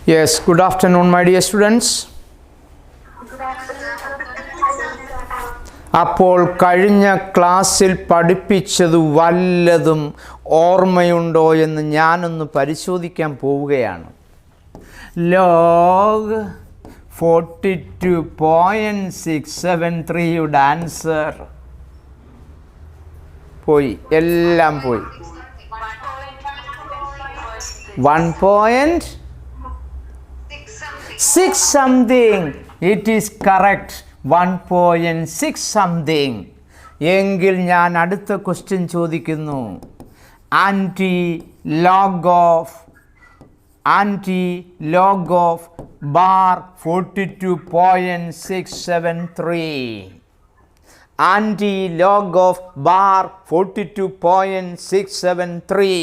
Yes, good afternoon, my dear students. അപ്പോൾ കഴിഞ്ഞ ക്ലാസ്സിൽ പഠിപ്പിച്ചത് വല്ലതും ഓർമ്മയുണ്ടോ എന്ന് ഞാനൊന്ന് പരിശോധിക്കാൻ പോവുകയാണ്. ലോഗ് 42.673 ആൻസർ പോയി, എല്ലാം പോയി. 1.6 something. It is correct. 1.6 something. എങ്കിൽ ഞാൻ അടുത്ത ക്വസ്റ്റ്യൻ ചോദിക്കുന്നു. Antilog of bar 42.673. Antilog of bar 42.673.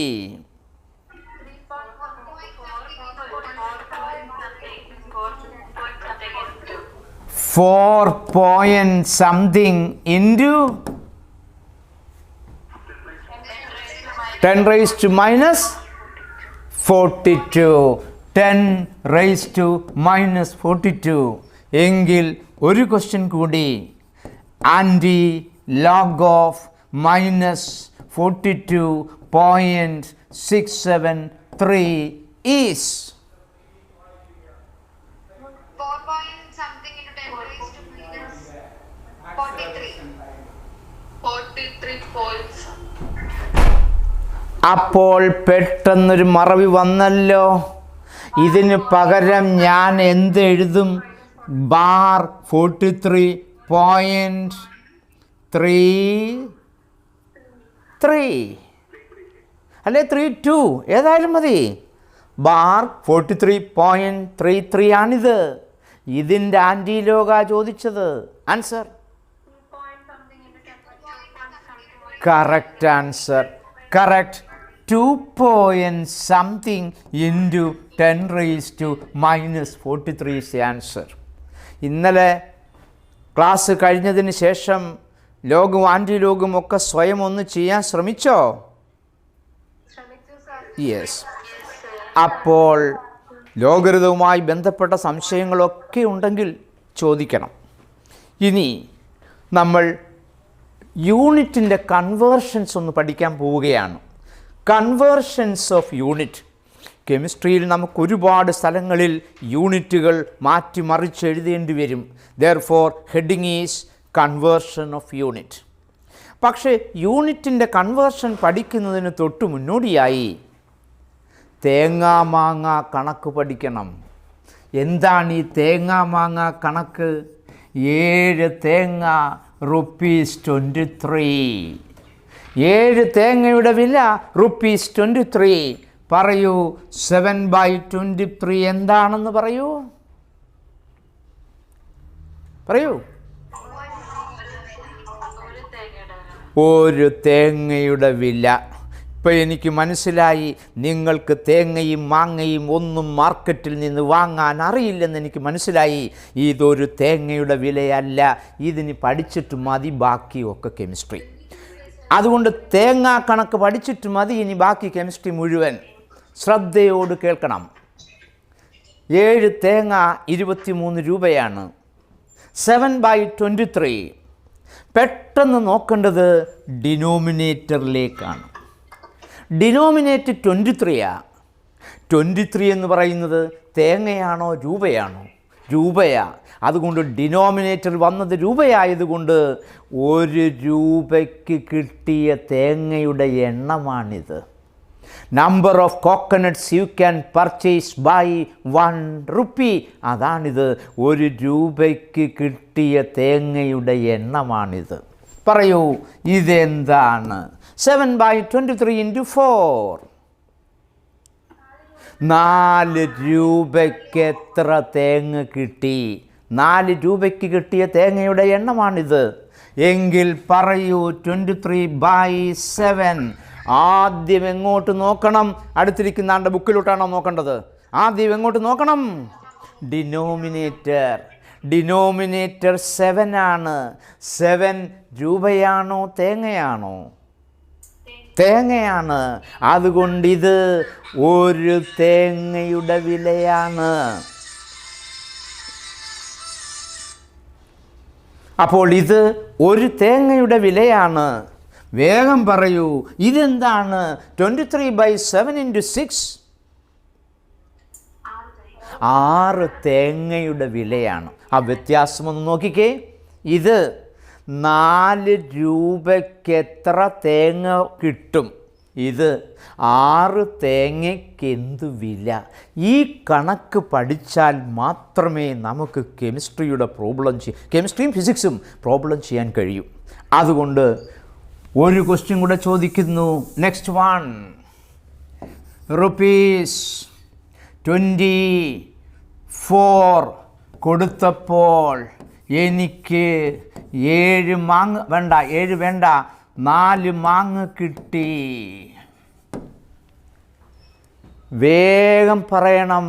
4 point something into 10 raised to minus 42. 10 raised to minus 42. എങ്കിൽ ഒരു ക്വസ്റ്റ്യൻ കൂടി. Antilog of minus 42.673 is 43 points. അപ്പോൾ പെട്ടെന്നൊരു മറവി വന്നല്ലോ. ഇതിന് പകരം ഞാൻ എന്ത് എഴുതും? ബാർ 43.33 അല്ലെ 32, ഏതായാലും മതി. ബാർ 43.33 ആണിത്. ഇതിൻ്റെ ആൻറ്റി ലോഗ ചോദിച്ചത്. Answer correct answer. Correct. 2 point something into 10 raised to minus 43 is the answer. ഇന്നലെ ക്ലാസ് കഴിഞ്ഞതിന് ശേഷം ലോഗും ആൻറ്റി ലോഗും ഒക്കെ സ്വയം ഒന്ന് ചെയ്യാൻ ശ്രമിച്ചോ? യെസ്. അപ്പോൾ ലോഗരിതവുമായി ബന്ധപ്പെട്ട സംശയങ്ങളൊക്കെ ഉണ്ടെങ്കിൽ ചോദിക്കണം. ഇനി നമ്മൾ യൂണിറ്റിൻ്റെ കൺവേർഷൻസ് ഒന്ന് പഠിക്കാൻ പോവുകയാണ്. Conversions of unit. കെമിസ്ട്രിയിൽ നമുക്ക് ഒരുപാട് സ്ഥലങ്ങളിൽ യൂണിറ്റുകൾ മാറ്റിമറിച്ച് എഴുതേണ്ടി വരും. Therefore heading is conversion of unit. പക്ഷേ യൂണിറ്റിൻ്റെ കൺവേർഷൻ പഠിക്കുന്നതിന് തൊട്ട് മുന്നോടിയായി തേങ്ങാ മാങ്ങ കണക്ക് പഠിക്കണം. എന്താണ് ഈ തേങ്ങാ മാങ്ങ കണക്ക്? 7 തേങ്ങ ₹23. 7 തേങ്ങയുടെ വില ₹23. പറയൂ, 7/23 എന്താണെന്ന് പറയൂ. ഒരു തേങ്ങയുടെ വില. ഇപ്പം എനിക്ക് മനസ്സിലായി, നിങ്ങൾക്ക് തേങ്ങയും മാങ്ങയും ഒന്നും മാർക്കറ്റിൽ നിന്ന് വാങ്ങാൻ അറിയില്ലെന്ന് എനിക്ക് മനസ്സിലായി. ഇതൊരു തേങ്ങയുടെ വിലയല്ല. ഇതിന് പഠിച്ചിട്ട് മതി ബാക്കിയൊക്കെ കെമിസ്ട്രി. അതുകൊണ്ട് തേങ്ങാ കണക്ക് പഠിച്ചിട്ട് മതി ഇനി ബാക്കി കെമിസ്ട്രി മുഴുവൻ. ശ്രദ്ധയോട് കേൾക്കണം. 7 തേങ്ങ 23 രൂപയാണ്. 7/23. പെട്ടെന്ന് നോക്കേണ്ടത് ഡിനോമിനേറ്ററിലേക്കാണ്. ഡിനോമിനേറ്റർ 23 23 എന്ന് പറയുന്നത് തേങ്ങയാണോ രൂപയാണോ? രൂപയാ. അതുകൊണ്ട് ഡിനോമിനേറ്റർ വന്നത് രൂപയായതുകൊണ്ട് 1 രൂപയ്ക്ക് കിട്ടിയ തേങ്ങയുടെ എണ്ണമാണിത്. Number of coconuts you can purchase by 1 rupee. അതാണിത്. 1 രൂപയ്ക്ക് കിട്ടിയ തേങ്ങയുടെ എണ്ണമാണിത്. പറയൂ, ഇതെന്താണ്? 7/23 into 4. 4 രൂപയ്ക്ക് എത്ര തേങ്ങ കിട്ടി? 4 രൂപയ്ക്ക് കിട്ടിയ തേങ്ങയുടെ എണ്ണമാണിത്. എങ്കിൽ പറയൂ, 23/7. ആദ്യം എങ്ങോട്ട് നോക്കണം? അടുത്തിരിക്കുന്ന ആളുടെ ബുക്കിലോട്ടാണോ നോക്കേണ്ടത്? ആദ്യം എങ്ങോട്ട് നോക്കണം? ഡിനോമിനേറ്റർ 7 ആണ്. 7 രൂപയാണോ തേങ്ങയാണോ? തേങ്ങയാണ്. അതുകൊണ്ട് ഇത് ഒരു തേങ്ങയുടെ വിലയാണ്. അപ്പോൾ ഇത് ഒരു തേങ്ങയുടെ വിലയാണ്. വേഗം പറയൂ, ഇതെന്താണ്? 23/7 × 6 6 തേങ്ങയുടെ വിലയാണ്. ആ വ്യത്യാസമൊന്ന് നോക്കിക്കേ. ഇത് 4 രൂപയ്ക്ക് എത്ര തേങ്ങ കിട്ടും? ഇത് 6 തേങ്ങയ്ക്ക് എന്ത് വില? ഈ കണക്ക് പഠിച്ചാൽ മാത്രമേ നമുക്ക് കെമിസ്ട്രിയുടെ കെമിസ്ട്രിയും ഫിസിക്സും പ്രോബ്ലം ചെയ്യാൻ കഴിയൂ. അതുകൊണ്ട് ഒരു ക്വസ്റ്റ്യൻ കൂടെ ചോദിക്കുന്നു. Next one. ₹24 കൊടുത്തപ്പോൾ എനിക്ക് 7 മാങ്ങ വേണ്ട 4 മാങ്ങ കിട്ടി. വേഗം പറയണം.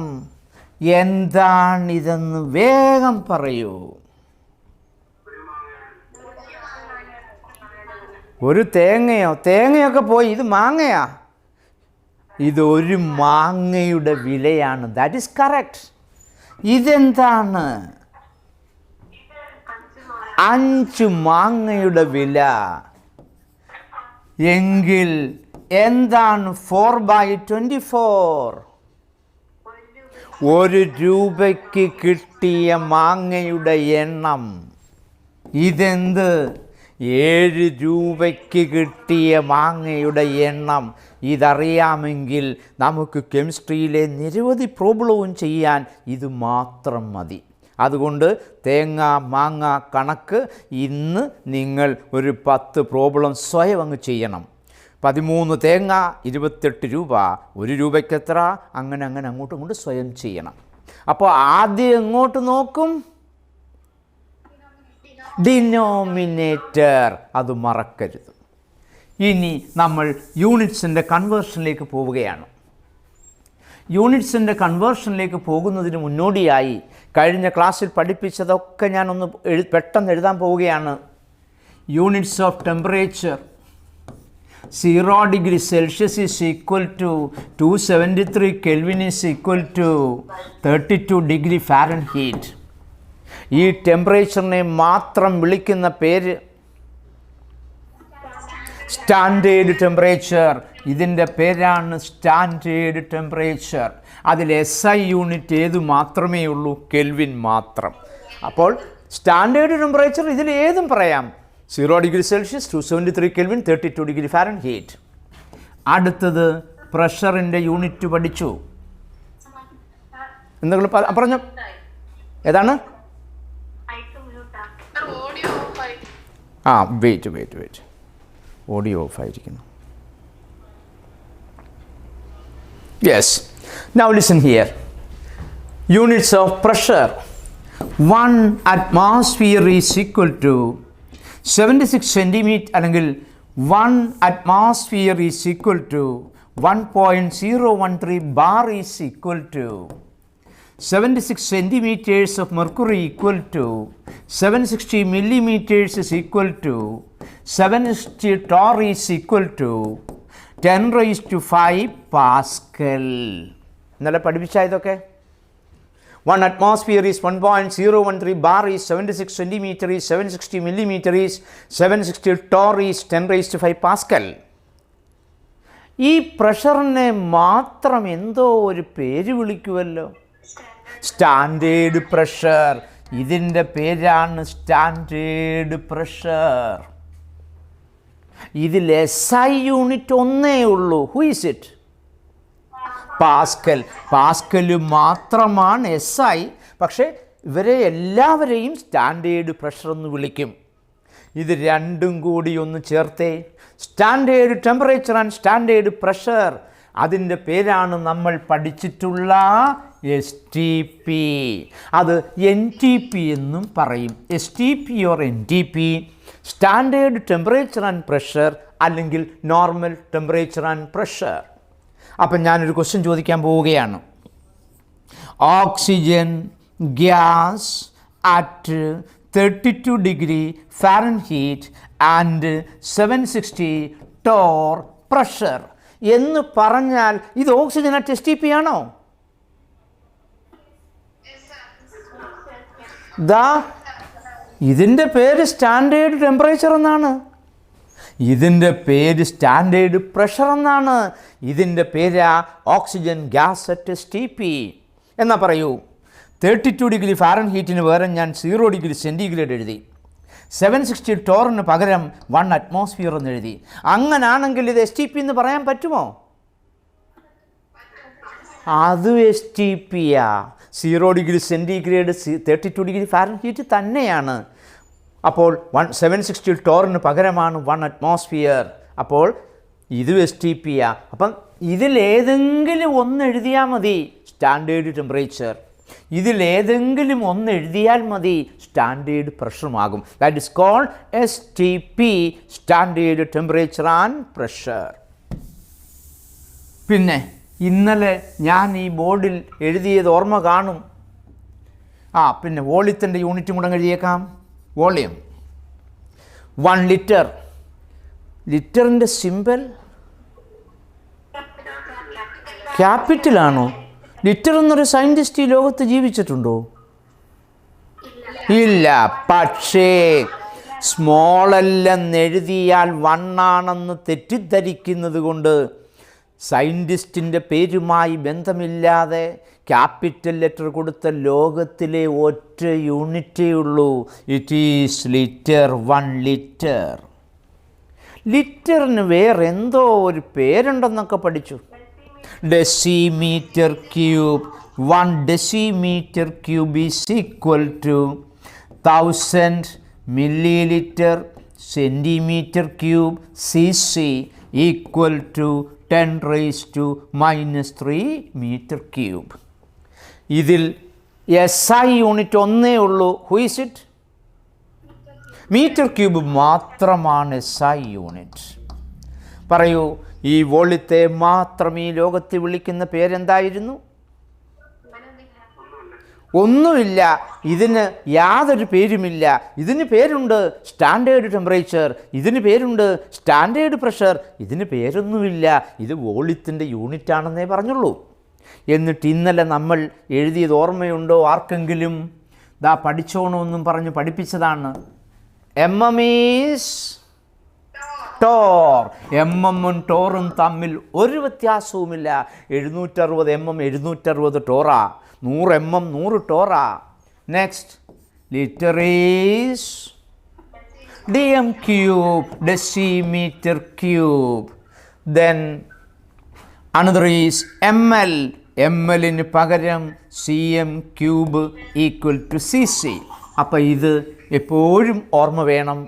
എന്താണിതെന്ന് വേഗം പറയൂ. ഒരു തേങ്ങയൊക്കെ പോയി. ഇത് മാങ്ങയാ. ഇത് ഒരു മാങ്ങയുടെ വിലയാണ്. That is correct. ഇതെന്താണ്? 5 മാങ്ങയുടെ വില. എങ്കിൽ എന്താണ് 4/24? 1 രൂപയ്ക്ക് കിട്ടിയ മാങ്ങയുടെ എണ്ണം. ഇതെന്ത്? 7 രൂപയ്ക്ക് കിട്ടിയ മാങ്ങയുടെ എണ്ണം. ഇതറിയാമെങ്കിൽ നമുക്ക് കെമിസ്ട്രിയിലെ നിരവധി പ്രോബ്ലവും ചെയ്യാൻ ഇത് മാത്രം മതി. അതുകൊണ്ട് തേങ്ങ മാങ്ങ കണക്ക് ഇന്ന് നിങ്ങൾ ഒരു 10 പ്രോബ്ലം സ്വയം അങ്ങ് ചെയ്യണം. 13 തേങ്ങ 28 രൂപ, 1 രൂപയ്ക്ക് എത്ര, അങ്ങനെ അങ്ങോട്ടും ഇങ്ങോട്ടും സ്വയം ചെയ്യണം. അപ്പോൾ ആദ്യം എങ്ങോട്ട് നോക്കും? ഡിനോമിനേറ്റർ. അത് മറക്കരുത്. ഇനി നമ്മൾ യൂണിറ്റ്സിൻ്റെ കൺവേർഷനിലേക്ക് പോവുകയാണ്. യൂണിറ്റ്സിൻ്റെ കൺവേർഷനിലേക്ക് പോകുന്നതിന് മുന്നോടിയായി കഴിഞ്ഞ ക്ലാസ്സിൽ പഠിപ്പിച്ചതൊക്കെ ഞാനൊന്ന് പെട്ടെന്ന് എഴുതാൻ പോവുകയാണ്. Units of temperature 0 degree Celsius is equal to 273 kelvin is equal to 32 degree Fahrenheit. ഈ ടെമ്പറേച്ചറിനെ മാത്രം വിളിക്കുന്ന പേര് സ്റ്റാൻഡേർഡ് ടെമ്പറേച്ചർ. ഇതിൻ്റെ പേരാണ് സ്റ്റാൻഡേർഡ് ടെമ്പറേച്ചർ. അതിൽ SI യൂണിറ്റ് ഏത് മാത്രമേ ഉള്ളൂ? കെൽവിൻ മാത്രം. അപ്പോൾ സ്റ്റാൻഡേർഡ് ടെമ്പറേച്ചർ ഇതിൽ ഏതും പറയാം. 0 degree Celsius, 273 kelvin, 32 degree Fahrenheit. അടുത്തത് പ്രഷറിൻ്റെ യൂണിറ്റ് പഠിച്ചു. എന്തെങ്കിലും പറഞ്ഞു? ഏതാണ്? വെയിറ്റ് ഓഡിയോ ഓഫ് ആയിരിക്കുന്നു. Yes, now listen here. Units of pressure. 1 atmosphere is equal to 76 centimetre, അല്ലെങ്കിൽ 1 atmosphere is equal to 1.013 bar is equal to 76 centimeters of mercury equal to 760 millimeters is equal to 760 torr is equal to 10⁵ Pascal. ഇന്നലെ പഠിപ്പിച്ച ഇതൊക്കെ. 1 atmosphere is 1.013 bar is 76 centimeter is 760 millimeter is 760 torr is 10⁵ Pascal. ഈ പ്രഷറിനെ മാത്രം എന്തോ ഒരു പേര് വിളിക്കുമല്ലോ. Standard pressure. ഇതിൻ്റെ പേരാണ് സ്റ്റാൻഡേർഡ് പ്രഷർ. ഇതിൽ SI യൂണിറ്റ് ഒന്നേ ഉള്ളൂ. Who is it? Pascal. Pascal മാത്രമാണ് SI. പക്ഷേ ഇവരെ എല്ലാവരെയും സ്റ്റാൻഡേർഡ് പ്രഷർ എന്ന് വിളിക്കും. ഇത് രണ്ടും കൂടി ഒന്ന് ചേർത്തേ. Standard temperature and standard pressure. അതിൻ്റെ പേരാണ് നമ്മൾ പഠിച്ചിട്ടുള്ള STP. അത് NTP എന്നും പറയും. STP or NTP, standard temperature and pressure, അല്ലെങ്കിൽ നോർമൽ ടെമ്പറേച്ചർ ആൻഡ് പ്രഷർ. അപ്പം ഞാനൊരു ക്വസ്റ്റ്യൻ ചോദിക്കാൻ പോവുകയാണ്. Oxygen gas at 32 degree Fahrenheit and 760 torr pressure എന്ന് പറഞ്ഞാൽ ഇത് ഓക്സിജൻ അറ്റ് STP ആണോ? ഇതിൻ്റെ പേര് സ്റ്റാൻഡേർഡ് ടെമ്പറേച്ചർ എന്നാണ്, ഇതിൻ്റെ പേര് സ്റ്റാൻഡേർഡ് പ്രഷർ എന്നാണ്, ഇതിൻ്റെ പേര് ഓക്സിജൻ ഗ്യാസ് അറ്റ് STP എന്നാ പറയൂ. 32 ഡിഗ്രി ഫാരൻഹീറ്റിന് പകരം ഞാൻ 0 ഡിഗ്രി സെൻറ്റിഗ്രേഡ് എഴുതി, 760 ടോറിന് പകരം 1 അറ്റ്മോസ്ഫിയർ എന്ന് എഴുതി. അങ്ങനാണെങ്കിൽ ഇത് STP എന്ന് പറയാൻ പറ്റുമോ? അത് STPയാ. 0 ഡിഗ്രി സെൻറ്റിഗ്രേഡ് 32 ഡിഗ്രി ഫാരൻഹീറ്റ് തന്നെയാണ്. അപ്പോൾ 760 ടോറിന് പകരമാണ് 1 അറ്റ്മോസ്ഫിയർ. അപ്പോൾ ഇത് STPയാ. അപ്പം ഇതിലേതെങ്കിലും ഒന്ന് എഴുതിയാൽ മതി സ്റ്റാൻഡേർഡ് ടെമ്പറേച്ചർ, ഇതിലേതെങ്കിലും ഒന്ന് എഴുതിയാൽ മതി സ്റ്റാൻഡേർഡ് പ്രഷറുമാകും. That is called STP, standard temperature and pressure. പിന്നെ ഇന്നലെ ഞാൻ ഈ ബോർഡിൽ എഴുതിയത് ഓർമ്മ കാണും. പിന്നെ വോളിയത്തിൻ്റെ യൂണിറ്റും കൂടെ എഴുതിയേക്കാം. Volume 1 litre. ലിറ്ററിൻ്റെ സിമ്പൽ ക്യാപിറ്റലാണോ? ലിറ്റർ എന്നൊരു സയൻറ്റിസ്റ്റ് ഈ ലോകത്ത് ജീവിച്ചിട്ടുണ്ടോ? ഇല്ല. പക്ഷേ സ്മോളല്ലെന്നെഴുതിയാൽ 1 ആണെന്ന് തെറ്റിദ്ധരിക്കുന്നത് കൊണ്ട് സയൻറ്റിസ്റ്റിൻ്റെ പേരുമായി ബന്ധമില്ലാതെ ക്യാപിറ്റൽ ലെറ്റർ കൊടുത്ത ലോകത്തിലെ ഒറ്റ യൂണിറ്റേ ഉള്ളൂ. It is litre. 1 ലിറ്റർ. ലിറ്ററിന് വേറെ എന്തോ ഒരു പേരുണ്ടെന്നൊക്കെ പഠിച്ചു. Decimetre cube. 1 decimetre cube is equal to 1000 millilitre. Centimetre cube CC equal to 10⁻³ metre cube. ഇതിൽ SI യൂണിറ്റ് ഒന്നേ ഉള്ളൂ. Who is it? Metre cube മാത്രമാണ് SI യൂണിറ്റ്. പറയൂ, ഈ വോളിയത്തെ മാത്രം ഈ ലോകത്ത് വിളിക്കുന്ന പേരെന്തായിരുന്നു? ഒന്നുമില്ല. ഇതിന് യാതൊരു പേരുമില്ല. ഇതിന് പേരുണ്ട് സ്റ്റാൻഡേർഡ് ടെമ്പറേച്ചർ, ഇതിന് പേരുണ്ട് സ്റ്റാൻഡേർഡ് പ്രഷർ, ഇതിന് പേരൊന്നുമില്ല. ഇത് വോളിയത്തിൻ്റെ യൂണിറ്റാണെന്നേ പറഞ്ഞുള്ളൂ. എന്നിട്ട് ഇന്നലെ നമ്മൾ എഴുതിയത് ഓർമ്മയുണ്ടോ ആർക്കെങ്കിലും? പഠിച്ചോണമെന്നും പറഞ്ഞ് പഠിപ്പിച്ചതാണ്. MM is torr. MM-ഉം ടോറും തമ്മിൽ ഒരു വ്യത്യാസവുമില്ല. 760 mm 760 ടോറാ, 100 mm 100 ടോറാ. Next, litre is DM cube, decimetre cube. Then another is ML. ML-ന് പകരം CM cube equal to CC. അപ്പം ഇത് എപ്പോഴും ഓർമ്മ വേണം,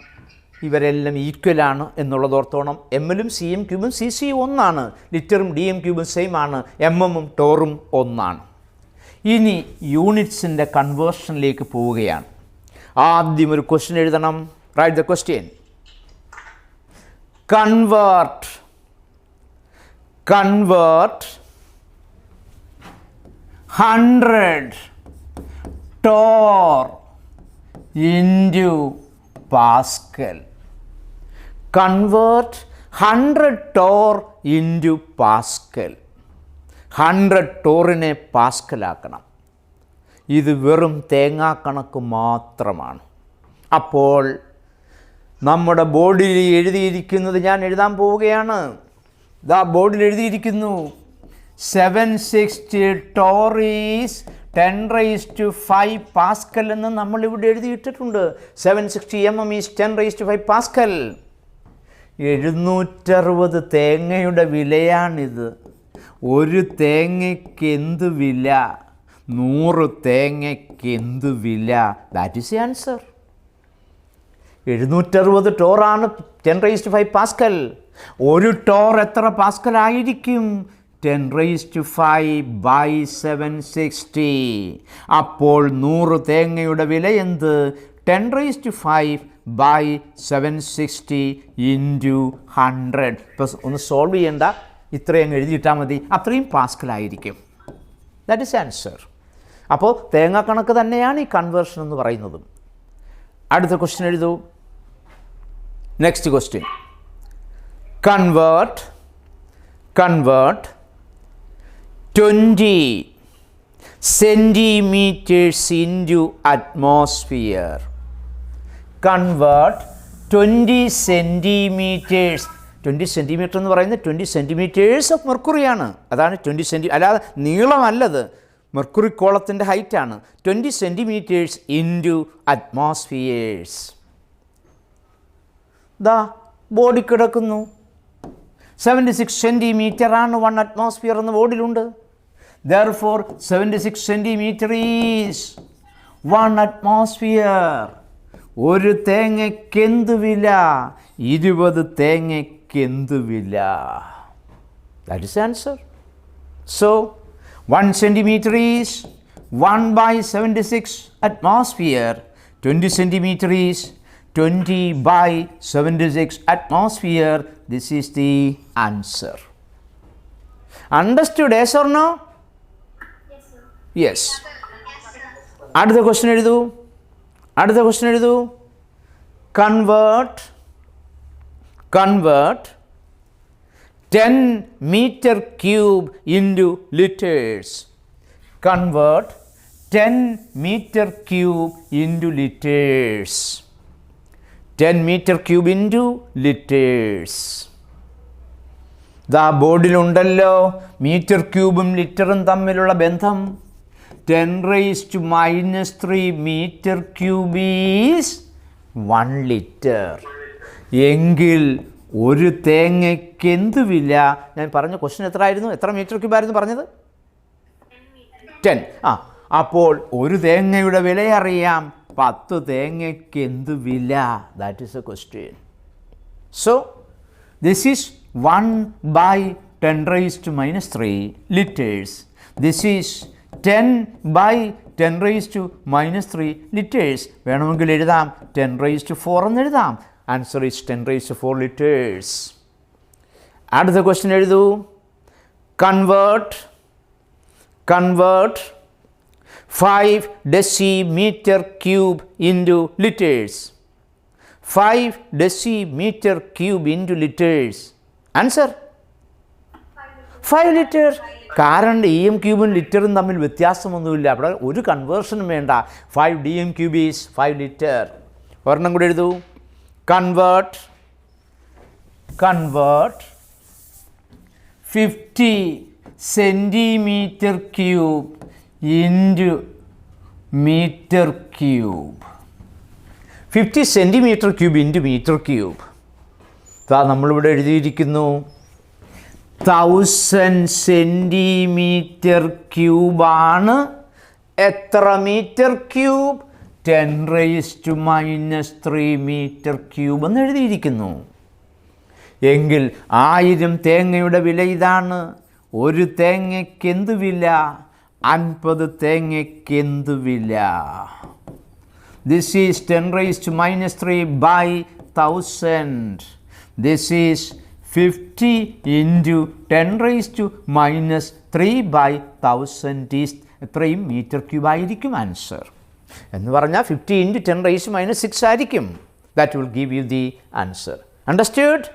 ഇവരെല്ലാം ഈക്വലാണ് എന്നുള്ളത് ഓർത്തോണം. ML-ഉം CM ക്യൂബും CC ഒന്നാണ്. ലിറ്ററും DM ക്യൂബും സെയിം ആണ്. MM-ഉം ടോറും ഒന്നാണ്. ഇനി യൂണിറ്റ്സിൻ്റെ കൺവേർഷനിലേക്ക് പോവുകയാണ്. ആദ്യം ഒരു ക്വസ്റ്റ്യൻ എഴുതണം. Write the question. Convert 100 torr into Pascal. Convert 100 torr into Pascal. 100 ടോറിനെ പാസ്കൽ ആക്കണം. ഇത് വെറും തേങ്ങാക്കണക്ക് മാത്രമാണ്. അപ്പോൾ നമ്മുടെ ബോർഡിൽ എഴുതിയിരിക്കുന്നത് ഞാൻ എഴുതാൻ പോവുകയാണ്. ബോർഡിൽ എഴുതിയിരിക്കുന്നു 760 ടോർ ഈസ് 10⁵ പാസ്കൽ എന്ന് നമ്മളിവിടെ എഴുതിയിട്ടിട്ടുണ്ട്. 760 mm ഈസ് 10⁵ പാസ്കൽ. 760 തേങ്ങയുടെ വിലയാണിത്. ഒരു തേങ്ങയ്ക്ക് എന്ത് വില? 100 തേങ്ങയ്ക്ക് എന്ത് വില? That is the answer. 760 ടോറാണ് 10⁵ Pascal. ഒരു ടോർ എത്ര പാസ്കൽ ആയിരിക്കും? 10⁵/760. അപ്പോൾ 100 തേങ്ങയുടെ വില എന്ത്? 10⁵/760 × 100. ഇപ്പോൾ ഒന്ന് സോൾവ് ചെയ്യേണ്ട, ഇത്രയും എഴുതിയിട്ടാൽ മതി. അത്രയും പാസ്കലായിരിക്കും. That is answer. അപ്പോൾ തേങ്ങാക്കണക്ക് തന്നെയാണ് ഈ കൺവേർഷൻ എന്ന് പറയുന്നതും. അടുത്ത ക്വസ്റ്റ്യൻ എഴുതൂ. Next question. Convert convert 20 centimeters into atmosphere. Convert 20 centimeters. 20 centimetre എന്ന് പറയുന്നത് 20 സെൻറ്റിമീറ്റേഴ്സ് ഓഫ് മെർക്കുറിയാണ്. അതാണ് 20 സെൻറ്റി, അല്ലാതെ നീളമല്ലത്, മെർക്കുറി കോളത്തിൻ്റെ ഹൈറ്റാണ്. 20 centimetres into അറ്റ്മോസ്ഫിയേഴ്സ്. ദാ ബോഡി കിടക്കുന്നു. 76 സെൻറ്റിമീറ്റർ ആണ് 1 അറ്റ്മോസ്ഫിയർ എന്ന ബോർഡിലുണ്ട്. Therefore 76 centimetre is 1 atmosphere. ഒരു തേങ്ങയ്ക്കെന്ത് വില? 20 തേങ്ങയ്ക്കെന്ത് വില? That is the answer. So 1 centimeter is 1 by 76 atmosphere. 20 centimeter is 20 by 76 atmosphere. This is the answer. Understood? Yes or no? Yes, sir. Yes. അടുത്ത question എഴുതൂ. Convert 10 meter cube into liters. Convert 10 meter cube into liters. 10 meter cube into liters. ദാ ബോർഡിലുണ്ടല്ലോ metre ക്യൂബും ലിറ്ററും തമ്മിലുള്ള ബന്ധം. 10⁻³ meter cube is 1 liter. എങ്കിൽ ഒരു തേങ്ങയ്ക്ക് എന്ത് വില? ഞാൻ പറഞ്ഞ ക്വസ്റ്റ്യൻ എത്ര മീറ്റർ ക്യൂബായിരുന്നു പറഞ്ഞത്? 10. അപ്പോൾ ഒരു തേങ്ങയുടെ വില അറിയാം, 10 തേങ്ങയ്ക്ക് എന്ത് വില? That is A question. So this is 1 by 10⁻³ liters. This is 10 by 10⁻³ liters. വേണമെങ്കിൽ എഴുതാം 10⁴ എന്ന് എഴുതാം. Answer is 10⁴ liters. അടുത്ത question എഴുതൂ. Convert 5 decimeter cube into liters. 5 decimeter cube into liters. Answer 5 liter. കാരണം dm ക്യൂബും ലിറ്ററും തമ്മിൽ വ്യത്യാസമൊന്നുമില്ല, അവിടെ ഒരു കൺവേർഷനും വേണ്ട. 5 dm ക്യൂബ് ഈസ് 5 ലിറ്റർ. ഒരെണ്ണം കൂടി എഴുതൂ. Convert 50 centimeter cube into meter cube. 50 centimeter cube into meter cube. നമ്മളിവിടെ എഴുതിയിരിക്കുന്നു 1000 സെൻറ്റിമീറ്റർ ക്യൂബാണ് എത്ര മീറ്റർ ക്യൂബ്? 10⁻³ മീറ്റർ ക്യൂബ് എന്ന് എഴുതിയിരിക്കുന്നു. എങ്കിൽ 1000 തേങ്ങയുടെ വില ഇതാണ്. ഒരു തേങ്ങയ്ക്ക് എന്ത് വില? 50 തേങ്ങയ്ക്ക് എന്ത് വില? This is 10⁻³ by 1000. This is 50 into 10⁻³ by 1000 is എത്രയും മീറ്റർ ക്യൂബ് ആയിരിക്കും ആൻസർ. എന്ന് പറഞ്ഞാൽ 50 into 10⁻⁻6 ആയിരിക്കും. That will give you the answer. Understood?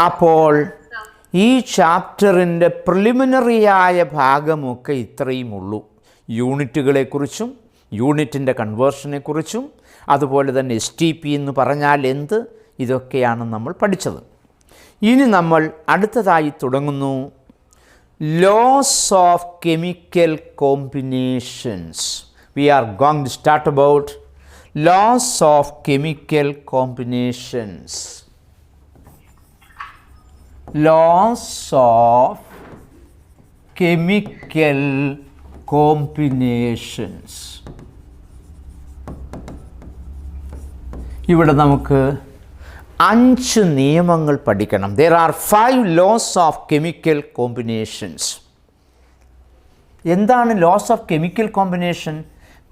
അപ്പോൾ ഈ ചാപ്റ്ററിൻ്റെ പ്രിലിമിനറിയായ ഭാഗമൊക്കെ ഇത്രയും ഉള്ളൂ. യൂണിറ്റുകളെക്കുറിച്ചും യൂണിറ്റിൻ്റെ കൺവേർഷനെക്കുറിച്ചും അതുപോലെ തന്നെ STP എന്ന് പറഞ്ഞാൽ എന്ത്, ഇതൊക്കെയാണ് നമ്മൾ പഠിച്ചത്. ഇനി നമ്മൾ അടുത്തതായി തുടങ്ങുന്നു laws of chemical combinations. We are going to start about laws of chemical combinations. Laws of chemical combinations. ഇവിടെ നമുക്ക് 5 നിയമങ്ങൾ പഠിക്കണം. There are 5 laws of chemical combinations. എന്താണ് laws of chemical combination?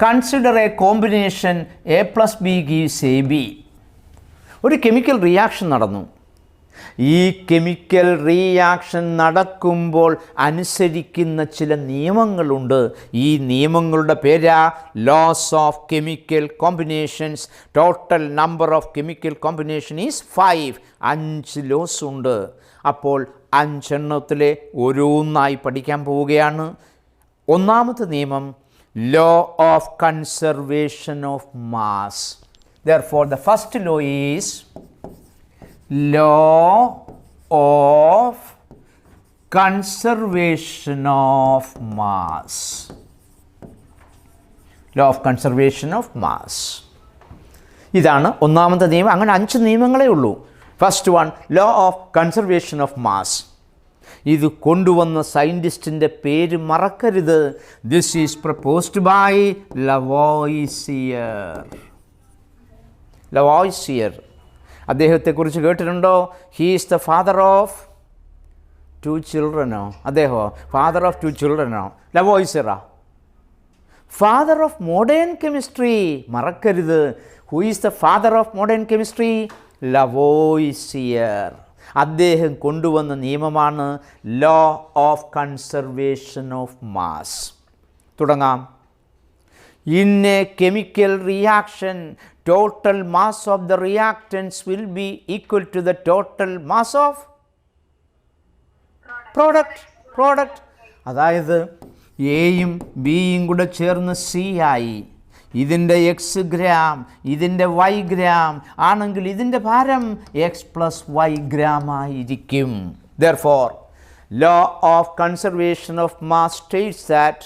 Consider a combination A + B gives AB. ഒരു chemical reaction നടന്നു. ഈ chemical reaction നടക്കുമ്പോൾ അനുസരിക്കുന്ന ചില നിയമങ്ങളുണ്ട്. ഈ നിയമങ്ങളുടെ പേരാ laws of chemical combinations. Total number of chemical combination is 5. 5 laws ഉണ്ട്. അപ്പോൾ 5 എണ്ണത്തിലെ ഓരോന്നായി പഠിക്കാൻ പോവുകയാണ്. ഒന്നാമത്തെ നിയമം law of conservation of mass. Therefore, the first law is law of conservation of mass. Law of conservation of mass. ഇതാണ് ഒന്നാമത്തെ നിയമം. അങ്ങനെ 5 നിയമങ്ങളേ ഉള്ളൂ. First one, law of conservation of mass. ഇത് കൊണ്ടുവന്ന സയൻറ്റിസ്റ്റിൻ്റെ പേര് മറക്കരുത്. This is proposed by Lavoisier. Lavoisier അദ്ദേഹത്തെക്കുറിച്ച് കേട്ടിട്ടുണ്ടോ? He is the father of 2 ചിൽഡ്രനോ? അദ്ദേഹമോ ഫാദർ ഓഫ് 2 ചിൽഡ്രനോ? ലവോയിസിയറാ? ഫാദർ ഓഫ് മോഡേൺ കെമിസ്ട്രി മറക്കരുത്. Who is the father of modern chemistry? Lavoisier. അദ്ദേഹം കൊണ്ടുവന്ന നിയമമാണ് law of conservation of mass. തുടങ്ങാം. In a chemical reaction total mass of the reactants will B equal to the total mass of product. അതായത് എയും ബിയും കൂടെ ചേർന്ന് C ആയി. ഇതിൻ്റെ എക്സ് ഗ്രാം, ഇതിൻ്റെ വൈ ഗ്രാം ആണെങ്കിൽ ഇതിൻ്റെ ഭാരം എക്സ് പ്ലസ് വൈ ഗ്രാം ആയിരിക്കും. Therefore, law of conservation of mass states that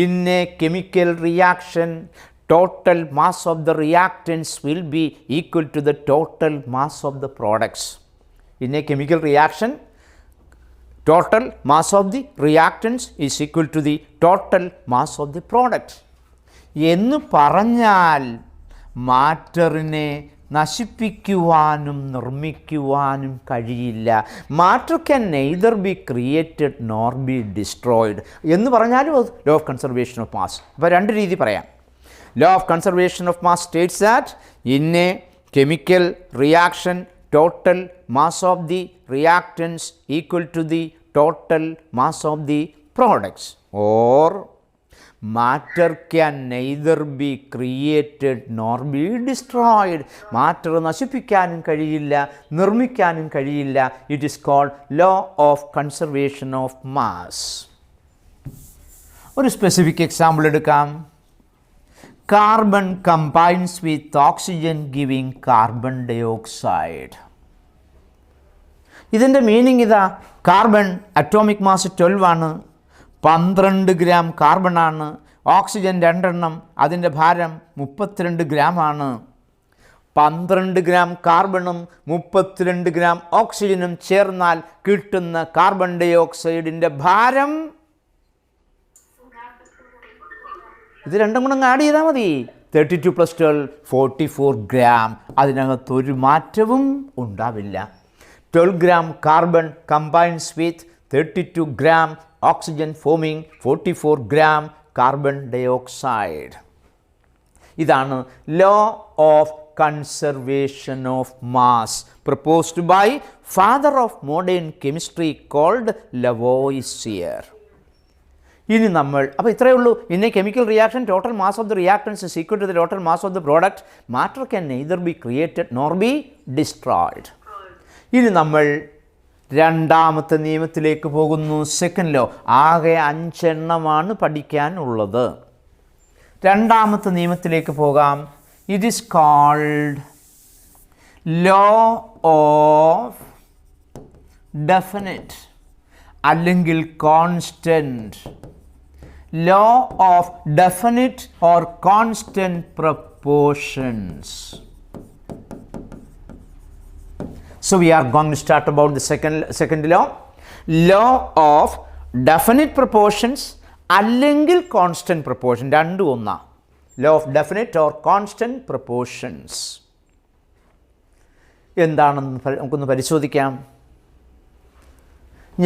in a chemical reaction, total mass of the reactants will be equal to the total mass of the products. In a chemical reaction, total mass of the reactants is equal to the total mass of the product. എന്ന് പറഞ്ഞാൽ മാറ്ററിനെ നശിപ്പിക്കുവാനും നിർമ്മിക്കുവാനും കഴിയില്ല. Matter can neither be created nor be destroyed എന്ന് പറഞ്ഞാലും law of conservation of mass. അപ്പോൾ 2 രീതി പറയാം. Law of conservation of mass states that in a chemical reaction total mass of the reactants equal to the total mass of the products. Or matter can neither be created nor be destroyed. Matter നശിപ്പിക്കാനും കഴിയില്ല, നിർമ്മിക്കാനും കഴിയില്ല. It is called law of conservation of mass. ഒരു specific example എടുക്കാം. Carbon combines with oxygen giving carbon dioxide. ഇതിൻ്റെ meaning ഇതാ. Carbon atomic mass 12 ആണ്. 12 gram കാർബണാണ്. Oxygen 2 എണ്ണം, അതിൻ്റെ ഭാരം 32 ഗ്രാമാണ്. 12 ഗ്രാം കാർബണും 32 ഗ്രാം ഓക്സിജനും ചേർന്നാൽ കിട്ടുന്ന കാർബൺ ഡൈ ഓക്സൈഡിൻ്റെ ഭാരം ഇത് രണ്ടും കൂടെ ആഡ് ചെയ്താൽ മതി. 32 + 12 44 ഗ്രാം. അതിനകത്തൊരു മാറ്റവും ഉണ്ടാവില്ല. 12 ഗ്രാം കാർബൺ കമ്പൈൻസ് വിത്ത് 32 gram oxygen forming 44 gram carbon dioxide. ഇതാണ് law of conservation of mass proposed by father of modern chemistry called Lavoisier. ഇനി നമ്മൾ അപ്പോൾ ഇത്രയേ ഉള്ളൂ. In a chemical reaction total mass of the reactants is equal to the total mass of the product. Matter can neither be created nor be destroyed. ഇനി നമ്മൾ രണ്ടാമത്തെ നിയമത്തിലേക്ക് പോകുന്നു. Second law. ആകെ 5 എണ്ണമാണ് പഠിക്കാനുള്ളത്. രണ്ടാമത്തെ നിയമത്തിലേക്ക് പോകാം. It is called law of definite അല്ലെങ്കിൽ constant. Law of definite or constant proportions. So we are going to start about the second law. Law of definite proportions അല്ലെങ്കിൽ constant proportion. രണ്ടും ഒന്നാ. Law of definite or constant proportions. എന്താണെന്ന് നമുക്കൊന്ന് പരിശോധിക്കാം.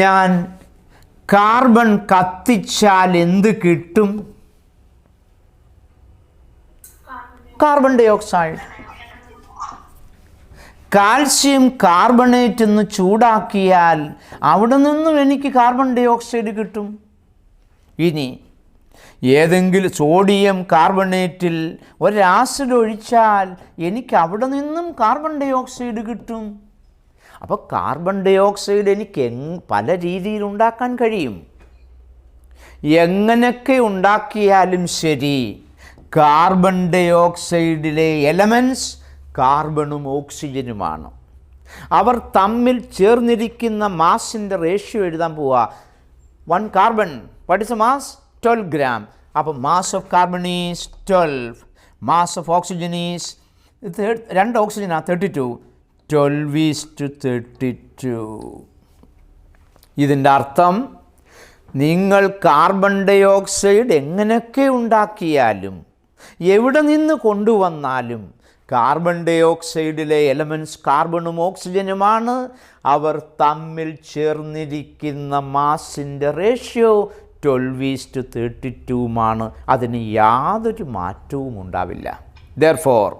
ഞാൻ carbon കത്തിച്ചാൽ എന്ത് കിട്ടും? Carbon dioxide. Calcium carbonate ഒന്ന് ചൂടാക്കിയാൽ അവിടെ നിന്നും എനിക്ക് കാർബൺ ഡൈ ഓക്സൈഡ് കിട്ടും. ഇനി ഏതെങ്കിലും സോഡിയം കാർബണേറ്റിൽ ഒരാസിഡ് ഒഴിച്ചാൽ എനിക്ക് അവിടെ നിന്നും കാർബൺ ഡൈ ഓക്സൈഡ് കിട്ടും. അപ്പോൾ കാർബൺ ഡൈ ഓക്സൈഡ് എനിക്ക് പല രീതിയിൽ ഉണ്ടാക്കാൻ കഴിയും. എങ്ങനെയൊക്കെ ഉണ്ടാക്കിയാലും ശരി, കാർബൺ ഡൈ ഓക്സൈഡിലെ എലമെൻറ്റ്സ് കാർബണും ഓക്സിജനുമാണ്. അവർ തമ്മിൽ ചേർന്നിരിക്കുന്ന മാസിൻ്റെ റേഷ്യോ എഴുതാൻ പോവുക. 1 carbon, what is A mass? 12 gram. അപ്പോൾ mass of carbon is 12, mass of oxygen is 2 ഓക്സിജനാണ് 32, 12:32. ഇതിൻ്റെ അർത്ഥം നിങ്ങൾ കാർബൺ ഡൈ ഓക്സൈഡ് എങ്ങനെയൊക്കെ ഉണ്ടാക്കിയാലും എവിടെ നിന്ന് കൊണ്ടുവന്നാലും കാർബൺ ഡൈ ഓക്സൈഡിലെ എലമെൻറ്റ്സ് കാർബണും ഓക്സിജനുമാണ്. അവർ തമ്മിൽ ചേർന്നിരിക്കുന്ന മാസിൻ്റെ റേഷ്യോ 12:32 അതിന് യാതൊരു മാറ്റവും ഉണ്ടാവില്ല. Therefore,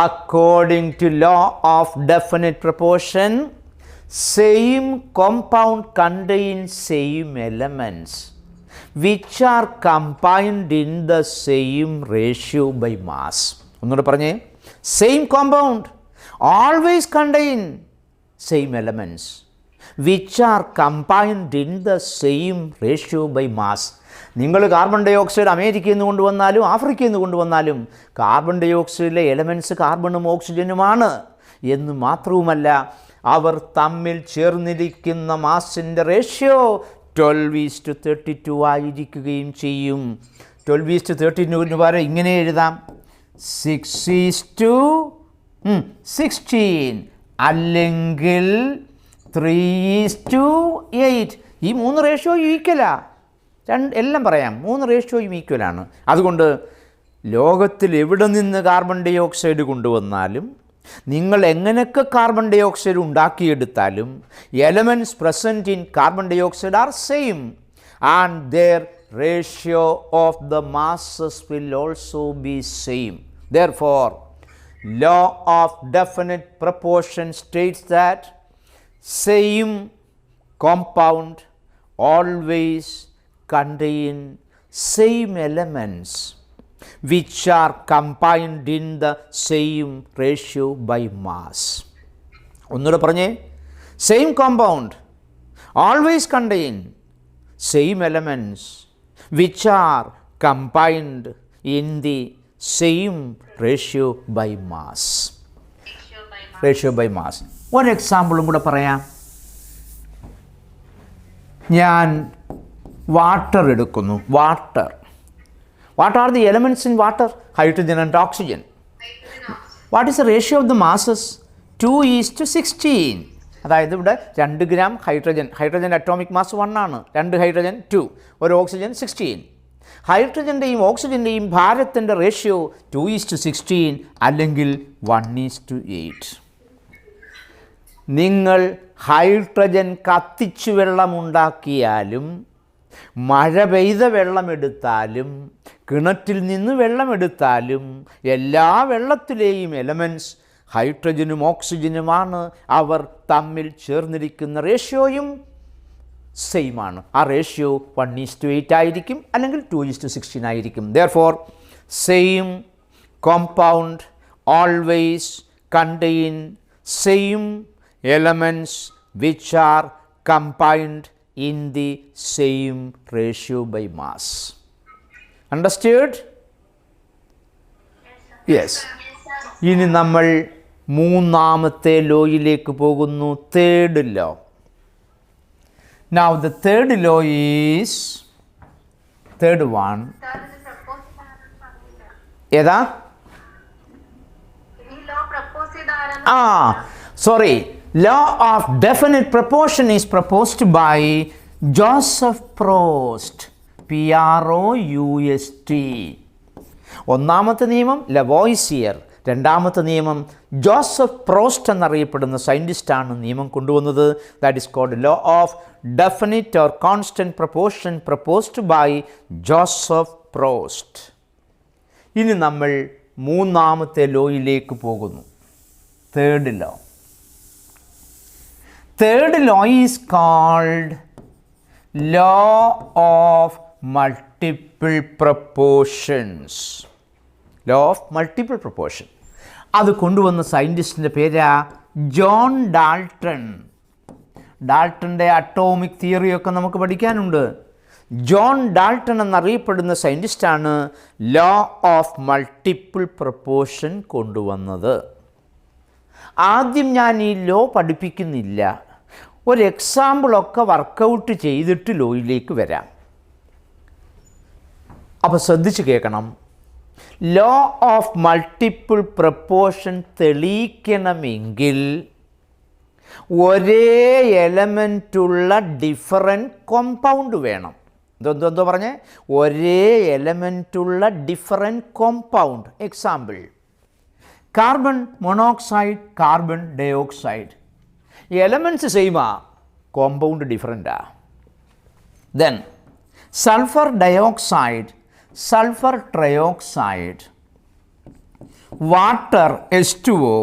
according to law of definite proportion, same compound contains same elements which are combined in the same ratio by mass. ഒന്നുകൂടെ പറഞ്ഞേ. Same compound always contain same elements which are combined in the same ratio by mass. നിങ്ങൾ carbon dye oxide അമേരിക്കയിൽ നിന്ന് കൊണ്ടുവന്നാലും ആഫ്രിക്കയിൽ നിന്ന് കൊണ്ടുവന്നാലും carbon dye ഓക്സൈഡിലെ elements കാർബണും ഓക്സിജനുമാണ് എന്ന് മാത്രവുമല്ല, അവർ തമ്മിൽ ചേർന്നിരിക്കുന്ന മാസിൻ്റെ റേഷ്യോ 12:32 ആയിരിക്കുകയും ചെയ്യും. 12:32 പകരം ഇങ്ങനെ എഴുതാം, 6:16 അല്ലെങ്കിൽ 3:8. ഈ 3 റേഷ്യോയും ഈക്വലാണ്. എല്ലാം പറയാം, 3 റേഷ്യോയും ഈക്വലാണ്. അതുകൊണ്ട് ലോകത്തിൽ എവിടെ നിന്ന് കാർബൺ ഡൈ ഓക്സൈഡ് കൊണ്ടുവന്നാലും നിങ്ങൾ എങ്ങനെയൊക്കെ കാർബൺ ഡൈ ഓക്സൈഡ് ഉണ്ടാക്കിയെടുത്താലും elements present in carbon dioxide are same and their ratio of the masses will also be same. Therefore, law of definite proportion states that same compound always contain same elements which are combined in the same ratio by mass. ഒന്നുകൂടെ പറഞ്ഞേ. Same compound always contain same elements which are combined in the same ratio by mass. Ratio by mass. ഒരു എക്സാമ്പിളും കൂടെ പറയാം. ഞാൻ water എടുക്കുന്നു. Water, what are the elements in water? Hydrogen and oxygen. What is the ratio of the masses? 2:16. അതായത് ഇവിടെ 2 gram hydrogen, ഹൈഡ്രജൻ്റെ atomic mass 1 ആണ്, 2 hydrogen 2, ഒരു oxygen 16. ഹൈഡ്രജൻ്റെയും ഓക്സിജൻ്റെയും ഭാരത്തിൻ്റെ ratio 2:16 അല്ലെങ്കിൽ 1:8. നിങ്ങൾ ഹൈഡ്രജൻ കത്തിച്ച് വെള്ളമുണ്ടാക്കിയാലും മഴ പെയ്ത വെള്ളമെടുത്താലും കിണറ്റിൽ നിന്ന് വെള്ളമെടുത്താലും എല്ലാ വെള്ളത്തിലെയും എലമെൻറ്റ്സ് ഹൈഡ്രജനും ഓക്സിജനുമാണ്. അവർ തമ്മിൽ ചേർന്നിരിക്കുന്ന റേഷ്യോയും സെയിമാണ്. ആ റേഷ്യോ 1:8 ആയിരിക്കും അല്ലെങ്കിൽ 2:16 ആയിരിക്കും. Therefore, same compound always contain same elements which are combined in the same ratio by mass. Understood? Yes. ഇനി നമ്മൾ മൂന്നാമത്തെ ലോയിലേക്ക് പോകുന്നു. Third law. Now the third law is, third one, ഏതാ? Sorry, law of definite proportion is proposed by Joseph Proust, Proust. ഒന്നാമത്തെ നിയമം ലവോയ്സിയർ, രണ്ടാമത്തെ നിയമം ജോസഫ് പ്രോസ്റ്റ് എന്നറിയപ്പെടുന്ന സയൻറ്റിസ്റ്റാണ് നിയമം കൊണ്ടുവന്നത്. That is called law of definite or constant proportion proposed by Joseph Proust. ഇനി നമ്മൾ മൂന്നാമത്തെ ലോയിലേക്ക് പോകുന്നു. Third law. Third law is called law of multiple proportions. Law of multiple proportion. അത് കൊണ്ടുവന്ന സയൻറ്റിസ്റ്റിൻ്റെ പേരാ ജോൺ ഡാൾട്ടൺ. ഡാൾട്ടൻ്റെ അറ്റോമിക് തിയറിയൊക്കെ നമുക്ക് പഠിക്കാനുണ്ട്. ജോൺ ഡാൾട്ടൺ എന്നറിയപ്പെടുന്ന സയൻറ്റിസ്റ്റാണ് ലോ ഓഫ് മൾട്ടിപ്പിൾ പ്രപ്പോർഷൻ കൊണ്ടുവന്നത്. ആദ്യം ഞാൻ ഈ ലോ പഠിപ്പിക്കുന്നില്ല, ഒരു എക്സാമ്പിളൊക്കെ വർക്കൗട്ട് ചെയ്തിട്ട് ലോയിലേക്ക് വരാം. അപ്പോൾ ശ്രദ്ധിച്ച് കേൾക്കണം. ലോ ഓഫ് മൾട്ടിപ്പിൾ പ്രപ്പോർഷൻ തെളിയിക്കണമെങ്കിൽ ഒരേ എലമെൻറ്റുള്ള ഡിഫറൻറ്റ് കോമ്പൗണ്ട് വേണം. എന്തോ പറഞ്ഞേ? ഒരേ എലമെൻറ്റുള്ള different compound. Example, carbon monoxide, carbon dioxide. Elements സെയിമാ, കോമ്പൗണ്ട് ഡിഫറൻറ്റാ. Then sulphur dioxide, sulphur trioxide. Water H2O.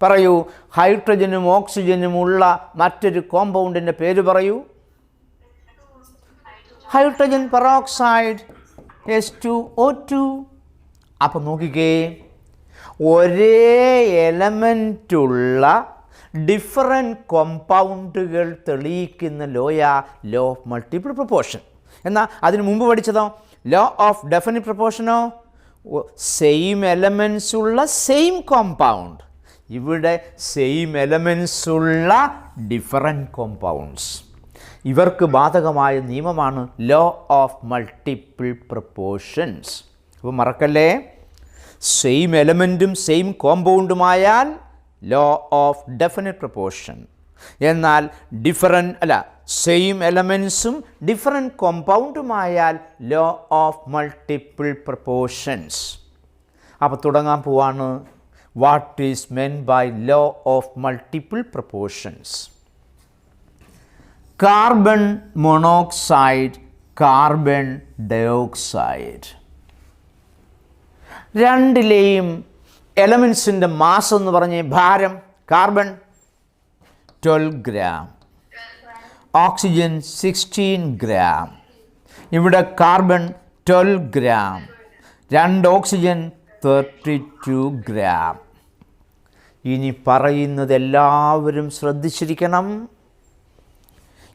പറയൂ, ഹൈഡ്രജനും ഓക്സിജനും ഉള്ള മറ്റൊരു കോമ്പൗണ്ടിൻ്റെ പേര് പറയൂ. Hydrogen peroxide H2O2. അപ്പം നോക്കിക്കേ, ഒരേ എലമെൻറ്റുള്ള ഡിഫറൻറ്റ് കോമ്പൗണ്ടുകൾ തെളിയിക്കുന്ന ലോയാ ലോ ഓഫ് മൾട്ടിപ്പിൾ പ്രപ്പോർഷൻ. എന്നാൽ അതിന് മുമ്പ് പഠിച്ചതോ ലോ ഓഫ് ഡെഫിനിറ്റ് പ്രപ്പോർഷനോ? സെയിം എലമെൻസ് ഉള്ള സെയിം കോമ്പൗണ്ട്. ഇവിടെ സെയിം എലമെൻസ് ഉള്ള ഡിഫറൻറ്റ് കോമ്പൗണ്ട്സ്. ഇവർക്ക് ബാധകമായ നിയമമാണ് ലോ ഓഫ് മൾട്ടിപ്പിൾ പ്രപ്പോർഷൻസ്. അപ്പോൾ മറക്കല്ലേ, സെയിം എലമെൻറ്റും സെയിം കോമ്പൗണ്ടുമായാൽ ലോ ഓഫ് ഡെഫിനിറ്റ് പ്രപ്പോർഷൻ. എന്നാൽ സെയിം എലമെൻസും ഡിഫറൻറ്റ് കോമ്പൗണ്ടുമായാൽ ലോ ഓഫ് മൾട്ടിപ്പിൾ പ്രപ്പോർഷൻസ്. അപ്പോൾ തുടങ്ങാൻ പോവാണ്. What is meant by law of multiple proportions? Carbon monoxide, carbon dioxide. രണ്ടിലെയും എലമെൻസിൻ്റെ മാസ് എന്ന് പറഞ്ഞ് ഭാരം. Carbon 12 gram, oxygen 16 gram. ഇവിടെ കാർബൺ 12 ഗ്രാം, 2 ഓക്സിജൻ 32 ഗ്രാം. ഇനി പറയുന്നത് എല്ലാവരും ശ്രദ്ധിച്ചിരിക്കണം.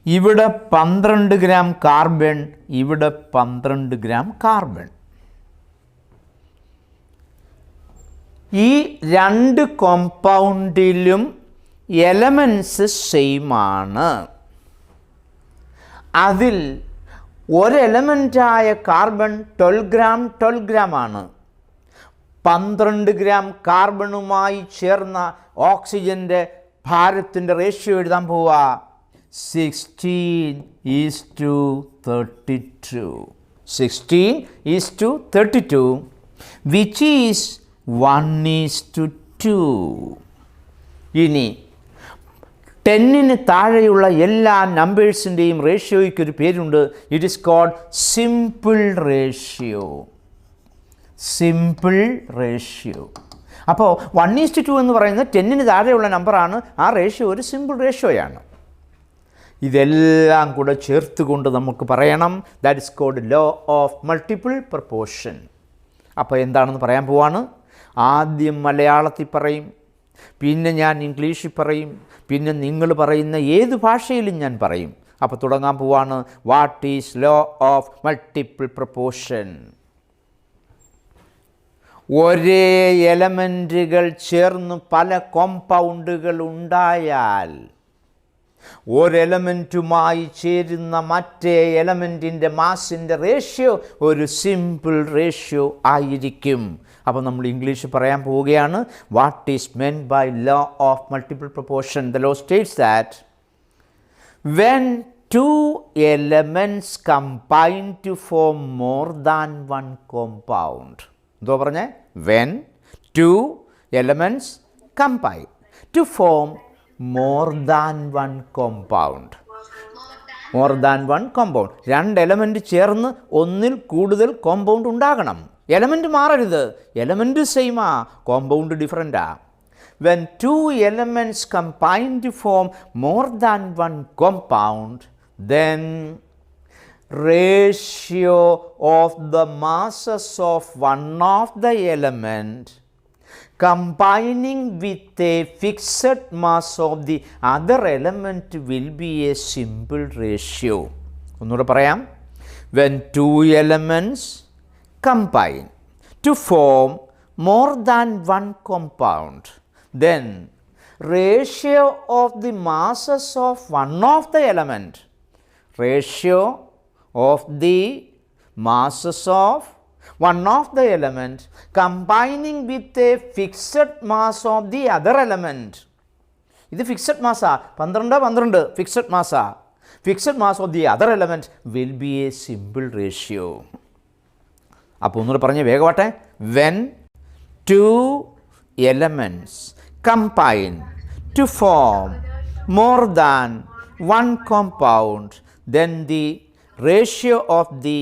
ഇവിടെ 12 ഗ്രാം കാർബൺ, ഇവിടെ 12 ഗ്രാം കാർബൺ. ഈ രണ്ട് കോമ്പൗണ്ടിലും എലമെൻസ് സെയിമാണ്. അതിൽ ഒരു എലമെൻറ്റായ കാർബൺ 12 ഗ്രാം 12 ഗ്രാം ആണ്. 12 ഗ്രാം കാർബണുമായി ചേർന്ന ഓക്സിജൻ്റെ ഭാരത്തിൻ്റെ റേഷ്യോ എഴുതാൻ പോവുക. 16:32. 16:32, which is 1:2. ഇനി 10ന് താഴെയുള്ള എല്ലാ നമ്പേഴ്സിൻ്റെയും റേഷ്യോയ്ക്കൊരു പേരുണ്ട്. It is called simple ratio. Simple ratio. അപ്പോൾ 1:2 എന്ന് പറയുന്നത് 10ന് താഴെയുള്ള നമ്പറാണ്. ആ റേഷ്യോ ഒരു സിമ്പിൾ റേഷ്യോയാണ്. ഇതെല്ലാം കൂടെ ചേർത്തുകൊണ്ട് നമുക്ക് പറയണം that is called law of multiple proportion. അപ്പോൾ എന്താണെന്ന് പറയാൻ പോവാണ്. ആദ്യം മലയാളത്തിൽ പറയും, പിന്നെ ഞാൻ ഇംഗ്ലീഷിൽ പറയും, പിന്നെ നിങ്ങൾ പറയുന്ന ഏത് ഭാഷയിലും ഞാൻ പറയും. അപ്പോൾ തുടങ്ങാൻ പോവാണ്. What is law of multiple proportion? ഒരേ എലമെൻറ്റുകൾ ചേർന്ന് പല കോമ്പൗണ്ടുകൾ ഉണ്ടായാൽ ഒരു എലമെൻറ്റുമായി ചേരുന്ന മറ്റേ എലമെൻറ്റിൻ്റെ മാസിൻ്റെ റേഷ്യോ ഒരു സിമ്പിൾ റേഷ്യോ ആയിരിക്കും. അപ്പോൾ നമ്മൾ ഇംഗ്ലീഷ് പറയാൻ പോവുകയാണ്. What is meant by law of multiple proportion? The law states that when 2 elements combine to form more than one compound. എന്തോ പറഞ്ഞേ? When 2 elements combine to form more than one compound. More than one compound. 2 element ചേർന്ന് ഒന്നിൽ കൂടുതൽ compound ഉണ്ടാകണം. Element മാറരുത്. Element സെയിമാ, compound ഡിഫറൻറ്റാ. when two elements combine to form more than one compound, then ratio of the masses of one of the element combining with a fixed mass of the other element will be a simple ratio. ഒന്നുകൂടെ പറയാം. When two elements combine to form more than one compound, then ratio of the masses of one of the element, ratio of the masses of one of the element combining with a fixed mass of the other element. ഇത് fixed മാസാ, 12 fixed മാസാ. Fixed mass of the other element will be a simple ratio. അപ്പോൾ ഒന്നുകൂടെ പറഞ്ഞ് വേഗമാട്ടെ. When two elements combine to form more than one compound, then the ratio of the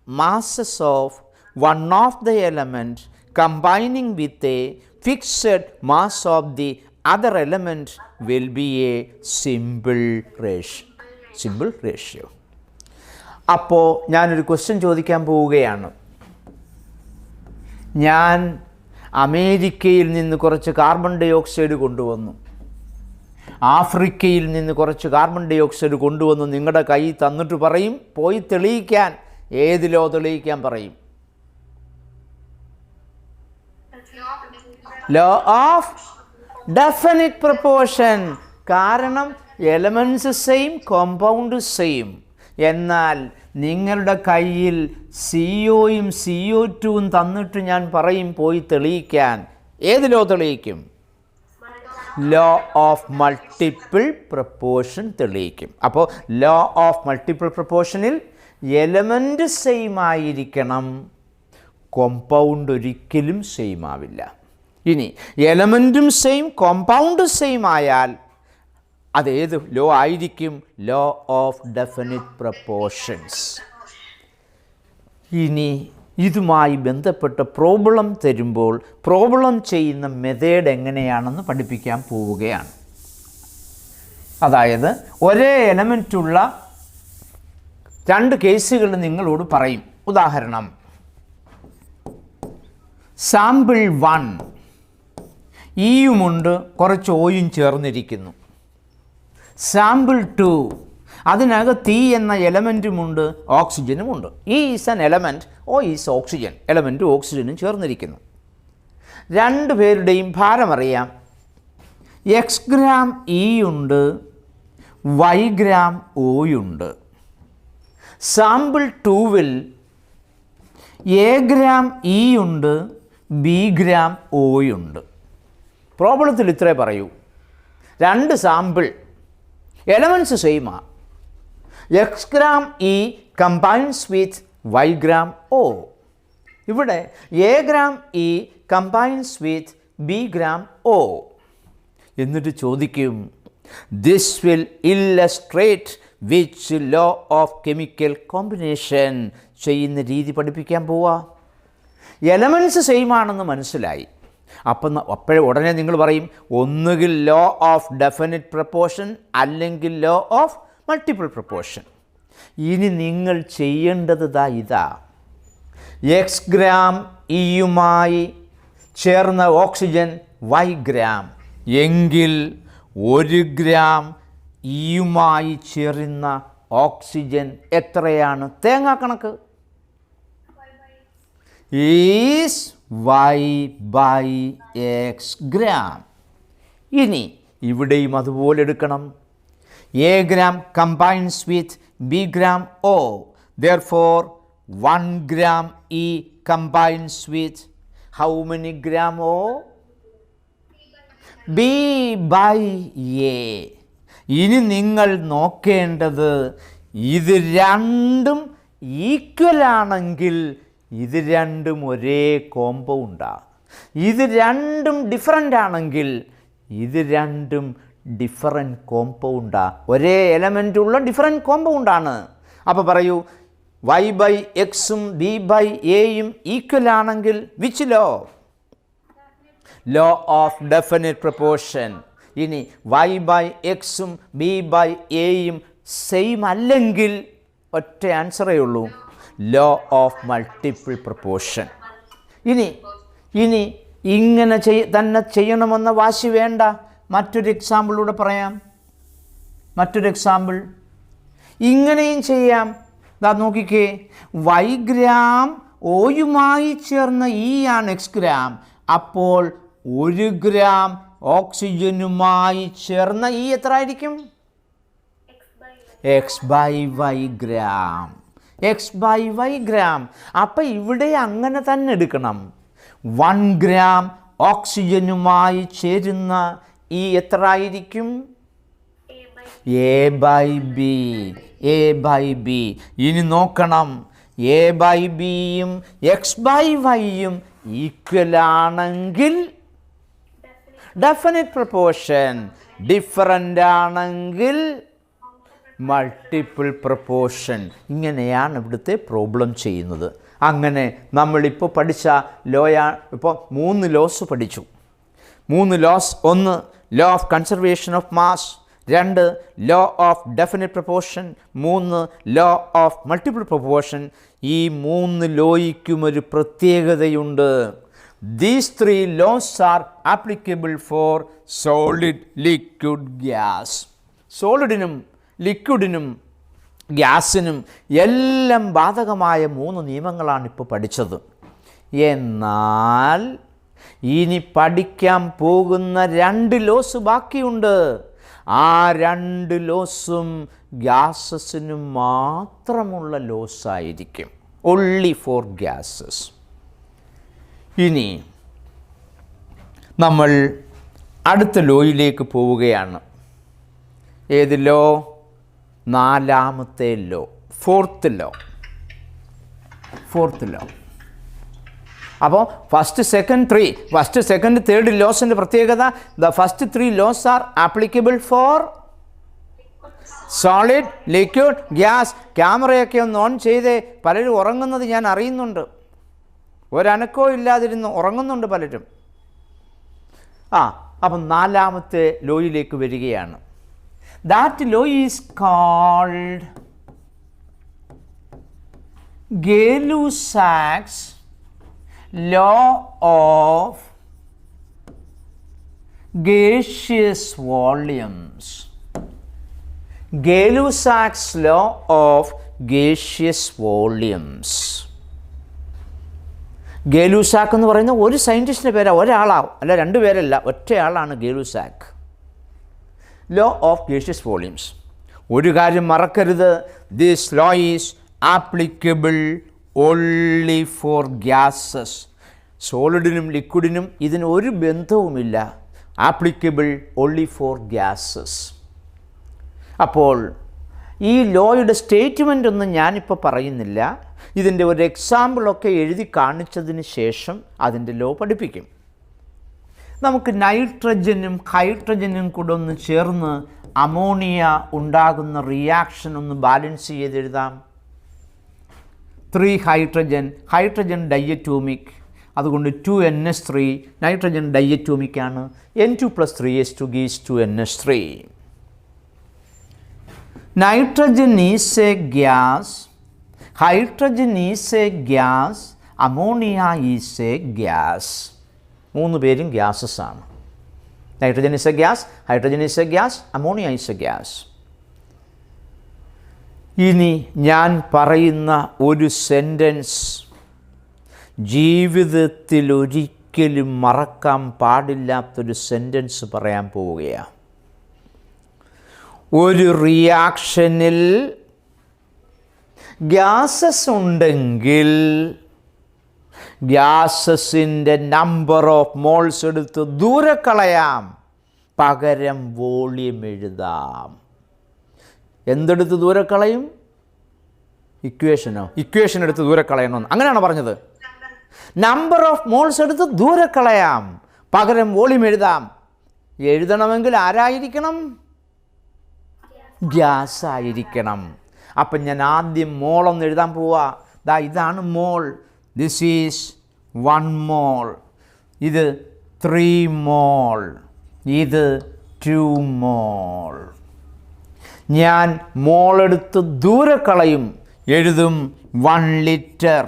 masses of one of the element combining with a fixed mass of the other element will be a simple ratio. അപ്പോൾ ഞാനൊരു question ചോദിക്കാൻ പോവുകയാണ്. ഞാൻ അമേരിക്കയിൽ നിന്ന് കുറച്ച് carbon dye oxide കൊണ്ടുവന്നു, ആഫ്രിക്കയിൽ നിന്ന് കുറച്ച് കാർബൺ ഡൈ ഓക്സൈഡ് കൊണ്ടുവന്ന് നിങ്ങളുടെ കൈ തന്നിട്ട് പറയും പോയി തെളിയിക്കാൻ. ഏതിലോ തെളിയിക്കാൻ പറയും? Law of definite proportion. കാരണം എലമെൻറ്റ്സ് സെയിം, കോമ്പൗണ്ട് സെയിം. എന്നാൽ നിങ്ങളുടെ കയ്യിൽ CO-യും CO2-വും തന്നിട്ട് ഞാൻ പറയും പോയി തെളിയിക്കാൻ. ഏതിലോ തെളിയിക്കും? ലോ ഓഫ് മൾട്ടിപ്പിൾ പ്രൊപ്പോർഷൻ തെളിയിക്കും. അപ്പോൾ ലോ ഓഫ് മൾട്ടിപ്പിൾ പ്രൊപ്പോർഷനിൽ എലമെൻറ്റ് സെയിം ആയിരിക്കണം, കോമ്പൗണ്ട് ഒരിക്കലും സെയിം ആവില്ല. ഇനി എലമെൻറ്റും സെയിം കോമ്പൗണ്ട് സെയിം ആയാൽ അതേത് ലോ ആയിരിക്കും? Law of definite proportions. ഇനി ഇതുമായി ബന്ധപ്പെട്ട പ്രോബ്ലം തരുമ്പോൾ പ്രോബ്ലം ചെയ്യുന്ന മെത്തേഡ് എങ്ങനെയാണെന്ന് പഠിപ്പിക്കാൻ പോവുകയാണ്. അതായത് ഒരേ എലമെൻറ്റുള്ള 2 കേസുകൾ നിങ്ങളോട് പറയും. ഉദാഹരണം, സാമ്പിൾ 1 ഇയുമുണ്ട്, കുറച്ച് ഓയും ചേർന്നിരിക്കുന്നു. സാമ്പിൾ 2 അതിനകത്ത് ഈ എന്ന എലമെൻറ്റുമുണ്ട്, ഓക്സിജനുമുണ്ട്. E is an element, O is oxygen. എലമെൻറ്റും ഓക്സിജനും ചേർന്നിരിക്കുന്നു. 2 പേരുടെയും ഭാരം അറിയാം. എക്സ് ഗ്രാം ഇയുണ്ട്, വൈ ഗ്രാം ഓയുണ്ട്. സാമ്പിൾ 2-വിൽ എ ഗ്രാം ഇയുണ്ട്, ബി ഗ്രാം ഓയുണ്ട്. പ്രോബ്ലത്തിൽ ഇത്രേ പറയൂ. 2 സാമ്പിൾ, എലമെൻറ്റ്സ് സെയിമാണ്. X gram E combines with Y gram O. ഇവിടെ A gram E combines with B gram O. എന്നിട്ട് ചോദിക്കും, this will illustrate which law of chemical combination. ചെയ്യുന്ന രീതി പഠിപ്പിക്കാൻ പോവാ. എലമെൻറ്റ്സ് സെയിം ആണെന്ന് മനസ്സിലായി. അപ്പോഴേ ഉടനെ നിങ്ങൾ പറയും ഒന്നുകിൽ ലോ ഓഫ് ഡെഫിനിറ്റ് പ്രൊപ്പോർഷൻ അല്ലെങ്കിൽ ലോ ഓഫ് മൾട്ടിപ്പിൾ പ്രൊപ്പോർഷൻ. ഇനി നിങ്ങൾ ചെയ്യേണ്ടത് ഇതാ. എക്സ് ഗ്രാം ഇയുമായി ചേർന്ന ഓക്സിജൻ വൈ ഗ്രാം എങ്കിൽ 1 ഗ്രാം ഇയുമായി ചേരുന്ന ഓക്സിജൻ എത്രയാണ്? തേങ്ങാ കണക്ക് is Y by X gram. ഇനി ഇവിടെയും അതുപോലെ എടുക്കണം. A gram combines with B gram O. Therefore 1 gram E combines with how many gram O? B by A. ഇനി നിങ്ങൾ നോക്കേണ്ടത് ഇത് രണ്ടും ഈക്വൽ ആണെങ്കിൽ ഇത് രണ്ടും ഒരേ കോമ്പൗണ്ടാണ്. ഇത് രണ്ടും ഡിഫറൻ്റ് ആണെങ്കിൽ ഇത് രണ്ടും ഡിഫറൻറ്റ് കോമ്പൗണ്ടാണ്. ഒരേ എലമെൻറ്റുള്ള ഡിഫറൻറ്റ് കോമ്പൗണ്ടാണ്. അപ്പോൾ പറയൂ, വൈ ബൈ എക്സും ബി ബൈ എയും ഈക്വൽ ആണെങ്കിൽ which law? Law of definite proportion. ഇനി y ബൈ എക്സും ബി ബൈ എയും സെയിം അല്ലെങ്കിൽ ഒറ്റ ആൻസറേ ഉള്ളൂ, ലോ ഓഫ് മൾട്ടിപ്പിൾ പ്രൊപ്പോർഷൻ. ഇനി ഇങ്ങനെ തന്നെ ചെയ്യണമെന്ന വാശി വേണ്ട. മറ്റൊരു എക്സാമ്പിളൂടെ പറയാം. മറ്റൊരു എക്സാമ്പിൾ ഇങ്ങനെയും ചെയ്യാം. ദാ നോക്കിക്കേ, y ഗ്രാം ഓയുമായി ചേർന്ന E ആണ് x ഗ്രാം. അപ്പോൾ 1 ഗ്രാം ഓക്സിജനുമായി ചേർന്ന E എത്ര ആയിരിക്കും? x by y gram. x by y gram. അപ്പം ഇവിടെ അങ്ങനെ തന്നെ എടുക്കണം. 1 ഗ്രാം ഓക്സിജനുമായി ചേരുന്ന E എത്ര ആയിരിക്കും? A by B. A by B. ഇനി നോക്കണം, A ബൈ ബിയും എക്സ് ബൈ വൈയും ഈക്വൽ ആണെങ്കിൽ ഡെഫിനിറ്റ് പ്രൊപ്പോർഷൻ, ഡിഫറൻ്റ് ആണെങ്കിൽ മൾട്ടിപ്പിൾ പ്രൊപ്പോർഷൻ. ഇങ്ങനെയാണ് ഇവിടുത്തെ പ്രോബ്ലം ചെയ്യുന്നത്. അങ്ങനെ നമ്മളിപ്പോൾ പഠിച്ച ഇപ്പോൾ 3 ലോസ് പഠിച്ചു. 3 laws. 1 law of conservation of mass, 2 law of definite proportion, 3 law of multiple proportion. ഈ 3 ലോയ്ക്കും ഒരു പ്രത്യേകതയുണ്ട്. These 3 laws are applicable for solid, liquid, gas. സോളിഡിനും ലിക്വിഡിനും ഗ്യാസിനും എല്ലാം ബാധകമായ 3 നിയമങ്ങളാണ് ഇപ്പോൾ പഠിച്ചത്. എന്നാൽ ഇനി പഠിക്കാൻ പോകുന്ന 2 ലോസ് ബാക്കിയുണ്ട്. ആ 2 ലോസും ഗ്യാസസിന് മാത്രമുള്ള ലോസായിരിക്കും, ഓൺലി ഫോർ ഗ്യാസസ്. ഇനി നമ്മൾ അടുത്ത ലോയിലേക്ക് പോവുകയാണ്. ഏത് ലോ? 4ാമത്തെ ലോ, ഫോർത്ത് ലോ. അപ്പോൾ ഫസ്റ്റ് സെക്കൻഡ് തേർഡ് ലോസിൻ്റെ പ്രത്യേകത, the first 3 laws are applicable for solid, liquid, gas. ക്യാമറയൊക്കെ ഒന്ന് ഓൺ ചെയ്തേ. പലരും ഉറങ്ങുന്നത് ഞാൻ അറിയുന്നുണ്ട്. ഒരനക്കോ ഇല്ലാതിരുന്ന് ഉറങ്ങുന്നുണ്ട് പലരും. അപ്പം 4ാമത്തെ ലോയിലേക്ക് വരികയാണ്. That law is called Gay-Lussac's law of gaseous volumes. Gay-Lussac's law of gaseous volumes. Gay-Lussac എന്ന് പറയുന്ന ഒരു സയൻറ്റിസ്റ്റിൻ്റെ പേരാണ്, ഒരാളാവും, അല്ല 2 പേരല്ല, ഒറ്റയാളാണ് Gay-Lussac. Law of gaseous volumes. ഒരു കാര്യം മറക്കരുത്, this law is applicable only for gases. സോളിഡിനും ലിക്വിഡിനും ഇതിന് ഒരു ബന്ധവുമില്ല. Applicable only for gases. അപ്പോൾ ഈ ലോയുടെ സ്റ്റേറ്റ്മെൻ്റ് ഒന്നും ഞാനിപ്പോൾ പറയുന്നില്ല. ഇതിൻ്റെ ഒരു എക്സാമ്പിളൊക്കെ എഴുതി കാണിച്ചതിന് ശേഷം അതിൻ്റെ ലോ പഠിപ്പിക്കും. നമുക്ക് നൈട്രജനും ഹൈഡ്രജനും കൂടെ ഒന്ന് ചേർന്ന് അമോണിയ ഉണ്ടാകുന്ന റിയാക്ഷൻ ഒന്ന് ബാലൻസ് ചെയ്തെഴുതാം. 3 ഹൈഡ്രജൻ ഡയറ്റോമിക്, അതുകൊണ്ട് 2NH3. നൈട്രജൻ ഡയറ്റോമിക് ആണ്. N2 + 3H2 gives 2NH3. Nitrogen is A gas, hydrogen is A gas, ammonia is A gas. 3 പേരും ഗ്യാസസ് ആണ്. Nitrogen is A gas, hydrogen is A gas, ammonia is A gas. ഇനി ഞാൻ പറയുന്ന ഒരു sentence ജീവിതത്തിൽ ഒരിക്കലും മറക്കാൻ പാടില്ലാത്തൊരു സെൻറ്റൻസ് പറയാൻ പോവുകയാണ്. ഒരു റിയാക്ഷനിൽ ഗ്യാസസ് ഉണ്ടെങ്കിൽ ഗ്യാസസിൻ്റെ നമ്പർ ഓഫ് മോൾസ് എടുത്ത് ദൂരെ കളയാം, പകരം വോളിയം എഴുതാം. എന്തെടുത്ത് ദൂരെ കളയും? ഇക്വേഷൻ എടുത്ത് ദൂരെ കളയണമെന്ന് അങ്ങനെയാണോ പറഞ്ഞത്? നമ്പർ ഓഫ് മോൾസ് എടുത്ത് ദൂരെ കളയാം, പകരം വോളിയം എഴുതാം. എഴുതണമെങ്കിൽ ആരായിരിക്കണം? ഗ്യാസ് ആയിരിക്കണം. അപ്പം ഞാൻ ആദ്യം മോളൊന്ന് എഴുതാൻ പോവാ. ഇതാണ് മോൾ. ദിസ് ഈസ് 1 മോൾ. ഇത് 3 മോൾ, ഇത് 2 മോൾ. ഞാൻ മോളെടുത്ത് ദൂരെ കളയും, എഴുതും 1 ലിറ്റർ.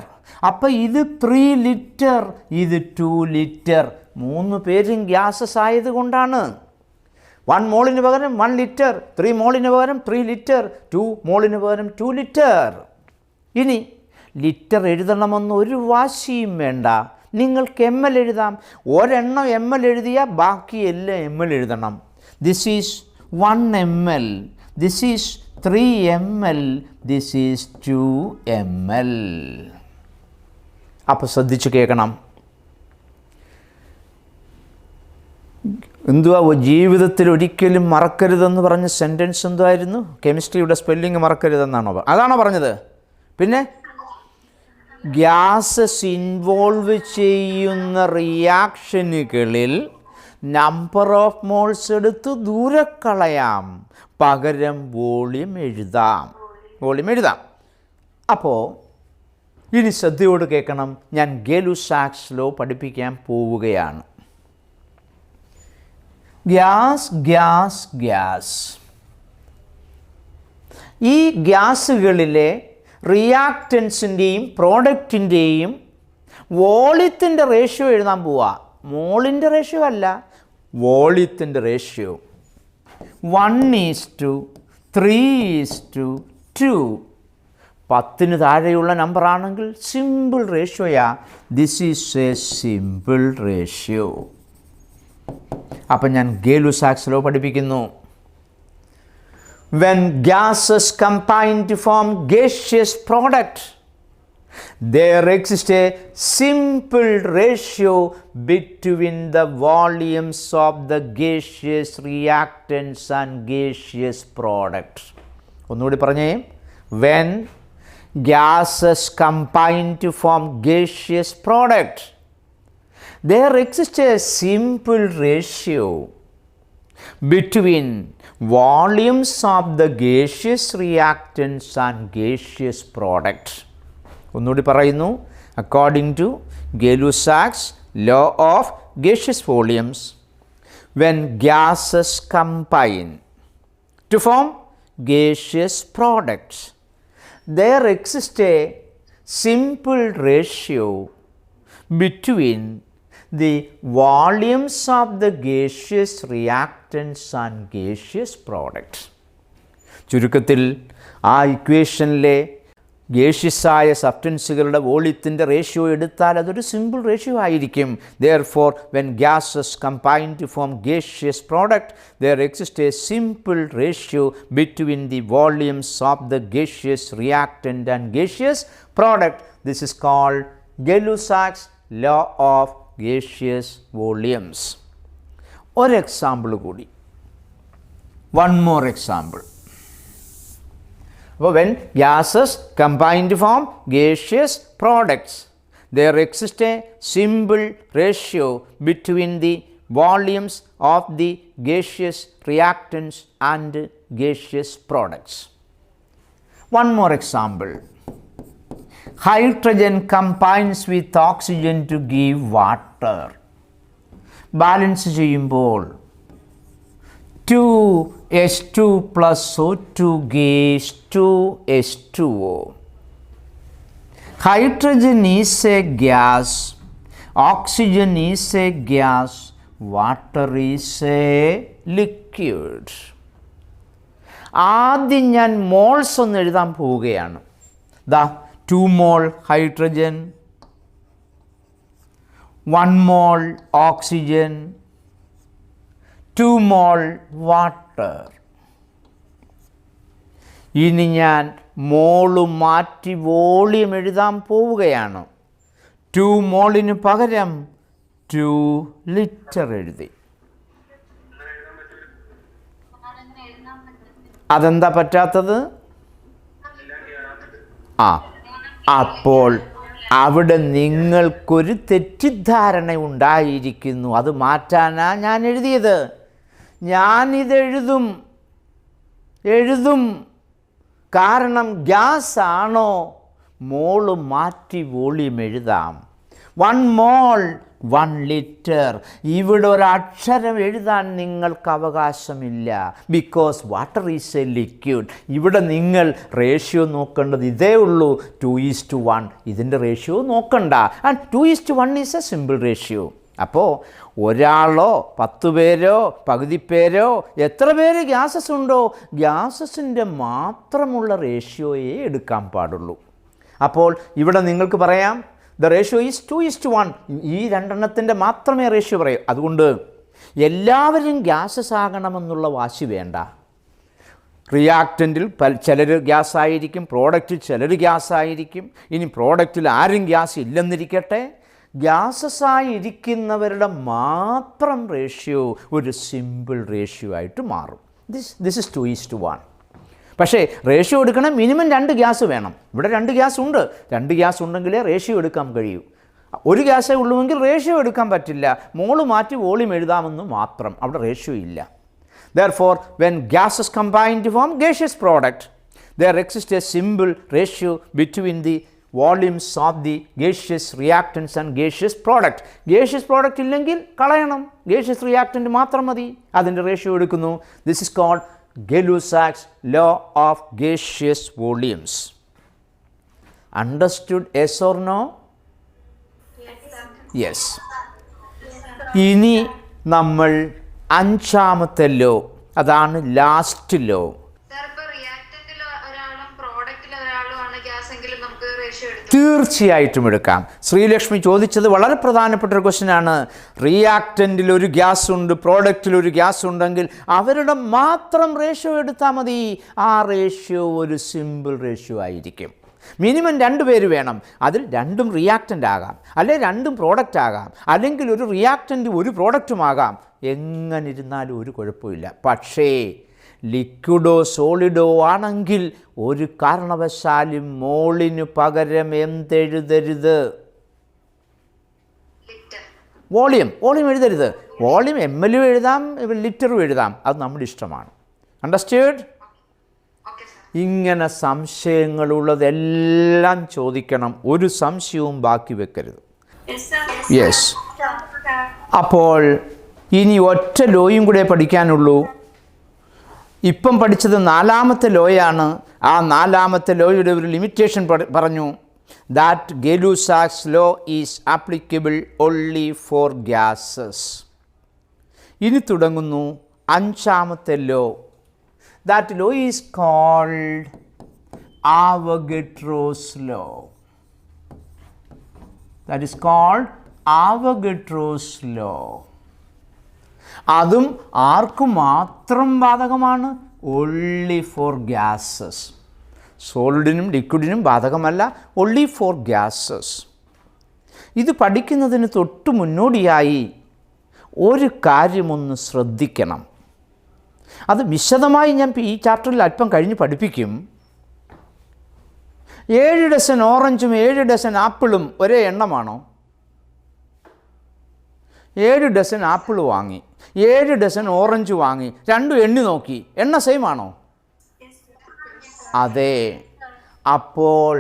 അപ്പം ഇത് 3 ലിറ്റർ, ഇത് 2 ലിറ്റർ. 3 പേരും ഗ്യാസസ് ആയതുകൊണ്ടാണ്. 1 മോളിന് പകരം 1 ലിറ്റർ, 3 മോളിന് പകരം 3 ലിറ്റർ, 2 മോളിന് പകരം 2 ലിറ്റർ. ഇനി ലിറ്റർ എഴുതണമെന്ന് ഒരു വാശിയും വേണ്ട. നിങ്ങൾക്ക് ml എഴുതാം. ഒരെണ്ണം ml എഴുതിയാൽ ബാക്കി എല്ലാം ml എഴുതണം. This is 1 ml, this is 3 ml, this is 2 ml. അപ്പോൾ ശ്രദ്ധിച്ച് കേൾക്കണം. എന്തുവാ ജീവിതത്തിൽ ഒരിക്കലും മറക്കരുതെന്ന് പറഞ്ഞ സെൻറ്റൻസ് എന്തായിരുന്നു? കെമിസ്ട്രിയുടെ സ്പെല്ലിങ് മറക്കരുതെന്നാണോ? അതാണോ പറഞ്ഞത്? പിന്നെ ഗ്യാസസ് ഇൻവോൾവ് ചെയ്യുന്ന റിയാക്ഷനുകളിൽ നമ്പർ ഓഫ് മോൾസ് എടുത്ത് ദൂരെ കളയാം, പകരം വോളിയം എഴുതാം. അപ്പോൾ ഇനി ശ്രദ്ധയോട് കേൾക്കണം. ഞാൻ ഗേ-ലുസാക്സ് ലോ പഠിപ്പിക്കാൻ പോവുകയാണ്. ഗ്യാസ്. ഈ ഗ്യാസുകളിലെ റിയാക്റ്റൻസിൻ്റെയും പ്രോഡക്റ്റിൻ്റെയും വോളിയത്തിൻ്റെ റേഷ്യോ എഴുതാൻ പോവുക. മോളിൻ്റെ റേഷ്യോ അല്ല, വോളിയത്തിൻ്റെ റേഷ്യോ. 1:3:2. 10 താഴെയുള്ള നമ്പർ ആണെങ്കിൽ സിമ്പിൾ റേഷ്യോയാ. This is a simple ratio. അപ്പം ഞാൻ ഗേ-ലുസാക്സ് ലോ പഠിപ്പിക്കുന്നു. When gases combine to form gaseous product, there exists a simple ratio between the volumes of the gaseous reactants and gaseous product. ഒന്നുകൂടി പറഞ്ഞേ. When gases combine to form gaseous product, there exists a simple ratio between volumes of the gaseous reactants and gaseous product. ഒന്നുകൂടി പറയുന്നു. According to Gay-Lussac's law of gaseous volumes, when gases combine to form gaseous products, there exists a simple ratio between the volumes of the gaseous reactants and gaseous products. ചുരുക്കത്തിൽ ആ ഇക്വേഷനിലെ ഗേഷ്യസായ സബ്സ്റ്റൻസുകളുടെ വോളിയത്തിൻ്റെ ratio എടുത്താൽ അതൊരു simple ratio ആയിരിക്കും. Therefore, when gases combine to form gaseous product, there exists a simple ratio between the volumes of the gaseous reactant and gaseous product. This is called Gay-Lussac's law of gaseous volumes. ഒരു example കൂടി. One more example. അപ്പോൾ when gases combine to form gaseous products, there exists a simple ratio between the volumes of the gaseous reactants and gaseous products. One more example. Hydrogen combines with oxygen to give water. Balance ചെയ്യുമ്പോൾ 2H2 plus O2 gives 2H2O. Hydrogen is a gas, oxygen is a gas, water is a liquid. ആദ്യം ഞാൻ moles ഒന്ന് എഴുതാൻ പോവുകയാണ്. ദാ 2 mol hydrogen, 1 mol oxygen, 2 mol water. ഇനി ഞാൻ മോള് മാറ്റി വോളിയം എഴുതാൻ പോവുകയാണ്. 2 മോളിന് പകരം 2 ലിറ്റർ എഴുതി. അതെന്താ പറ്റാത്തത്? അപ്പോൾ അവിടെ നിങ്ങൾക്കൊരു തെറ്റിദ്ധാരണ ഉണ്ടായിരിക്കുന്നു. അത് മാറ്റാനാ ഞാൻ എഴുതിയത്. ഞാനിതെഴുതും കാരണം ഗ്യാസ് ആണോ? മോള് മാറ്റി വോളിയം എഴുതാം. 1 മോൾ 1 ലിറ്റർ. ഇവിടെ ഒരക്ഷരം എഴുതാൻ നിങ്ങൾക്ക് അവകാശമില്ല. Because water is A liquid. ഇവിടെ നിങ്ങൾ റേഷ്യോ നോക്കേണ്ടത് ഇതേ ഉള്ളൂ, 2:1. ഇതിൻ്റെ റേഷ്യോ നോക്കണ്ട. And 2:1 is a simple ratio. അപ്പോൾ ഒരാളോ 10 പേരോ പകുതി പേരോ എത്ര പേര് ഗ്യാസസ് ഉണ്ടോ, ഗ്യാസസിൻ്റെ മാത്രമുള്ള റേഷ്യോയെ എടുക്കാൻ പാടുള്ളൂ. അപ്പോൾ ഇവിടെ നിങ്ങൾക്ക് പറയാം ദ റേഷ്യോ ഈസ് 2:1. ഈ രണ്ടെണ്ണത്തിൻ്റെ മാത്രമേ റേഷ്യോ പറയൂ. അതുകൊണ്ട് എല്ലാവരും ഗ്യാസസ് ആകണമെന്നുള്ള വാശി വേണ്ട. റിയാക്റ്റൻറ്റിൽ ചിലർ ഗ്യാസ് ആയിരിക്കും, പ്രോഡക്റ്റിൽ ചിലർ ഗ്യാസ് ആയിരിക്കും. ഇനി പ്രോഡക്റ്റിൽ ആരും ഗ്യാസ് ഇല്ലെന്നിരിക്കട്ടെ, ഗ്യാസസായി ഇരിക്കുന്നവരുടെ മാത്രം റേഷ്യോ ഒരു സിമ്പിൾ റേഷ്യോ ആയിട്ട് മാറും. This is 2:1. പക്ഷേ റേഷ്യോ എടുക്കണം, മിനിമം 2 ഗ്യാസ് വേണം. ഇവിടെ 2 ഗ്യാസ് ഉണ്ട്. 2 ഗ്യാസ് ഉണ്ടെങ്കിലേ റേഷ്യോ എടുക്കാൻ കഴിയൂ. ഒരു ഗ്യാസേ ഉള്ളുവെങ്കിൽ റേഷ്യോ എടുക്കാൻ പറ്റില്ല. മോള് മാറ്റി വോളിയം എഴുതാമെന്ന് മാത്രം, അവിടെ റേഷ്യോ ഇല്ല. Therefore, when gases combine to form gaseous product, there exists a simple ratio between the volumes of the gaseous reactants and gaseous product. gaseous product ഇല്ലെങ്കിൽ കളയണം, gaseous reactant മാത്രം മതി. അതിൻ്റെ റേഷ്യോ എടുക്കുന്നു. This is called Gay-Lussac's law of gaseous volumes. Understood? Yes or no? Yes. ഇനി നമ്മൾ 5ാമത്തെ law, അതാണ് last law. തീർച്ചയായിട്ടും എടുക്കാം. ശ്രീലക്ഷ്മി ചോദിച്ചത് വളരെ പ്രധാനപ്പെട്ട ഒരു ക്വസ്റ്റ്യനാണ്. റിയാക്റ്റൻറ്റിൽ ഒരു ഗ്യാസ് ഉണ്ട്, പ്രോഡക്റ്റിൽ ഒരു ഗ്യാസ് ഉണ്ടെങ്കിൽ അവരുടെ മാത്രം റേഷ്യോ എടുത്താൽ മതി. ആ റേഷ്യോ ഒരു സിമ്പിൾ റേഷ്യോ ആയിരിക്കും. മിനിമം 2 പേര് വേണം. അതിൽ 2ഉം റിയാക്റ്റൻ്റ് ആകാം, അല്ലെങ്കിൽ 2ഉം പ്രോഡക്റ്റ് ആകാം, അല്ലെങ്കിൽ ഒരു റിയാക്റ്റൻ്റ് ഒരു പ്രോഡക്റ്റുമാകാം. എങ്ങനെ ഇരുന്നാലും ഒരു കുഴപ്പമില്ല. പക്ഷേ ലിക്വിഡോ സോളിഡോ ആണെങ്കിൽ ഒരു കാരണവശാലും മോളിന് പകരം എന്തെഴുതരുത്? വോളിയം എഴുതരുത്. വോളിയം ml എഴുതാം, ലിറ്ററും എഴുതാം. അത് നമ്മുടെ ഇഷ്ടമാണ്. അണ്ടർസ്റ്റാൻഡ്? ഇങ്ങനെ സംശയങ്ങളുള്ളതെല്ലാം ചോദിക്കണം. ഒരു സംശയവും ബാക്കി വെക്കരുത്. യെസ്. അപ്പോൾ ഇനി ഒറ്റ ലോയും കൂടെ പഠിക്കാനുള്ളൂ. ഇപ്പം പഠിച്ചത് 4ാമത്തെ ലോയാണ്. ആ 4ാമത്തെ ലോയുടെ ഒരു ലിമിറ്റേഷൻ പറഞ്ഞു. That Gay-Lussac's law is applicable only for gases. ഇനി തുടങ്ങുന്നു 5ാമത്തെ law. That law is called Avogadro's law. That is called Avogadro's law. അതും ആർക്കു മാത്രം ബാധകമാണ്? Only for gases. സോളിഡിനും ലിക്വിഡിനും ബാധകമല്ല, ഓൺലി ഫോർ ഗ്യാസസ്. ഇത് പഠിക്കുന്നതിന് തൊട്ട് മുന്നോടിയായി ഒരു കാര്യമൊന്ന് ശ്രദ്ധിക്കണം. അത് വിശദമായി ഞാൻ ഈ ചാപ്റ്ററിൽ അല്പം കഴിഞ്ഞ് പഠിപ്പിക്കും. 7 ഡസൻ ഓറഞ്ചും 7 ഡസൻ ആപ്പിളും ഒരേ എണ്ണമാണോ? 7 ഡസൻ ആപ്പിൾ വാങ്ങി, 7 ഡസൻ ഓറഞ്ച് വാങ്ങി, രണ്ടും എണ്ണി നോക്കി, എണ്ണ സെയിം ആണോ? അതെ. അപ്പോൾ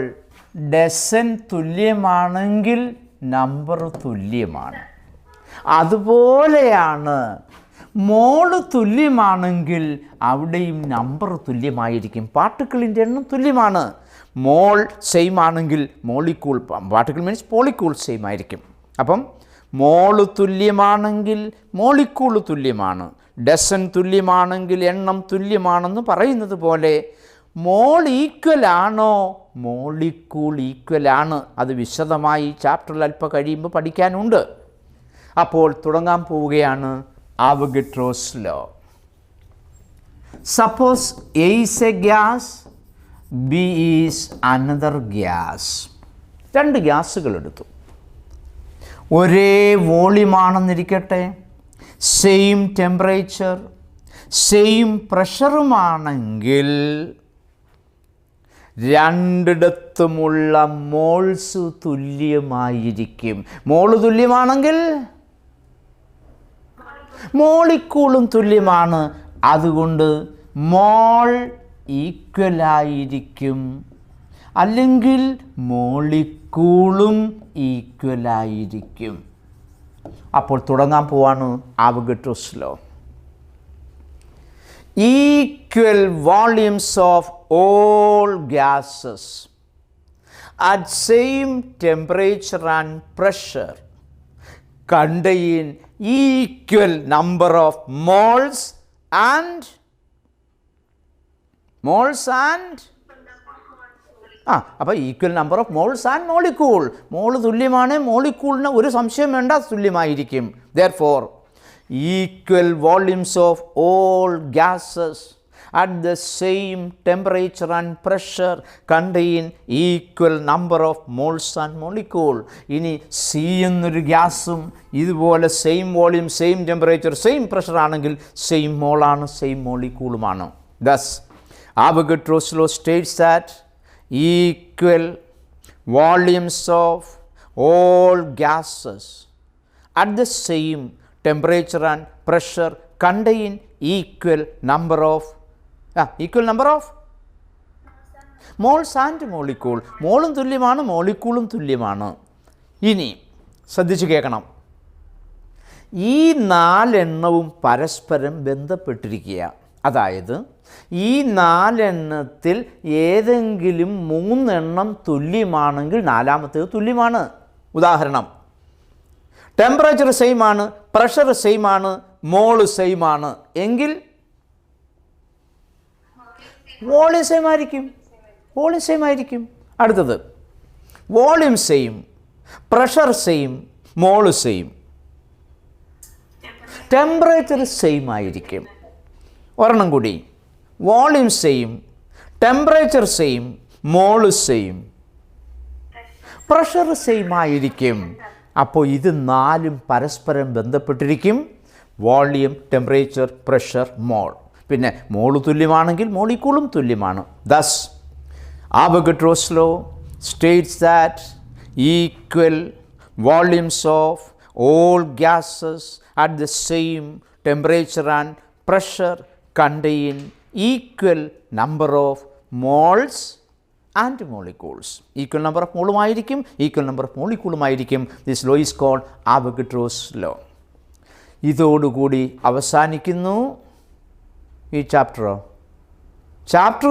ഡസൻ തുല്യമാണെങ്കിൽ നമ്പർ തുല്യമാണ്. അതുപോലെയാണ് മോള് തുല്യമാണെങ്കിൽ അവിടെയും നമ്പർ തുല്യമായിരിക്കും. പാർട്ടിക്കിളിൻ്റെ എണ്ണം തുല്യമാണ്. മോൾ സെയിം ആണെങ്കിൽ molecule, particle means molecule same ആയിരിക്കും. അപ്പം മോള് തുല്യമാണെങ്കിൽ മോളിക്യൂൾ തുല്യമാണ്, ഡസൻ തുല്യമാണെങ്കിൽ എണ്ണം തുല്യമാണെന്ന് പറയുന്നത് പോലെ മോൾ ഈക്വൽ ആണോ മോളിക്യൂൾ ഈക്വൽ ആണ്. അത് വിശദമായി ചാപ്റ്ററിൽ അല്പം കഴിയുമ്പോൾ പഠിക്കാനുണ്ട്. അപ്പോൾ തുടങ്ങാൻ പോവുകയാണ് Avogadro's law. Suppose A is a gas, B is another gas. 2 ഗ്യാസുകൾ എടുത്തു. ഒരേ വോളിയമാണെന്നിരിക്കട്ടെ, സെയിം ടെമ്പറേച്ചർ, സെയിം പ്രഷറുമാണെങ്കിൽ രണ്ടിടത്തുമുള്ള മോൾസ് തുല്യമായിരിക്കും. മോള് തുല്യമാണെങ്കിൽ മോളിക്യൂളും തുല്യമാണ്. അതുകൊണ്ട് മോൾ ഈക്വലായിരിക്കും. അല്ലെങ്കിൽ മോളിക്യൂളും ഈക്വലായിരിക്കും. അപ്പോൾ തുടങ്ങാൻ പോവാണ് അവഗഡ്രോസ് law. Equal volumes of all gases at same temperature and pressure contain equal number of moles and അപ്പോൾ equal number of moles and molecule. മോള് തുല്യമാണ്, മോളിക്യൂളിന് ഒരു സംശയം വേണ്ട, തുല്യമായിരിക്കും. Therefore, equal volumes of all gases at the same temperature and pressure contain equal number of moles and molecule. ഇനി C എന്നൊരു ഗ്യാസും ഇതുപോലെ same volume, same temperature, same pressure ആണെങ്കിൽ സെയിം മോളാണ്, same മോളിക്യൂളുമാണ്. Thus, Avogadro's law states that equal volumes of all gases at the same temperature and pressure contain equal number of moles and molecule. മോളും തുല്യമാണ്, മോളിക്യൂളും തുല്യമാണ്. ഇനി ശ്രദ്ധിച്ച് കേൾക്കണം. ഈ 4 എണ്ണവും പരസ്പരം ബന്ധപ്പെട്ടിരിക്കുക. അതായത് ഈ 4 എണ്ണത്തിൽ ഏതെങ്കിലും 3 എണ്ണം തുല്യമാണെങ്കിൽ 4-മത്തേത് തുല്യമാണ്. ഉദാഹരണം, ടെമ്പറേച്ചർ സെയിം ആണ്, പ്രഷർ സെയിം ആണ്, മോള് സെയിം ആണ് എങ്കിൽ വോളിയം സെയിം ആയിരിക്കും. അടുത്തത്, വോളിയം സെയിം, പ്രഷർ സെയിം, മോള് സെയിം, ടെമ്പറേച്ചർ സെയിം ആയിരിക്കും. ഒരെണ്ണം കൂടി, വോളിയം സെയിം, ടെമ്പറേച്ചർ സെയിം, മോള് സെയിം, പ്രഷർ സെയിം ആയിരിക്കും. അപ്പോൾ ഇത് 4ഉം പരസ്പരം ബന്ധപ്പെട്ടിരിക്കും. വോളിയം, ടെമ്പറേച്ചർ, പ്രഷർ, മോൾ. പിന്നെ മോള് തുല്യമാണെങ്കിൽ മോളിക്യൂളും തുല്യമാണ്. Thus, Avogadro's law states that equal volumes of all gases at the same temperature and pressure contain equal number of moles and molecules. Equal number of മോളുമായിരിക്കും, equal number of മോളിക്യൂളുമായിരിക്കും. This law is called Avogadro's law. ഇതോടുകൂടി അവസാനിക്കുന്നു ഈ chapter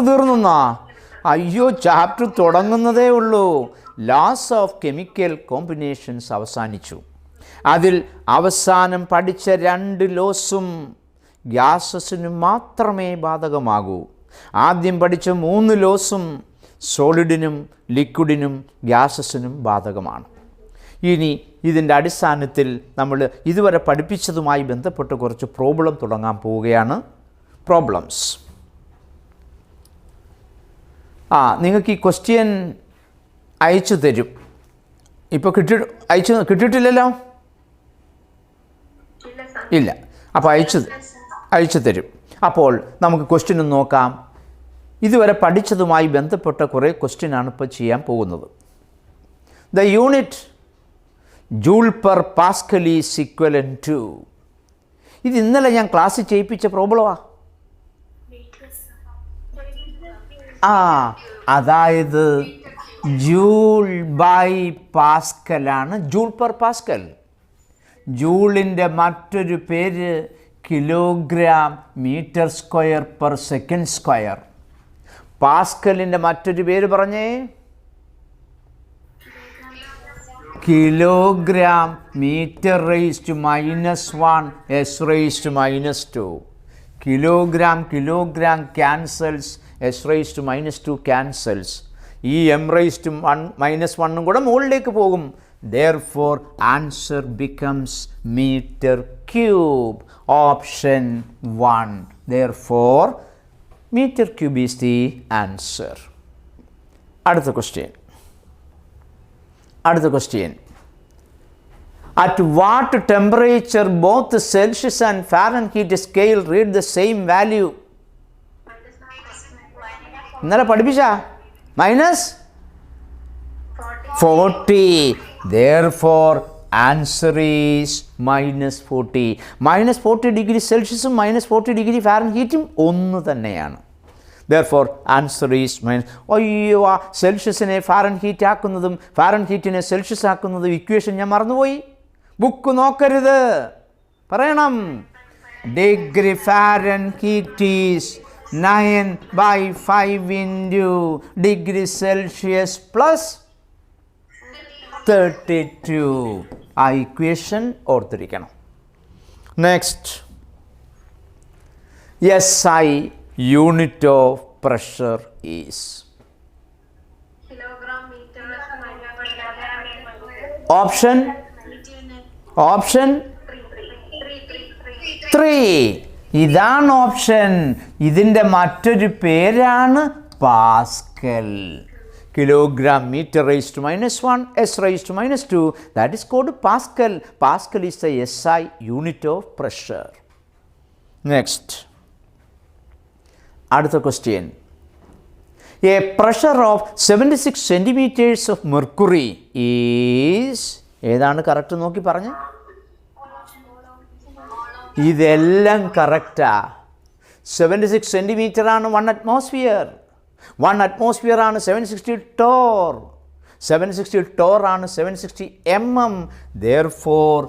തീർന്നുന്നാ? അയ്യോ, chapter തുടങ്ങുന്നതേ ഉള്ളൂ. Loss of chemical combinations അവസാനിച്ചു. അതിൽ അവസാനം പഠിച്ച 2 ലോസും ഗ്യാസസിന് മാത്രമേ ബാധകമാകൂ. ആദ്യം പഠിച്ച 3 ലോസും സോളിഡിനും ലിക്വിഡിനും ഗ്യാസസിനും ബാധകമാണ്. ഇനി ഇതിൻ്റെ അടിസ്ഥാനത്തിൽ നമ്മൾ ഇതുവരെ പഠിപ്പിച്ചതുമായി ബന്ധപ്പെട്ട് കുറച്ച് പ്രോബ്ലം തുടങ്ങാൻ പോവുകയാണ്. പ്രോബ്ലംസ്. നിങ്ങൾക്ക് ഈ ക്വസ്റ്റ്യൻ അയച്ചു തരും. ഇപ്പോൾ കിട്ടിയിട്ടില്ലല്ലോ? ഇല്ല. അപ്പോൾ അയച്ചു തരും. അപ്പോൾ നമുക്ക് ക്വസ്റ്റ്യൻ ഒന്ന് നോക്കാം. ഇതുവരെ പഠിച്ചതുമായി ബന്ധപ്പെട്ട കുറേ ക്വസ്റ്റ്യനാണ് ഇപ്പോൾ ചെയ്യാൻ പോകുന്നത്. The unit joule per pascal is equivalent to. ഇത് ഇന്നലെ ഞാൻ ക്ലാസ്സിൽ ചെയ്യിപ്പിച്ച പ്രോബ്ലമാണ്. അതായത് ജൂൾ ബൈ പാസ്കലാണ് ജൂൾ പെർ പാസ്കൽ. ജൂളിൻ്റെ മറ്റൊരു പേര് kilogram metre square per second square. പാസ്കലിൻ്റെ മറ്റൊരു പേര് പറഞ്ഞേ, kilogram metre raise to -1 s raise to -2. Kilogram cancels, s raise to -2 cancels. ഈ m റേസ് ടു -1 കൂടെ മുകളിലേക്ക് പോകും. Therefore, answer becomes meter cube. Option 1. Therefore, meter cube is the answer. അടുത്ത question. At what temperature both Celsius and Fahrenheit scale read the same value? ഇന്നലെ പഠിപ്പിച്ച -40. Therefore, answer is -40. -40 degree സെൽഷ്യസും -40 degree ഫാരൻഹീറ്റും ഒന്ന് തന്നെയാണ്. Therefore, answer is minus. അയ്യോ, ആ സെൽഷ്യസിനെ ഫാരൻഹീറ്റ് ആക്കുന്നതും ഫാരൻഹീറ്റിനെ സെൽഷ്യസ് ആക്കുന്നതും ഇക്വേഷൻ ഞാൻ മറന്നുപോയി. ബുക്ക് നോക്കരുത്, പറയണം. Degree Fahrenheit is 9/5 into degree Celsius plus 32. ആ ഇക്വേഷൻ ഓർത്തിരിക്കണം. Next, SI unit of pressure is kilogram meter option 3. ഇതാണ് ഓപ്ഷൻ. ഇതിൻ്റെ മറ്റൊരു പേരാണ് pascal. Kilogram metre raise to -1 S raise to -2, that is called Pascal. Pascal is the SI unit of pressure. Next, അടുത്ത question. A pressure of 76 centimeters of mercury is, ഏതാണ് correct നോക്കി പറഞ്ഞ്. ഇതെല്ലാം correct. 76 centimetre ആണ് 1 atmosphere. 1 atmosphere ആണ് 760 Tor. 760 Tor ആണ് 760 mm. Therefore,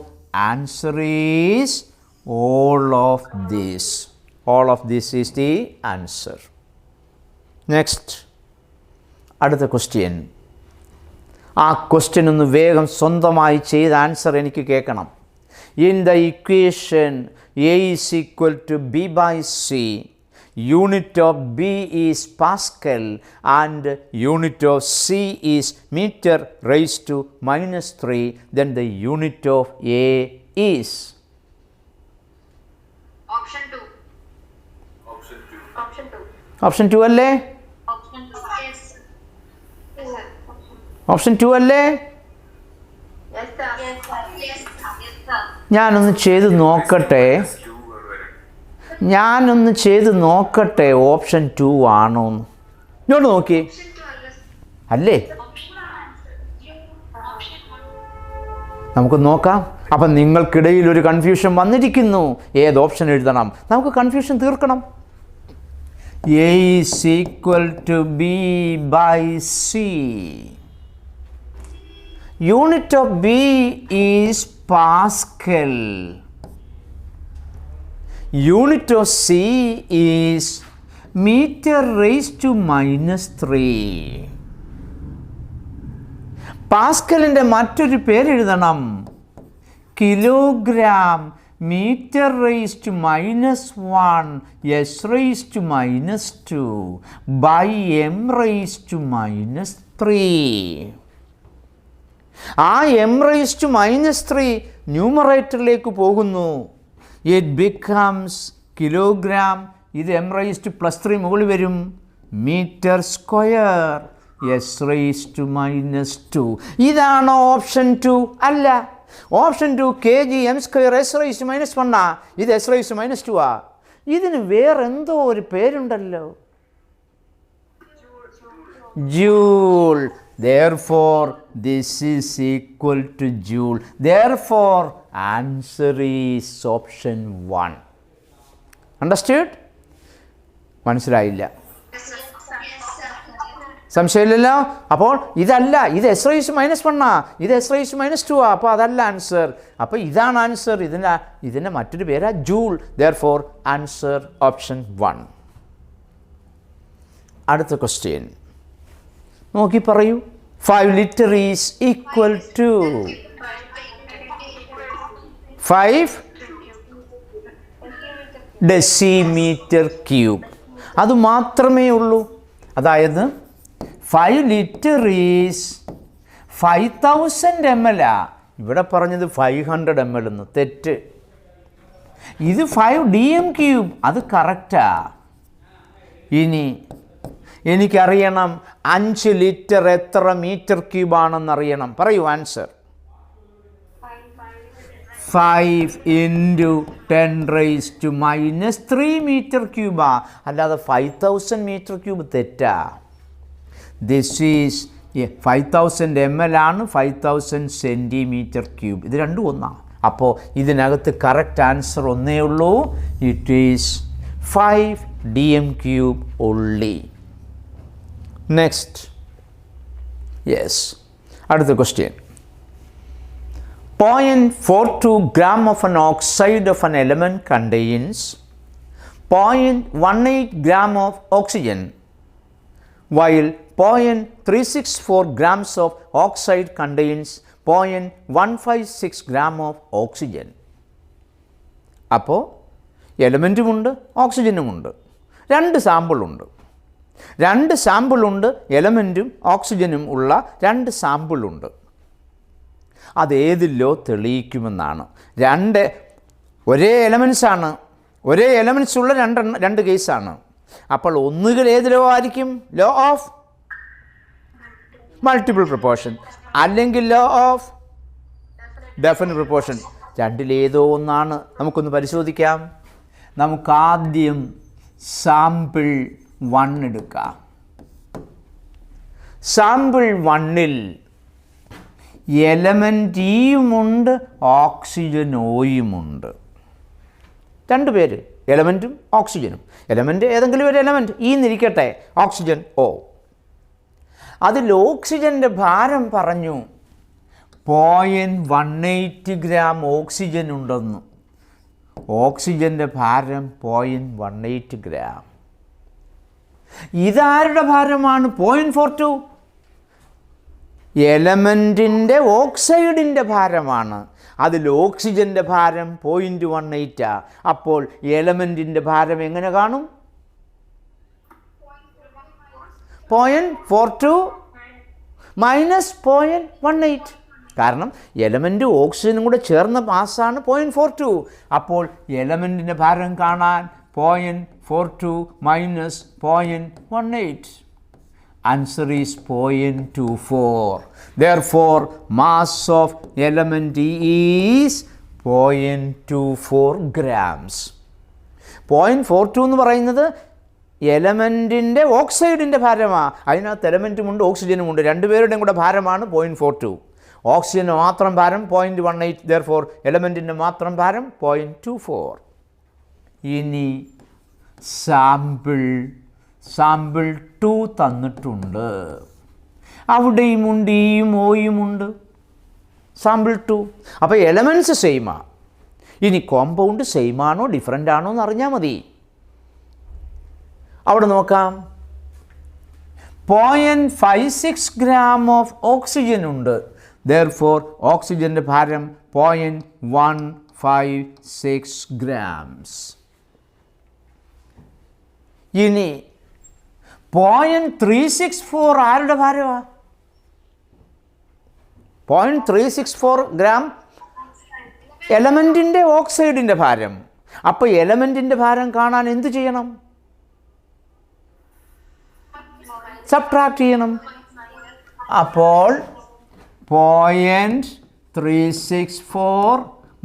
answer is all of this. All of this is the answer. Next, അടുത്ത question. ആ ക്വസ്റ്റ്യൻ ഒന്ന് വേഗം സ്വന്തമായി ചെയ്ത ആൻസർ എനിക്ക് കേൾക്കണം. In the equation A is equal to B by C, unit of B is Pascal and unit of C is meter raised to -3, then the unit of A is option 2. option 2 അല്ലേ? Yes. option 2 അല്ലേ? Yes, sir. Yes, sir. Yes, sir. ഞാനൊന്ന് ചെയ്ത് നോക്കട്ടെ option 2 ആണോ? ഇങ്ങോട്ട് നോക്കി. അല്ലേ? നമുക്ക് നോക്കാം. അപ്പം നിങ്ങൾക്കിടയിൽ ഒരു കൺഫ്യൂഷൻ വന്നിരിക്കുന്നു. ഏത് ഓപ്ഷൻ എഴുതണം? നമുക്ക് കൺഫ്യൂഷൻ തീർക്കണം. A is equal to B by C. Unit of B is Pascal. Unit of C is meter raised to -3. പാസ്കലിൻ്റെ മറ്റൊരു പേര് എഴുതണം. Kilogram meter raised to -1 S raised to -2 by M raised to -3. ആ M raised to -3 ന്യൂമറേറ്ററിലേക്ക് പോകുന്നു. It becomes kilogram. ഇത് M raised to +3 മുകളിൽ വരും. Metre square S raised to -2. ഇതാണോ ഓപ്ഷൻ 2? അല്ല. Option 2 kg m² S raised to -1 ആ. ഇത് S raised to -2 ആ. ഇതിന് വേറെന്തോ ഒരു പേരുണ്ടല്ലോ. Joule. Therefore, this is equal to joule. Therefore, answer is option 1. Understood? മനസ്സിലായില്ല? സംശയമില്ലല്ലോ. അപ്പോൾ ഇതല്ല, ഇത് S raised to -1 ആ. ഇത് S raised to -2 ആ. അപ്പോൾ അതല്ല ആൻസർ. അപ്പോൾ ഇതാണ് ആൻസർ. ഇതിൻ്റെ മറ്റൊരു പേരാ ജൂൾ. Therefore, answer option 1. അടുത്ത ക്വസ്റ്റ്യൻ നോക്കി പറയൂ. 5 liter is equal to 5 decimeter cube. അത് മാത്രമേ ഉള്ളൂ. അതായത് 5 liter is 5000 ml ആ. ഇവിടെ പറഞ്ഞത് 500 ml എന്ന്. തെറ്റ്. ഇത് 5 dm³. അത് കറക്റ്റാ. ഇനി എനിക്കറിയണം 5 ലിറ്റർ എത്ര മീറ്റർ ക്യൂബാണെന്നറിയണം. പറയൂ answer. 5 into 10 raised to -3 metre ക്യൂബാ. അല്ലാതെ 5000 മീറ്റർ ക്യൂബ് തെറ്റാ. ദിസ് ഈസ് 5000 ml ആണ്. 5000 സെൻറ്റിമീറ്റർ ക്യൂബ്. ഇത് രണ്ടും ഒന്നാണ്. അപ്പോൾ ഇതിനകത്ത് കറക്റ്റ് ആൻസർ ഒന്നേ ഉള്ളൂ. It is 5 dm³ only. Next. Yes. അടുത്ത question. 0.42 gram of an oxide of an element contains 0.18 gram of oxygen, while 0.364 grams of oxide contains 0.156 gram of oxygen. അപ്പോൾ എലമെൻറ്റുമുണ്ട് ഓക്സിജനുമുണ്ട്, രണ്ട് സാമ്പിളുണ്ട്. എലമെൻറ്റും ഓക്സിജനും ഉള്ള രണ്ട് സാമ്പിളുണ്ട്. അതേതിലോ തെളിയിക്കുമെന്നാണ്. ഒരേ എലമെൻസാണ്, ഒരേ എലമെൻസ് ഉള്ള രണ്ട് കേസാണ്. അപ്പോൾ ഒന്നുകിൽ ഏതിലോ ആയിരിക്കും, ലോ ഓഫ് മൾട്ടിപ്പിൾ പ്രൊപ്പോർഷൻ, അല്ലെങ്കിൽ ലോ ഓഫ് ഡെഫിനിറ്റ് പ്രൊപ്പോർഷൻ. രണ്ടിലേതോ ഒന്നാണ്. നമുക്കൊന്ന് പരിശോധിക്കാം. നമുക്കാദ്യം സാമ്പിൾ 1 എടുക്കാം. സാമ്പിൾ 1-ൽ എലമെൻറ്റ് ഇയുമുണ്ട് ഓക്സിജൻ ഓയുമുണ്ട്. രണ്ട് പേര്, എലമെൻറ്റും ഓക്സിജനും. എലമെൻറ്റ് ഏതെങ്കിലും ഒരു എലമെൻറ്റ് ഈ എന്നിരിക്കട്ടെ, ഓക്സിജൻ ഓ. അതിൽ ഓക്സിജൻ്റെ ഭാരം പറഞ്ഞു 0.18 ഗ്രാം ഓക്സിജൻ ഉണ്ടെന്ന്. ഓക്സിജൻ്റെ ഭാരം 0.18 ഗ്രാം. ഇതാരുടെ ഭാരമാണ്? 0.42 എലമെൻറ്റിൻ്റെ ഓക്സൈഡിൻ്റെ ഭാരമാണ്. അതിൽ ഓക്സിജൻ്റെ ഭാരം 0.18. അപ്പോൾ എലമെൻറ്റിൻ്റെ ഭാരം എങ്ങനെ കാണും? 0.42 മൈനസ് 0.18. കാരണം എലമെൻറ്റ് ഓക്സിജനും കൂടെ ചേർന്ന മാസാണ് 0.42. അപ്പോൾ എലമെൻറ്റിൻ്റെ ഭാരം കാണാൻ 0.42 minus 0.18. Answer is 0.24. Therefore, mass of element is 0.24 grams. 0.42 എന്ന് പറയുന്നത് എലമെൻറ്റിൻ്റെ ഓക്സൈഡിൻ്റെ ഭാരമാണ്. അതിനകത്ത് എലമെൻറ്റുമുണ്ട് ഓക്സിജനുമുണ്ട്, രണ്ടുപേരുടെയും കൂടെ ഭാരമാണ് 0.42. ഓക്സിജന് മാത്രം ഭാരം 0.18. Therefore, എലമെൻറ്റിൻ്റെ മാത്രം ഭാരം 0.24. ഇനി സാമ്പിൾ 2 തന്നിട്ടുണ്ട്. അവിടെയുമുണ്ട് ഇയും ഓയുമുണ്ട്. സാമ്പിൾ 2. അപ്പോൾ എലമെൻറ്റ്സ് സെയിമാണ്. ഇനി കോമ്പൗണ്ട് സെയിമാണോ ഡിഫറൻ്റ് ആണോ എന്ന് അറിഞ്ഞാൽ മതി. അവിടെ നോക്കാം. 0.56 ഗ്രാം ഓഫ് ഓക്സിജൻ ഉണ്ട്. Therefore, ഓക്സിജൻ്റെ ഭാരം 0.156 grams. ഇനി 0.364 ആരുടെ ഭാരമാണ്? 0.364 ഗ്രാം എലമെൻറ്റിൻ്റെ ഓക്സൈഡിൻ്റെ ഭാരം. അപ്പോൾ എലമെൻറ്റിൻ്റെ ഭാരം കാണാൻ എന്ത് ചെയ്യണം? സബ്ട്രാക്ട് ചെയ്യണം. അപ്പോൾ 0.364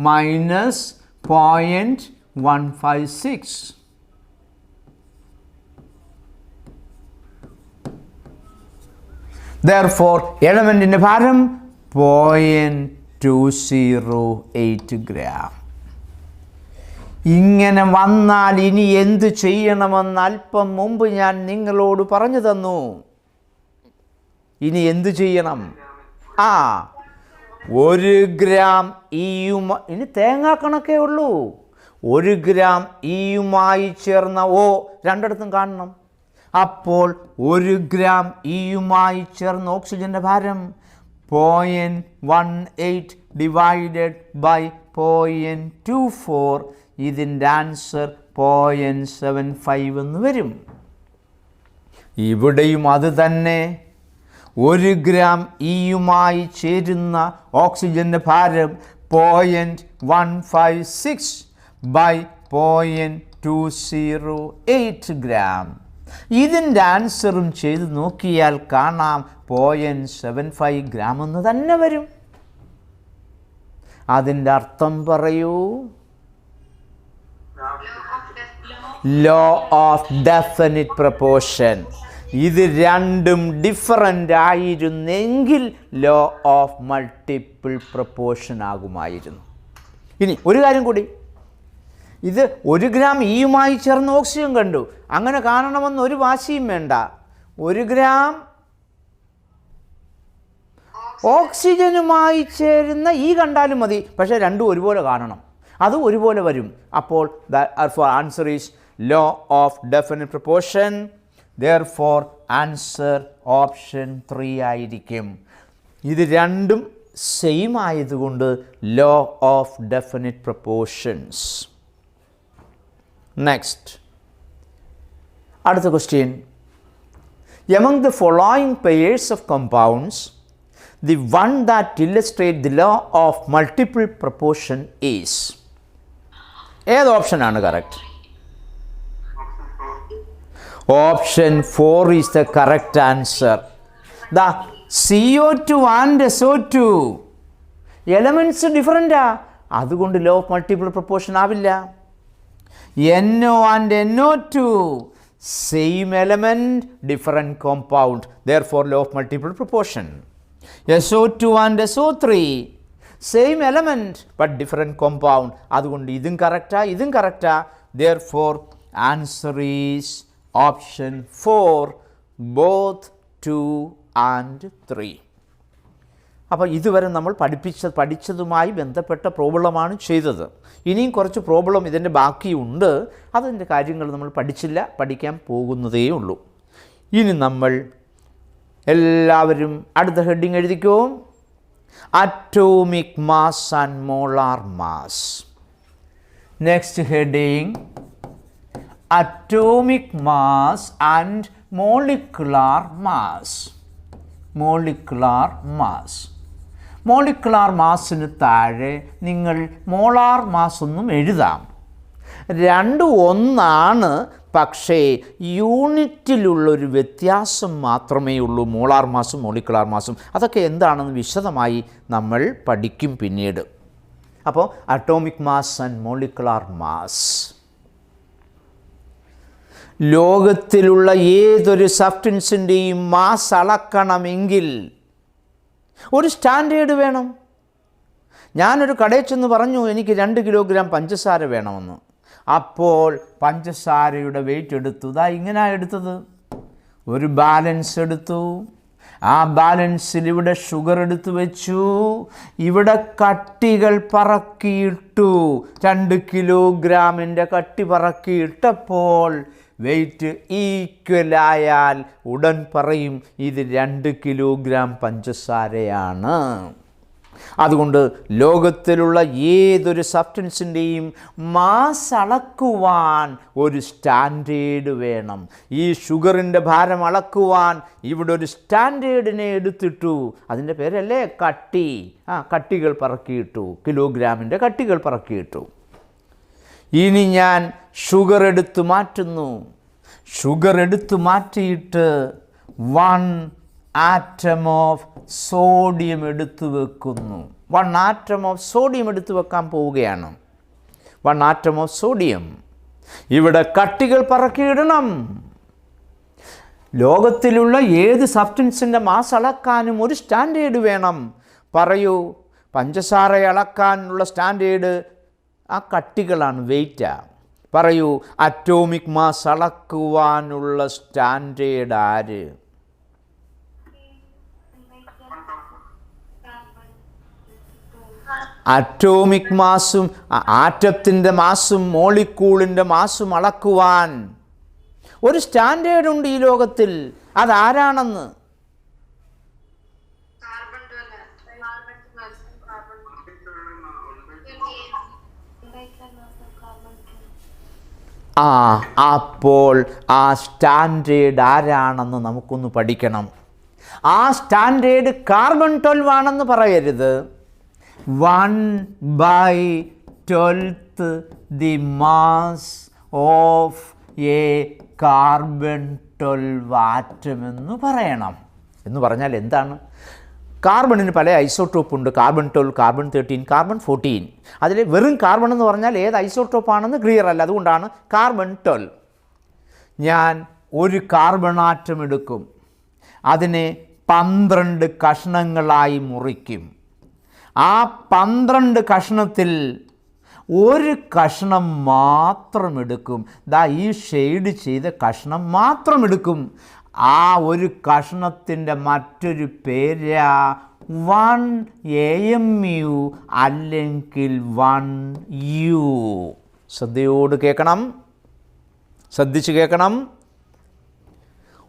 മൈനസ് 0.156. Therefore, എലമെൻറ്റിൻ്റെ ഭാരം 0.208 ഗ്രാം. ഇങ്ങനെ വന്നാൽ ഇനി എന്ത് ചെയ്യണമെന്ന് അല്പം മുമ്പ് ഞാൻ നിങ്ങളോട് പറഞ്ഞു തന്നു. ഇനി എന്ത് ചെയ്യണം? 1 ഗ്രാം ഇനി തേങ്ങാ കണക്കേ ഉള്ളൂ. 1 ഗ്രാം ഇയുമായി ചേർന്ന ഓ രണ്ടിടത്തും കാണണം. അപ്പോൾ 1 ഗ്രാം ഇയുമായി ചേർന്ന ഓക്സിജൻ്റെ ഭാരം 0.18 ഡിവൈഡഡ് ബൈ 0.24. ഇതിൻ്റെ ആൻസർ 0.75 എന്ന് വരും. ഇവിടെയും അത് തന്നെ. 1 ഗ്രാം ഇയുമായി ചേരുന്ന ഓക്സിജൻ്റെ ഭാരം 0.156 ബൈ 0.208 ഗ്രാം. ഇതിൻ്റെ ആൻസറും ചെയ്ത് നോക്കിയാൽ കാണാം 0.75 ഗ്രാം എന്ന് തന്നെ വരും. അതിൻ്റെ അർത്ഥം പറയൂ. Law of definite proportion. ഇത് രണ്ടും ഡിഫറൻ്റ് ആയിരുന്നെങ്കിൽ ലോ ഓഫ് മൾട്ടിപ്പിൾ പ്രൊപ്പോർഷൻ ആകുമായിരുന്നു. ഇനി ഒരു കാര്യം കൂടി, ഇത് 1 ഗ്രാം ഈയുമായി ചേർന്ന് ഓക്സിജൻ കണ്ടു. അങ്ങനെ കാണണമെന്ന് ഒരു വാശിയും വേണ്ട. 1 ഗ്രാം ഓക്സിജനുമായി ചേരുന്ന ഈ കണ്ടാലും മതി. പക്ഷേ രണ്ടും ഒരുപോലെ കാണണം, അത് ഒരുപോലെ വരും. അപ്പോൾ answer is law of definite proportion. Therefore answer option 3 ആയിരിക്കും. ഇത് രണ്ടും സെയിം ആയതുകൊണ്ട് law of definite proportions. Next, അടുത്ത question. Among the following pairs of compounds, the one that illustrates the law of multiple proportion is? ഏത് ഓപ്ഷനാണ് correct? Option 4 is the correct answer. The CO2 and SO2 elements ഡിഫറൻറ്റാ, അതുകൊണ്ട് law of multiple proportion ആവില്ല. NO and NO2 same element different compound, therefore law of multiple proportion. SO2 and SO3 same element but different compound, അതുകൊണ്ട് ഇതും കറക്റ്റാ ഇതും കറക്റ്റാ. therefore answer is option 4, both 2 and 3. അപ്പോൾ ഇതുവരെ നമ്മൾ പഠിച്ചതുമായി ബന്ധപ്പെട്ട പ്രോബ്ലമാണ് ചെയ്തത്. ഇനിയും കുറച്ച് പ്രോബ്ലം ഇതിൻ്റെ ബാക്കിയുണ്ട്. അതിൻ്റെ കാര്യങ്ങൾ നമ്മൾ പഠിച്ചില്ല, പഠിക്കാൻ പോകുന്നതേ ഉള്ളൂ. ഇനി നമ്മൾ എല്ലാവരും അടുത്ത ഹെഡിങ് എഴുതിക്കോ. Atomic mass and molar mass. Next heading atomic mass and molecular mass. Molecular mass. Molecular മാസിന് താഴെ നിങ്ങൾ മോളാർ മാസ് ഒന്നും എഴുതാം. രണ്ടും ഒന്നാണ്, പക്ഷേ യൂണിറ്റിലുള്ളൊരു വ്യത്യാസം മാത്രമേ ഉള്ളൂ മോളാർ മാസും മോളിക്കുലാർ മാസും. അതൊക്കെ എന്താണെന്ന് വിശദമായി നമ്മൾ പഠിക്കും പിന്നീട്. അപ്പോൾ atomic mass and molecular mass. ലോകത്തിലുള്ള ഏതൊരു സബ്സ്റ്റൻസിൻ്റെയും മാസ് അളക്കണമെങ്കിൽ ഒരു സ്റ്റാൻഡേർഡ് വേണം. ഞാനൊരു കടയിൽ ചെന്ന് പറഞ്ഞു എനിക്ക് 2 കിലോഗ്രാം പഞ്ചസാര വേണമെന്ന്. അപ്പോൾ പഞ്ചസാരയുടെ വെയിറ്റ് എടുത്തു. ഇതാ ഇങ്ങനെയാണ് എടുത്തത്. ഒരു ബാലൻസ് എടുത്തു. ആ ബാലൻസിൽ ഇവിടെ ഷുഗർ എടുത്തു വെച്ചു, ഇവിടെ കട്ടികൾ പറക്കിയിട്ടു. 2 കിലോഗ്രാമിൻ്റെ കട്ടി പറക്കിയിട്ടപ്പോൾ വെയിറ്റ് ഈക്വലായാൽ ഉടൻ പറയും ഇത് 2 കിലോഗ്രാം പഞ്ചസാരയാണ്. അതുകൊണ്ട് ലോകത്തിലുള്ള ഏതൊരു സബ്സ്റ്റൻസിൻ്റെയും മാസ് അളക്കുവാൻ ഒരു സ്റ്റാൻഡേർഡ് വേണം. ഈ ഷുഗറിൻ്റെ ഭാരം അളക്കുവാൻ ഇവിടെ ഒരു സ്റ്റാൻഡേർഡിനെ എടുത്തിട്ടു. അതിൻ്റെ പേരല്ലേ കട്ടി. കട്ടികൾ പറക്കിയിട്ടു, കിലോഗ്രാമിൻ്റെ കട്ടികൾ പറക്കിയിട്ടു. ഇനി ഞാൻ ഷുഗർ എടുത്തു മാറ്റുന്നു. ഷുഗർ എടുത്തു മാറ്റിയിട്ട് 1 ആറ്റം ഓഫ് സോഡിയം എടുത്തു വെക്കുന്നു. 1 ആറ്റം ഓഫ് സോഡിയം എടുത്തു വെക്കാൻ പോവുകയാണ്. 1 ആറ്റം ഓഫ് സോഡിയം. ഇവിടെ കട്ടികൾ പറക്കിയിടണം. ലോകത്തിലുള്ള ഏത് സബ്സ്റ്റൻസിൻ്റെ മാസ് അളക്കാനും ഒരു സ്റ്റാൻഡേർഡ് വേണം. പറയൂ, പഞ്ചസാര അളക്കാനുള്ള സ്റ്റാൻഡേർഡ് ആ കട്ടികളാണ്, വെയിറ്റാ. പറയൂ, അറ്റോമിക് മാസ് അളക്കുവാനുള്ള സ്റ്റാൻഡേർഡ് ആര്? അറ്റോമിക് മാസും ആറ്റത്തിൻ്റെ മാസും മോളിക്യൂളിൻ്റെ മാസും അളക്കുവാൻ ഒരു സ്റ്റാൻഡേർഡ് ഉണ്ട് ഈ ലോകത്തിൽ. അതാരാണെന്ന്? അപ്പോൾ ആ സ്റ്റാൻഡേർഡ് ആരാണെന്ന് നമുക്കൊന്ന് പഠിക്കണം. ആ സ്റ്റാൻഡേർഡ് കാർബൺ 12 ആണെന്ന് പറയരുത്. 1/12 the mass of A carbon 12 atom എന്ന് പറയണം. എന്ന് പറഞ്ഞാൽ എന്താണ്? കാർബണിന് പല ഐസോട്ടോപ്പ് ഉണ്ട്. Carbon 12, carbon 13, carbon 14. അതിൽ വെറും കാർബൺ എന്ന് പറഞ്ഞാൽ ഏത് ഐസോട്ടോപ്പാണെന്ന് ക്ലിയർ അല്ല. അതുകൊണ്ടാണ് കാർബൺ 12. ഞാൻ ഒരു കാർബൺ ആറ്റം എടുക്കും, അതിനെ 12 കഷ്ണങ്ങളായി മുറിക്കും. ആ 12 കഷ്ണത്തിൽ ഒരു കഷ്ണം മാത്രം എടുക്കും. ദാ ഈ ഷെയ്ഡ് ചെയ്ത കഷ്ണം മാത്രം എടുക്കും. ആ ഒരു കഷ്ണത്തിൻ്റെ മറ്റൊരു പേരാ 1 AMU അല്ലെങ്കിൽ 1U. ശ്രദ്ധയോട് കേൾക്കണം, ശ്രദ്ധിച്ച് കേൾക്കണം.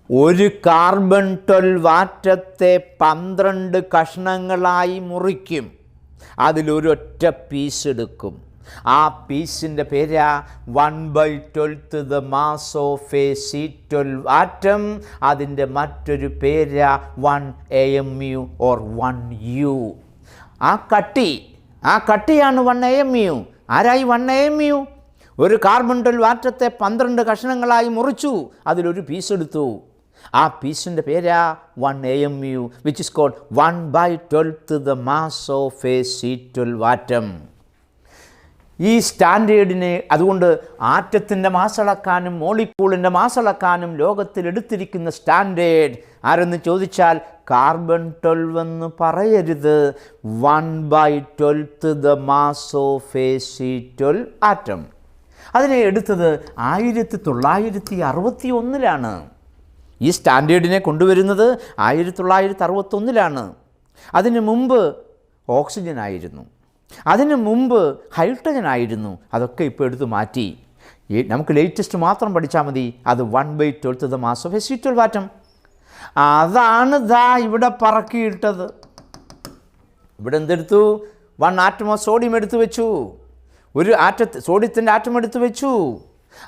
ഒരു കാർബൺ 12 ആറ്റത്തെ 12 കഷ്ണങ്ങളായി മുറിക്കും. അതിലൊരൊറ്റ പീസ് എടുക്കും. ആ പീസിൻ്റെ പേരാ 1/12 the mass of a C12 atom. അതിൻ്റെ മറ്റൊരു പേരാ 1 AMU or 1U. ആ കട്ടിയാണ് 1 AMU. ആരായി 1 AMU? ഒരു കാർബൺ 12 ആറ്റത്തെ 12 കഷ്ണങ്ങളായി മുറിച്ചു, അതിലൊരു പീസ് എടുത്തു. ആ പീസിൻ്റെ പേരാ 1 AMU, which is called 1/12 the mass of a C12 atom. ഈ സ്റ്റാൻഡേർഡിനെ അതുകൊണ്ട് ആറ്റത്തിൻ്റെ മാസ് അളക്കാനും മോളിക്യൂളിൻ്റെ മാസ് അളക്കാനും ലോകത്തിൽ എടുത്തിരിക്കുന്ന സ്റ്റാൻഡേർഡ് ആരെന്ന് ചോദിച്ചാൽ കാർബൺ 12 എന്ന് പറയരുത്. 1/12 the mass of a C12 atom. അതിനെ എടുത്തത് 1961 ഈ സ്റ്റാൻഡേർഡിനെ കൊണ്ടുവരുന്നത് 1961. അതിന് മുമ്പ് ഓക്സിജൻ ആയിരുന്നു, അതിന് മുമ്പ് ഹൈഡ്രജൻ ആയിരുന്നു. അതൊക്കെ ഇപ്പോൾ എടുത്ത് മാറ്റി. നമുക്ക് ലേറ്റസ്റ്റ് മാത്രം പഠിച്ചാൽ മതി. അത് 1/12 the mass of a C12 atom. അതാണ് ദാ ഇവിടെ പറക്കിയിട്ടത്. ഇവിടെ എന്തെടുത്തു? 1 atom of സോഡിയം എടുത്തു വെച്ചു. ഒരു സോഡിയത്തിൻ്റെ ആറ്റം എടുത്തു വെച്ചു.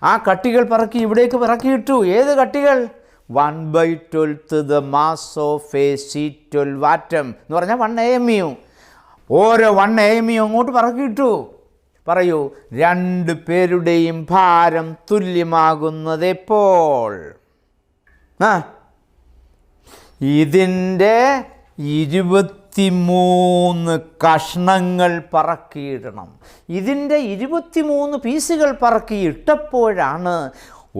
ആ കട്ടികൾ പറക്കി ഇവിടേക്ക് പറക്കിയിട്ടു. ഏത് കട്ടികൾ? 1/12 the mass of a C12 atom എന്ന് പറഞ്ഞാൽ 1 AMU. ഓരോ 1 AMU അങ്ങോട്ട് പറക്കിയിട്ടു. പറയൂ, 2 പേരുടെയും ഭാരം തുല്യമാകുന്നത് എപ്പോൾ? ഇതിൻ്റെ 23 കഷ്ണങ്ങൾ പറക്കിയിടണം. ഇതിൻ്റെ 23 പീസുകൾ പറക്കിയിട്ടപ്പോഴാണ്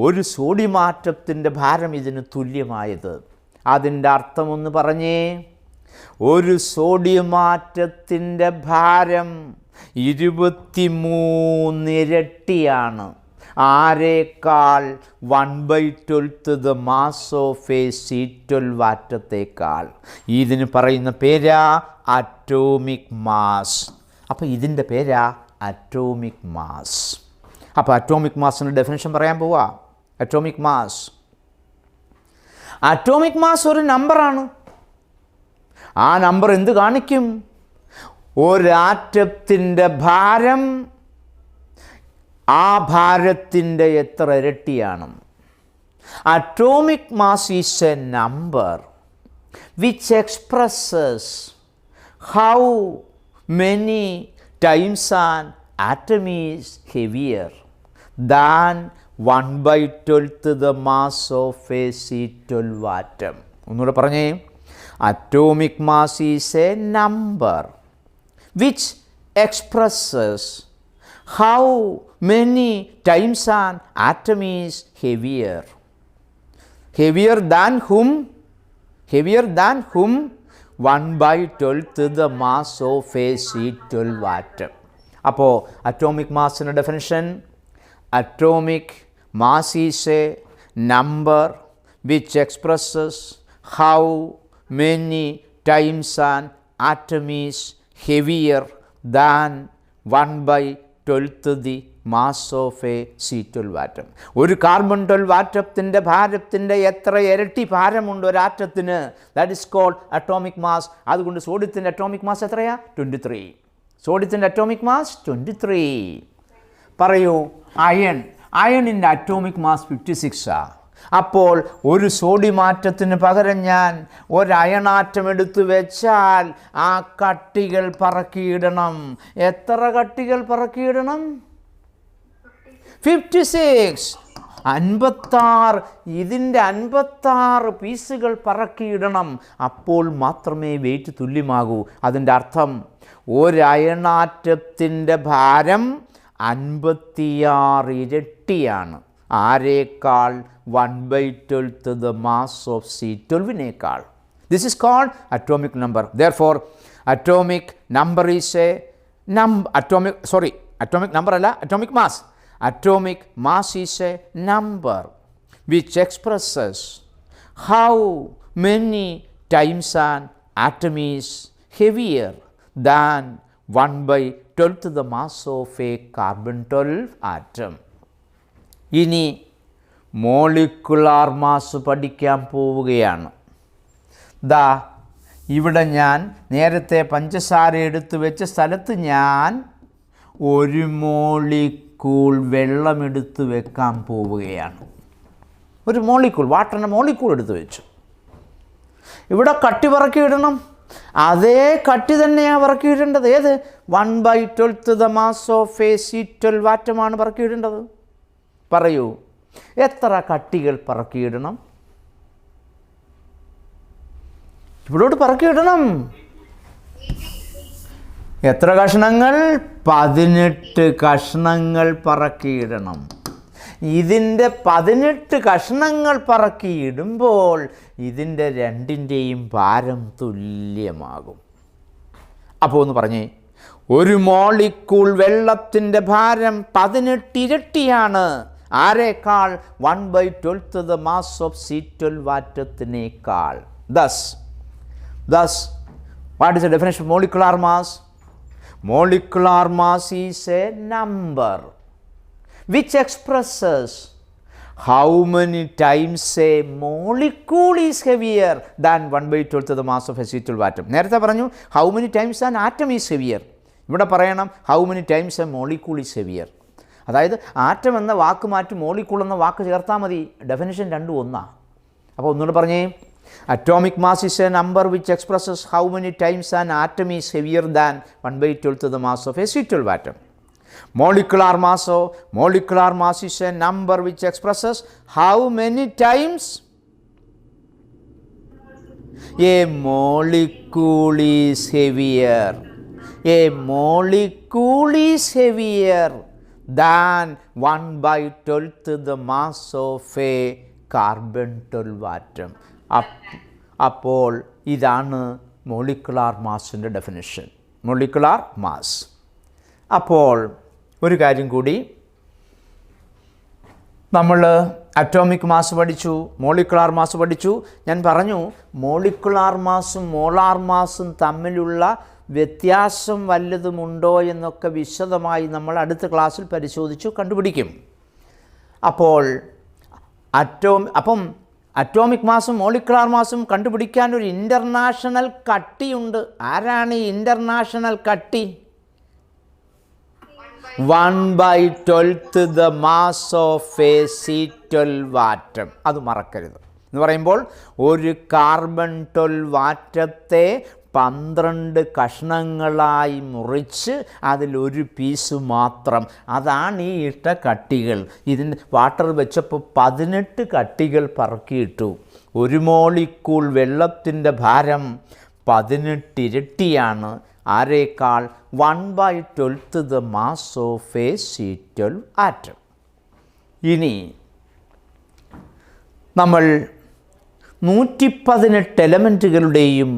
ഒരു സോഡിയമാറ്റത്തിൻ്റെ ഭാരം ഇതിന് തുല്യമായത്. അതിൻ്റെ അർത്ഥമൊന്ന് പറഞ്ഞേ. ഒരു സോഡിയമാറ്റത്തിൻ്റെ ഭാരം 23 ഇരട്ടിയാണ്. ആരേക്കാൾ? 1/12 the mass of a C12 ആറ്റത്തേക്കാൾ. ഇതിന് പറയുന്ന പേരാ അറ്റോമിക് മാസ്. അപ്പോൾ ഇതിൻ്റെ പേരാ അറ്റോമിക് മാസ്. അപ്പോൾ അറ്റോമിക് മാസിൻ്റെ ഡെഫിനിഷൻ പറയാൻ പോവാ. അറ്റോമിക് മാസ് ഒരു നമ്പറാണ്. ആ നമ്പർ എന്ത് കാണിക്കും? ഒരാറ്റത്തിൻ്റെ ഭാരം ആ ഭാരത്തിൻ്റെ എത്ര ഇരട്ടിയാണ്. Atomic mass is a number which expresses how many times an atom is heavier than 1/12 the mass of a C12 atom. ഒന്നുകൂടെ പറഞ്ഞേ. Atomic mass is a number which expresses how many times an atom is heavier. Heavier than whom? 1/12 the mass of a C12 atom. അപ്പോൾ atomic മാസിൻ്റെ definition: atomic mass is a number which expresses how many times an atom is heavier than 1/12 the mass of a C12 atom. ഒരു carbon 12 ആറ്റത്തിൻ്റെ ഭാരത്തിൻ്റെ എത്ര ഇരട്ടി ഭാരമുണ്ട് ഒരാറ്റത്തിന്? That is called atomic mass. അതുകൊണ്ട് സോഡിയത്തിൻ്റെ അറ്റോമിക് മാസ് എത്രയാ? 23. സോഡിയത്തിൻ്റെ അറ്റോമിക് മാസ് 23. പറയൂ, അയണിൻ്റെ അറ്റോമിക് മാസ് 56. അപ്പോൾ ഒരു സോഡിയമാറ്റത്തിന് പകരം ഞാൻ ഒരു അയണാറ്റം എടുത്തു വെച്ചാൽ ആ കട്ടികൾ പറക്കിയിടണം. എത്ര കട്ടികൾ പറക്കിയിടണം? 56. 56. ഇതിൻ്റെ 56 പീസുകൾ പറക്കിയിടണം. അപ്പോൾ മാത്രമേ വെയിറ്റ് തുല്യമാകൂ. അതിൻ്റെ അർത്ഥം ഒരു അയണാറ്റത്തിൻ്റെ ഭാരം 56 ഇരട്ടിയാണ്. ആരേക്കാൾ? 1/12 the mass of C12നേക്കാൾ. This is called atomic number. Therefore, atomic number is a atomic number അല്ല, atomic mass. Atomic mass is a number which expresses how many times an atom is heavier than 1/12 the mass of a carbon-12 atom. ഇനി molecular mass പഠിക്കാൻ പോവുകയാണ്. ദാ ഇവിടെ ഞാൻ നേരത്തെ പഞ്ചസാര എടുത്തു വെച്ച സ്ഥലത്ത് ഞാൻ 1 മോളിക്കൂൾ വെള്ളമെടുത്ത് വെക്കാൻ പോവുകയാണ്. ഒരു മോളിക്കൂൾ, വാട്ടറിൻ്റെ മോളിക്കൂൾ എടുത്ത് വെച്ചു. ഇവിടെ കട്ടി പറക്കിയിടണം. അതേ കട്ടി തന്നെയാണ് പറക്കിയിടേണ്ടത്. ഏത്? 1/12 the mass of a C12 ആറ്റമാണ് പറക്കിയിടേണ്ടത്. പറയൂ, എത്ര കട്ടികൾ പറക്കിയിടണം? ഇവിടോട്ട് പറക്കിയിടണം. എത്ര കഷ്ണങ്ങൾ? 18 കഷ്ണങ്ങൾ പറക്കിയിടണം. ഇതിൻ്റെ 18 കഷ്ണങ്ങൾ പറക്കിയിടുമ്പോൾ ഇതിൻ്റെ രണ്ടിൻ്റെയും ഭാരം തുല്യമാകും. അപ്പോൾ ഒന്ന് പറഞ്ഞേ, ഒരു മോളിക്കൂൾ വെള്ളത്തിൻ്റെ ഭാരം 18 ഇരട്ടിയാണ്. ആരേക്കാൾ? 1/12 the mass of C12 ആറ്റത്തിനേക്കാൾ. Thus, what is the definition of molecular mass? Molecular mass is a number which expresses how many times a molecule is heavier than 1/12 the mass of a C12 atom. നേരത്തെ പറഞ്ഞു how many times an atom is heavier. ഇവിടെ പറയണം how many times a molecule is heavier. അതായത് atom എന്ന വാക്ക് മാറ്റി molecule എന്ന വാക്ക് ചേർത്താൽ മതി. ഡെഫിനിഷൻ രണ്ടും ഒന്നാണ്. അപ്പോൾ ഒന്നുകൂടെ പറഞ്ഞേ, atomic mass is a number which expresses how many times an atom is heavier than 1/12 the mass of a C12 atom. Molecular mass is a number which expresses how many times a molecule is heavier. A molecule is heavier than 1/12 the mass of a carbon-12 atom. അപ്പോൾ ഇതാണ് molecular മാസിൻ്റെ definition, molecular mass. അപ്പോൾ ഒരു കാര്യം കൂടി, നമ്മൾ atomic mass പഠിച്ചു, molecular mass പഠിച്ചു. ഞാൻ പറഞ്ഞു മോളിക്കുലാർ മാസും മോളാർ മാസും തമ്മിലുള്ള വ്യത്യാസം വല്ലതുമുണ്ടോ എന്നൊക്കെ വിശദമായി നമ്മൾ അടുത്ത ക്ലാസ്സിൽ പരിശോധിച്ചു കണ്ടുപിടിക്കും. അപ്പോൾ അറ്റോമിക് മാസും മോളിക്കുലാർ മാസും കണ്ടുപിടിക്കാൻ ഒരു ഇൻ്റർനാഷണൽ കട്ടിയുണ്ട്. ആരാണ് ഈ ഇൻ്റർനാഷണൽ കട്ടി? 1/12 the mass of a C12 atom. അത് മറക്കരുത്. എന്ന് പറയുമ്പോൾ ഒരു കാർബൺ-12 ആറ്റത്തെ 12 കഷ്ണങ്ങളായി മുറിച്ച് അതിലൊരു പീസ് മാത്രം, അതാണ് ഈ ഇട്ട കട്ടികൾ. ഇതിന് വാട്ടർ വെച്ചപ്പോൾ 18 കട്ടികൾ പറക്കിയിട്ടു. ഒരു മോളിക്കൂൾ വെള്ളത്തിൻ്റെ ഭാരം 18 ഇരട്ടിയാണ്. ആരേക്കാൾ? 1/12 the mass of a C12 atom. ഇനി നമ്മൾ 118 എലമെൻറ്റുകളുടെയും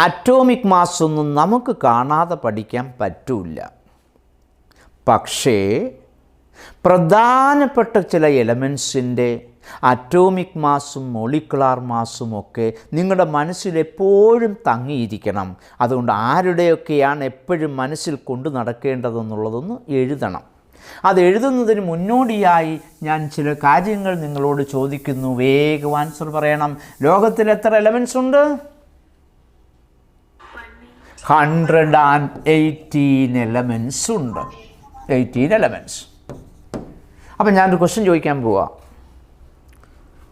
അറ്റോമിക് മാസ് ഒന്നും നമുക്ക് കാണാതെ പഠിക്കാൻ പറ്റില്ല. പക്ഷേ പ്രധാനപ്പെട്ട ചില എലമെൻസിൻ്റെ അറ്റോമിക് മാസും മോളിക്കുലാർ മാസും ഒക്കെ നിങ്ങളുടെ മനസ്സിൽ എപ്പോഴും തങ്ങിയിരിക്കണം. അതുകൊണ്ട് ആരുടെയൊക്കെയാണ് എപ്പോഴും മനസ്സിൽ കൊണ്ടു നടക്കേണ്ടതെന്നുള്ളതൊന്ന് എഴുതണം. അത് എഴുതുന്നതിന് മുന്നോടിയായി ഞാൻ ചില കാര്യങ്ങൾ നിങ്ങളോട് ചോദിക്കുന്നു. വേഗം ആൻസർ പറയണം. ലോകത്തിൽ എത്ര എലമെൻറ്റ്സ് ഉണ്ട്? 118 എലമെൻറ്റ്സ് ഉണ്ട്. 18 എലമെൻറ്റ്സ്. അപ്പം ഞാനൊരു ക്വസ്റ്റ്യൻ ചോദിക്കാൻ പോവാം.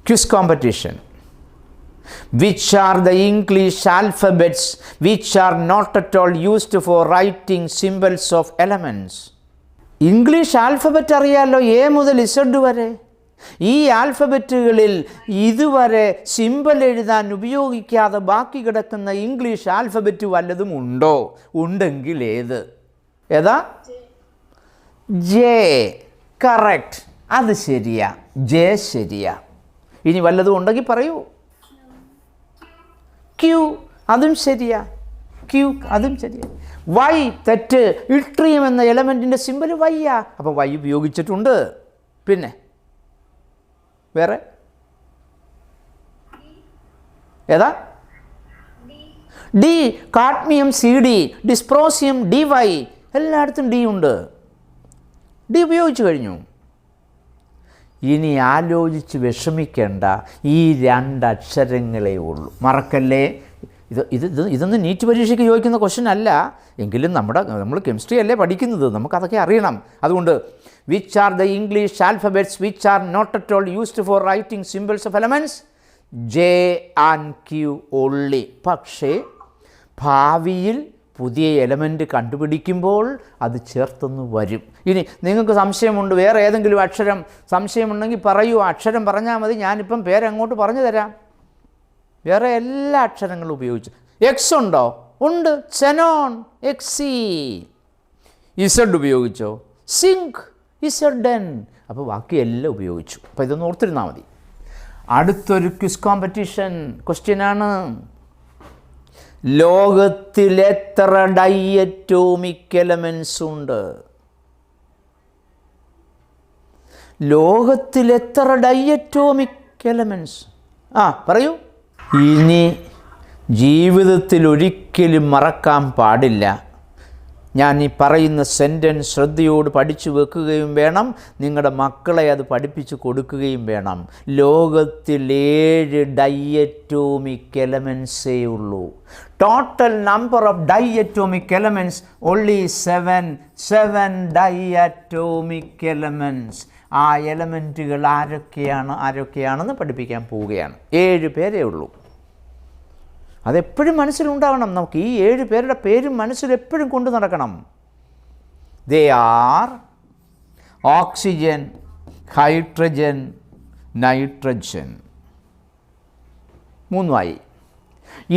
Quiz competition. Which are the English alphabets which are not at all used for writing symbols of elements? English alphabet അറിയാമല്ലോ, എ മുതൽ ഇസഡ് വരെ. ഈ ആൽഫബറ്റുകളിൽ ഇതുവരെ സിമ്പൽ എഴുതാൻ ഉപയോഗിക്കാതെ ബാക്കി കിടക്കുന്ന ഇംഗ്ലീഷ് ആൽഫബറ്റ് വല്ലതും ഉണ്ടോ? ഉണ്ടെങ്കിൽ ഏതാ? ജെ. കറക്റ്റ്, അത് ശരിയാ. ജെ ശരിയാ. ഇനി വല്ലതും ഉണ്ടെങ്കിൽ പറയൂ. ക്യൂ, അതും ശരിയാ. അതും ശരിയാ. വൈ തെറ്റ്. ഇട്രിയം എന്ന എലമെൻറ്റിൻ്റെ സിമ്പൽ വൈയാ. അപ്പോൾ വൈ ഉപയോഗിച്ചിട്ടുണ്ട്. പിന്നെ വേറെ ഏതാ? D. Cadmium CD, dysprosium DY. എല്ലായിടത്തും ഡി ഉണ്ട്. ഡി ഉപയോഗിച്ച് കഴിഞ്ഞു. ഇനി ആലോചിച്ച് വിഷമിക്കേണ്ട, ഈ 2 അക്ഷരങ്ങളേ ഉള്ളൂ. മറക്കല്ലേ. ഇതൊന്നും നീറ്റ് പരീക്ഷയ്ക്ക് ചോദിക്കുന്ന ക്വസ്റ്റ്യൻ അല്ല. എങ്കിലും നമ്മൾ കെമിസ്ട്രി അല്ലേ പഠിക്കുന്നത്, നമുക്കതൊക്കെ അറിയണം. അതുകൊണ്ട് which are the English alphabets which are not at all used for writing symbols of elements? J and Q ഓൺലി. പക്ഷേ ഭാവിയിൽ പുതിയ എലമെൻറ്റ് കണ്ടുപിടിക്കുമ്പോൾ അത് ചേർത്തൊന്ന് വരും. ഇനി നിങ്ങൾക്ക് സംശയമുണ്ട്, വേറെ ഏതെങ്കിലും അക്ഷരം സംശയമുണ്ടെങ്കിൽ പറയൂ, അക്ഷരം പറഞ്ഞാൽ മതി, ഞാനിപ്പം പേരങ്ങോട്ട് പറഞ്ഞു തരാം. വേറെ എല്ലാ അക്ഷരങ്ങളും ഉപയോഗിച്ച്. എക്സ് ഉണ്ടോ? ഉണ്ട്. Xenon XE. ഇസഡ് ഉപയോഗിച്ചോ? Zinc Z N. അപ്പോൾ ബാക്കിയെല്ലാം ഉപയോഗിച്ചു. അപ്പോൾ ഇതൊന്ന് ഓർത്തിരുന്നാൽ മതി. അടുത്തൊരു ക്വിസ് കോമ്പറ്റീഷൻ ക്വസ്റ്റ്യനാണ്. ലോകത്തിൽ എത്ര ഡയറ്റോമിക് എലമെൻസ് ഉണ്ട്? ലോകത്തിൽ എത്ര ഡയറ്റോമിക് എലമെൻസ്? പറയൂ. ഇനി ജീവിതത്തിൽ ഒരിക്കലും മറക്കാൻ പാടില്ല. ഞാൻ ഈ പറയുന്ന സെൻറ്റൻസ് ശ്രദ്ധയോട് പഠിച്ചു വെക്കുകയും വേണം. നിങ്ങളുടെ മക്കളെ അത് പഠിപ്പിച്ച് കൊടുക്കുകയും വേണം. ലോകത്തിൽ 7 ഡയറ്റോമിക് എലമെൻസേ ഉള്ളൂ. Total number of diatomic elements only 7 diatomic elements. ആ എലമെൻറ്റുകൾ ആരൊക്കെയാണെന്ന് പഠിപ്പിക്കാൻ പോവുകയാണ്. 7 പേരേ ഉള്ളൂ. അതെപ്പോഴും മനസ്സിലുണ്ടാവണം. നമുക്ക് ഈ 7 പേരുടെ പേരും മനസ്സിലെപ്പോഴും കൊണ്ടു നടക്കണം. They are oxygen, hydrogen, nitrogen. 3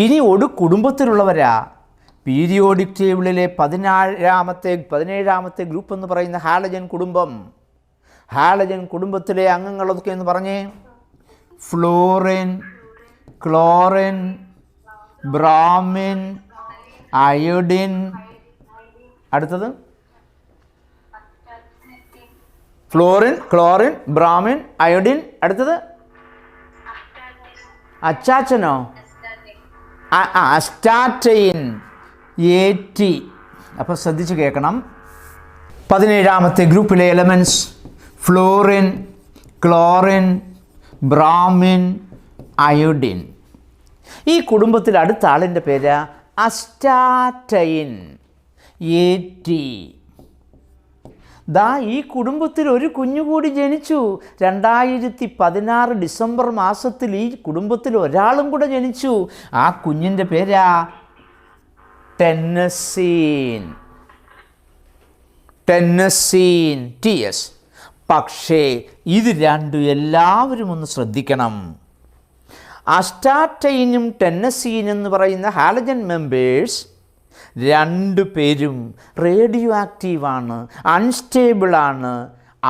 ഇനി ഒരു കുടുംബത്തിലുള്ളവരാ. പീരിയോഡിക് ടേബിളിലെ 17ാമത്തെ ഗ്രൂപ്പ് എന്ന് പറയുന്ന ഹാലജൻ കുടുംബം. ഹാലജൻ കുടുംബത്തിലെ അംഗങ്ങളൊക്കെ എന്ന് പറഞ്ഞേ: ഫ്ലോറിൻ, ക്ലോറിൻ, ബ്രാമിൻ, അയോഡിൻ. അടുത്തത് ഫ്ലോറിൻ, ക്ലോറിൻ, ബ്രാമിൻ, അയോഡിൻ. അടുത്തത് അച്ചാച്ചനോ? അസ്റ്റാറ്റൈൻ, AT. അപ്പോൾ ശ്രദ്ധിച്ച് കേൾക്കണം. 17ാമത്തെ ഗ്രൂപ്പിലെ elements florin, chlorine, bromine, iodine. ഈ കുടുംബത്തിൽ അടുത്ത ആളിൻ്റെ പേര് അസ്റ്റാറ്റൈൻ, AT. ഈ കുടുംബത്തിൽ ഒരു കുഞ്ഞുകൂടി ജനിച്ചു. 2016 ഡിസംബർ മാസത്തിൽ ഈ കുടുംബത്തിൽ ഒരാളും കൂടെ ജനിച്ചു. ആ കുഞ്ഞിൻ്റെ പേരാ ടെന്നസീൻ, TS. പക്ഷേ ഇത് രണ്ടും എല്ലാവരും ഒന്ന് ശ്രദ്ധിക്കണം. അസ്റ്റാറ്റൈനും ടെന്നസീൻ എന്ന് പറയുന്ന ഹാലജൻ മെമ്പേഴ്സ് 2 പേരും റേഡിയോ ആക്റ്റീവാണ്, അൺസ്റ്റേബിളാണ്.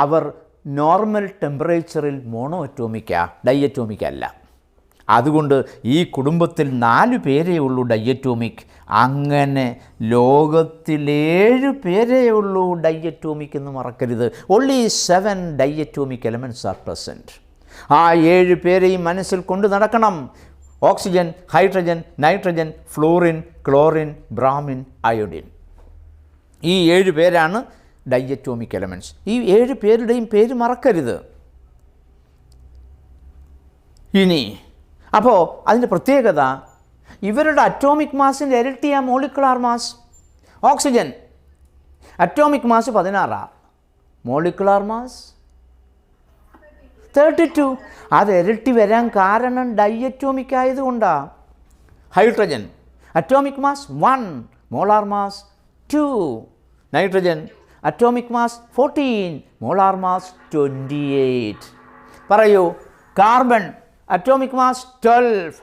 അവർ നോർമൽ ടെമ്പറേച്ചറിൽ ഡയറ്റോമിക് അല്ല. അതുകൊണ്ട് ഈ കുടുംബത്തിൽ 4 പേരേ ഉള്ളൂ ഡയറ്റോമിക്. അങ്ങനെ ലോകത്തിൽ 7 പേരേ ഉള്ളൂ ഡയറ്റോമിക് എന്ന് മറക്കരുത്. Only 7 diatomic elements are present. ആ 7 പേരെയും മനസ്സിൽ കൊണ്ട് നടക്കണം. Oxygen, hydrogen, nitrogen, fluorine, chlorine, bromine, iodine. ഈ 7 പേരാണ് ഡയറ്റോമിക് എലമെൻറ്റ്സ്. ഈ 7 പേരുടെയും പേര് മറക്കരുത്. ഇനി അപ്പോൾ അതിൻ്റെ പ്രത്യേകത, ഇവരുടെ അറ്റോമിക് മാസിൻ്റെ ഇരട്ടിയാ molecular mass. Oxygen atomic mass 16, molecular mass 32. അത് ഇരട്ടി വരാൻ കാരണം ഡയറ്റോമിക് ആയതുകൊണ്ടാണ്. Hydrogen atomic mass 1, molar mass 2. Nitrogen atomic mass 14, molar mass 28. പറയൂ. Carbon atomic mass 12,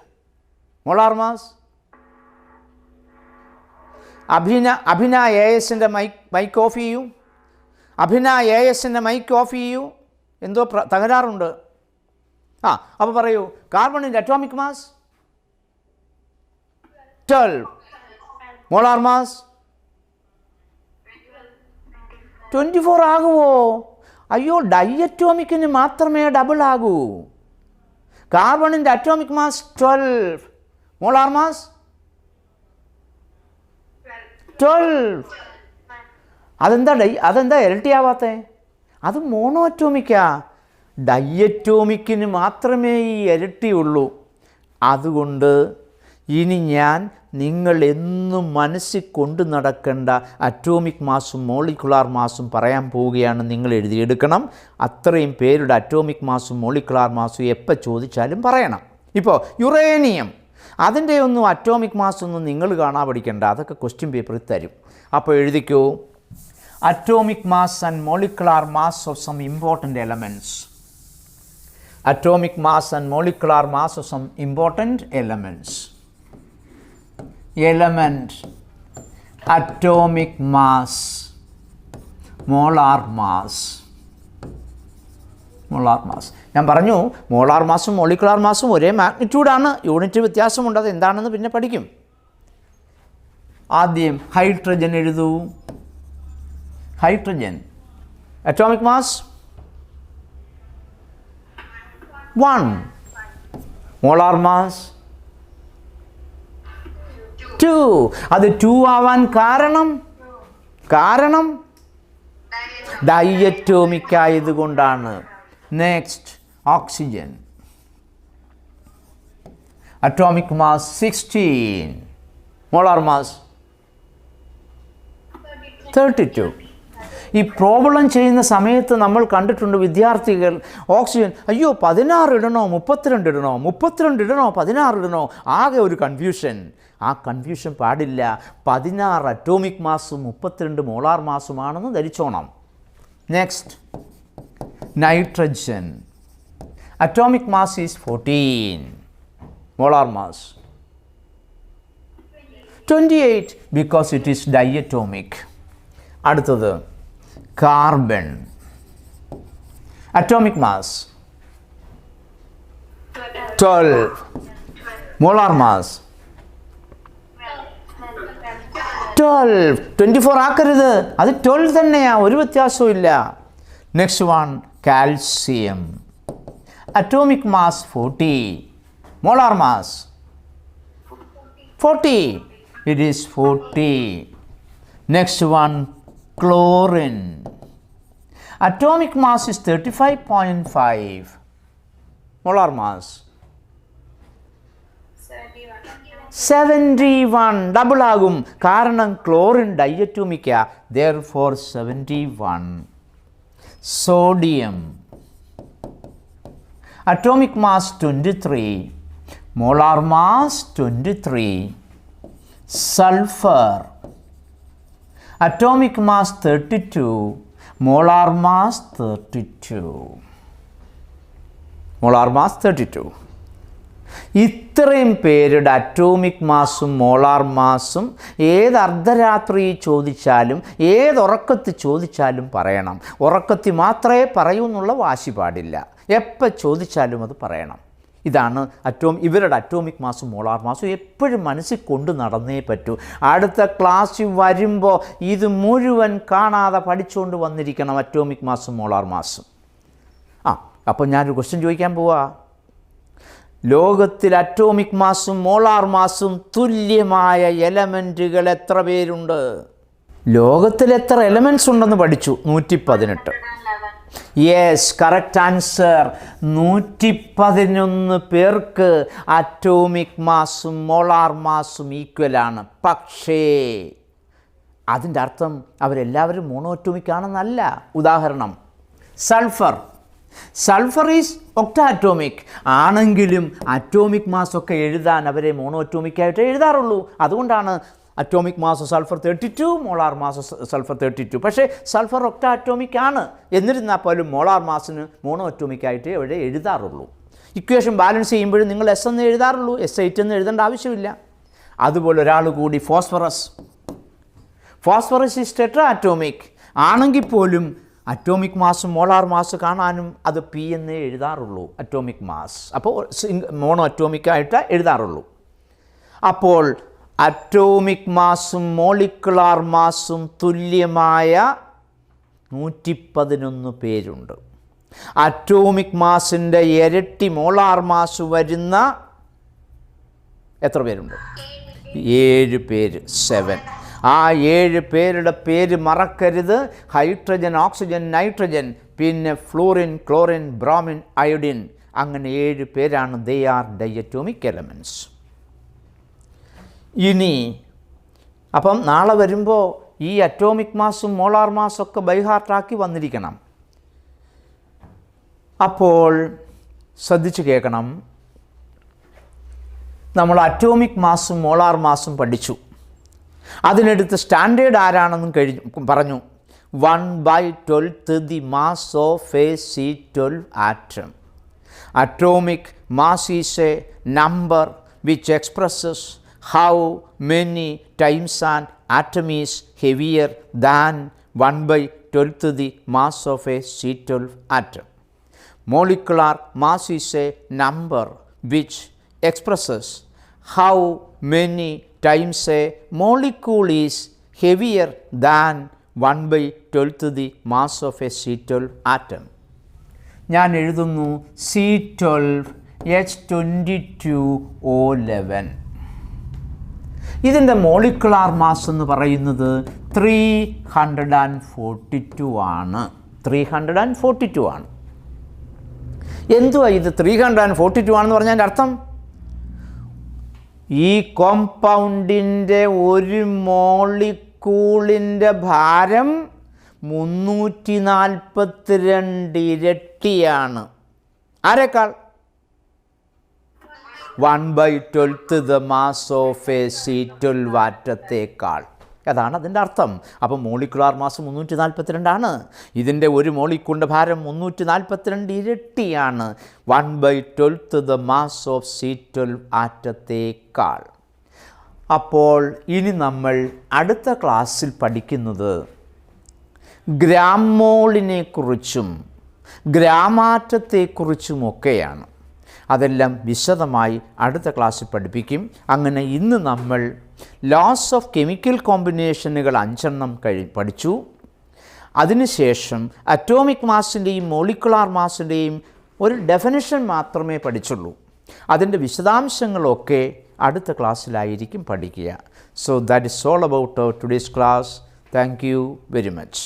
molar mass. Abhina ASൻ്റെ മൈക്ക് ഓഫ് ചെയ്യൂ. അഭിന ASൻ്റെ മൈക്ക് ഓഫ് ചെയ്യൂ. എന്തോ തകരാറുണ്ട്. അപ്പോൾ പറയൂ. കാർബണിൻ്റെ അറ്റോമിക് മാസ് 12, മോളാർ മാസ് 24 ആകുമോ? അയ്യോ, ഡൈഅറ്റോമിക്കിന് മാത്രമേ ഡബിൾ ആകൂ. കാർബണിൻ്റെ അറ്റോമിക് മാസ് 12, മോളാർ മാസ് 12. അതെന്താ ഇരട്ടി ആവാത്തേ? അത് മോണോ അറ്റോമിക്കാ. ഡൈഅറ്റോമിക്കിന് മാത്രമേ ഈ ഇരട്ടിയുള്ളൂ. അതുകൊണ്ട് ഇനി ഞാൻ നിങ്ങൾ എന്നും മനസ്സിൽ കൊണ്ടു നടക്കേണ്ട അറ്റോമിക് മാസും മോളിക്കുലാർ മാസും പറയാൻ പോവുകയാണ്. നിങ്ങൾ എഴുതിയെടുക്കണം. അത്രയും പേരുടെ അറ്റോമിക് മാസും മോളിക്കുലാർ മാസും എപ്പോൾ ചോദിച്ചാലും പറയണം. ഇപ്പോൾ യുറേനിയം, അതിൻ്റെ ഒന്നും അറ്റോമിക് മാസൊന്നും നിങ്ങൾ കാണാൻ പഠിക്കേണ്ട, അതൊക്കെ ക്വസ്റ്റ്യൻ പേപ്പറിൽ തരും. അപ്പോൾ എഴുതിക്കൂ, atomic mass and molecular mass of some important elements. Atomic mass and molecular mass of some important elements. Element, atomic mass, molar mass. Molar mass ഞാൻ പറഞ്ഞു, മോളാർ മാസും മോളിക്കുലാർ മാസും ഒരേ മാഗ്നിറ്റ്യൂഡാണ്, യൂണിറ്റ് വ്യത്യാസമുണ്ട്. അത് എന്താണെന്ന് പിന്നെ പഠിക്കും. ആദ്യം ഹൈഡ്രജൻ എഴുതൂ. Hydrogen atomic mass 1, molar mass 2. അത് 2 ആവാൻ കാരണം ഡൈഅറ്റോമിക് ആയതുകൊണ്ടാണ്. Next oxygen atomic mass 16, molar mass 32. ഈ പ്രോബ്ലം ചെയ്യുന്ന സമയത്ത് നമ്മൾ കണ്ടിട്ടുണ്ട് വിദ്യാർത്ഥികൾ ഓക്സിജൻ അയ്യോ 16 ഇടണോ 32 ഇടണോ 32 ഇടണോ 16 ഇടണോ, ആകെ ഒരു കൺഫ്യൂഷൻ. ആ കൺഫ്യൂഷൻ പാടില്ല. 16 അറ്റോമിക് മാസും 32 മോളാർ മാസുമാണെന്ന് ധരിച്ചോണം. Next nitrogen atomic mass is 14, molar mass 28 because it is diatomic. അടുത്തത് carbon atomic mass 12, molar mass 12. 24 ആക്കരുത്, അത് 12 തന്നെയാ, ഒരു വ്യത്യാസവും ഇല്ല. Next one calcium atomic mass 40, molar mass 40. It is 40. Next one chlorine atomic mass is 35.5, molar mass 71. Double ആകും, കാരണം chlorine ഡൈഅറ്റോമിക്കാ, therefore 71. Sodium atomic mass 23, molar mass 23. sulfur atomic mass 32, molar mass 32. molar mass 32. ഇത്രയും പേരുടെ atomic മാസും molar മാസും ഏത് അർദ്ധരാത്രി ചോദിച്ചാലും ഏതുറക്കത്തിൽ ചോദിച്ചാലും പറയണം. ഉറക്കത്തിൽ മാത്രമേ പറയൂ എന്നുള്ള വാശി പാടില്ല. എപ്പോൾ ചോദിച്ചാലും അത് പറയണം. ഇതാണ് ഇവരുടെ അറ്റോമിക് മാസും മോളാർ മാസും എപ്പോഴും മനസ്സിൽ കൊണ്ട് നടന്നേ പറ്റൂ. അടുത്ത ക്ലാസ്സിൽ വരുമ്പോൾ ഇത് മുഴുവൻ കാണാതെ പഠിച്ചുകൊണ്ട് വന്നിരിക്കണം, അറ്റോമിക് മാസും മോളാർ മാസും. അപ്പോൾ ഞാനൊരു ക്വസ്റ്റ്യൻ ചോദിക്കാൻ പോവാ. ലോകത്തിൽ അറ്റോമിക് മാസും മോളാർ മാസും തുല്യമായ എലമെൻറ്റുകൾ എത്ര പേരുണ്ട്? ലോകത്തിൽ എത്ര എലമെൻറ്റ്സ് ഉണ്ടെന്ന് പഠിച്ചു? 118. Yes, correct answer. 111 പേർക്ക് അറ്റോമിക് മാസും മോളാർ മാസും ഈക്വലാണ്. പക്ഷേ അതിൻ്റെ അർത്ഥം അവരെല്ലാവരും മോണോഅറ്റോമിക് ആണെന്നല്ല. ഉദാഹരണം സൾഫർ ഈസ് ഒക്ടാറ്റോമിക് ആണെങ്കിലും അറ്റോമിക് മാസൊക്കെ എഴുതാൻ അവരെ മോണോഅറ്റോമിക് ആയിട്ട് എഴുതാറുള്ളൂ. അതുകൊണ്ടാണ് atomic mass sulphur 32, molar mass sulphur 32. പക്ഷേ സൾഫർ ഒക്ടാറ്റോമിക് ആണ്. എന്നിരുന്നാൽ പോലും മോളാർ മാസിന് മോണോ അറ്റോമിക് ആയിട്ട് ഇവിടെ എഴുതാറുള്ളൂ. ഇക്വേഷൻ ബാലൻസ് ചെയ്യുമ്പോഴും നിങ്ങൾ S എന്ന് എഴുതാറുള്ളൂ, S8 എന്ന് എഴുതേണ്ട ആവശ്യമില്ല. അതുപോലെ ഒരാൾ കൂടി ഫോസ്ഫറസ് ഈസ് ടെട്രാ അറ്റോമിക് ആണെങ്കിൽ പോലും അറ്റോമിക് മാസും മോളാർ മാസ് കാണാനും അത് P എന്നേ എഴുതാറുള്ളൂ, അറ്റോമിക് മാസ്. അപ്പോൾ മോണോ അറ്റോമിക് ആയിട്ട് എഴുതാറുള്ളൂ. അപ്പോൾ അറ്റോമിക് മാസും മോളിക്കുലാർ മാസും തുല്യമായ 111 പേരുണ്ട്. അറ്റോമിക് മാസിൻ്റെ ഇരട്ടി മോളാർ മാസ് വരുന്ന എത്ര പേരുണ്ട്? 7 പേര്, 7. ആ 7 പേരുടെ പേര് മറക്കരുത്. ഹൈഡ്രജൻ, ഓക്സിജൻ, നൈട്രജൻ, പിന്നെ ഫ്ലൂറിൻ, ക്ലോറിൻ, ബ്രോമിൻ, അയോഡിൻ. അങ്ങനെ 7 പേരാണ്. They are diatomic elements. ഇനി അപ്പം നാളെ വരുമ്പോൾ ഈ അറ്റോമിക് മാസും മോളാർ മാസും ഒക്കെ ബൈഹാർട്ടാക്കി വന്നിരിക്കണം. അപ്പോൾ ശ്രദ്ധിച്ച് കേൾക്കണം. നമ്മൾ അറ്റോമിക് മാസും മോളാർ മാസും പഠിച്ചു. അതിനടുത്ത് സ്റ്റാൻഡേർഡ് ആരാണെന്നും പറഞ്ഞു. 1/12 the mass of a C12 atom. Atomic mass is a number which expresses how many times an atom is heavier than 1/12 the mass of a C12 atom. Molecular mass is a number which expresses how many times a molecule is heavier than 1/12 the mass of a C12 atom. ഞാൻ എഴുതുന്നു C12H22O11. ഇതിൻ്റെ molecular mass എന്ന് പറയുന്നത് 342 ആണ്. 342 ആണ്. എന്തുവാ ഇത് 342 ആണെന്ന് പറഞ്ഞതിൻ്റെ അർത്ഥം? ഈ കോമ്പൗണ്ടിൻ്റെ ഒരു മോളിക്യൂളിൻ്റെ ഭാരം 342 ഇരട്ടിയാണ്. ആരെക്കാൾ? 1/12 the mass of a C12 ആറ്റത്തേക്കാൾ. അതാണ് അതിൻ്റെ അർത്ഥം. അപ്പം മോളിക്കുലാർ മാസ് 342 ആണ്. ഇതിൻ്റെ ഒരു മോളിക്യൂളിൻ്റെ ഭാരം 342 ഇരട്ടിയാണ്. 1/12 the mass of C12 ആറ്റത്തേക്കാൾ. അപ്പോൾ ഇനി നമ്മൾ അടുത്ത ക്ലാസ്സിൽ പഠിക്കുന്നത് ഗ്രാമോളിനെക്കുറിച്ചും ഗ്രാമാറ്റത്തെക്കുറിച്ചുമൊക്കെയാണ്. അതെല്ലാം വിശദമായി അടുത്ത ക്ലാസ്സിൽ പഠിപ്പിക്കും. അങ്ങനെ ഇന്ന് നമ്മൾ ലോസ് ഓഫ് കെമിക്കൽ കോമ്പിനേഷനുകൾ 5 പഠിച്ചു. അതിനുശേഷം അറ്റോമിക് മാസിൻ്റെയും മോളിക്കുലാർ മാസിൻ്റെയും ഒരു ഡെഫിനിഷൻ മാത്രമേ പഠിച്ചുള്ളൂ. അതിൻ്റെ വിശദാംശങ്ങളൊക്കെ അടുത്ത ക്ലാസ്സിലായിരിക്കും പഠിക്കുക. So that is all about our today's class. Thank you very much.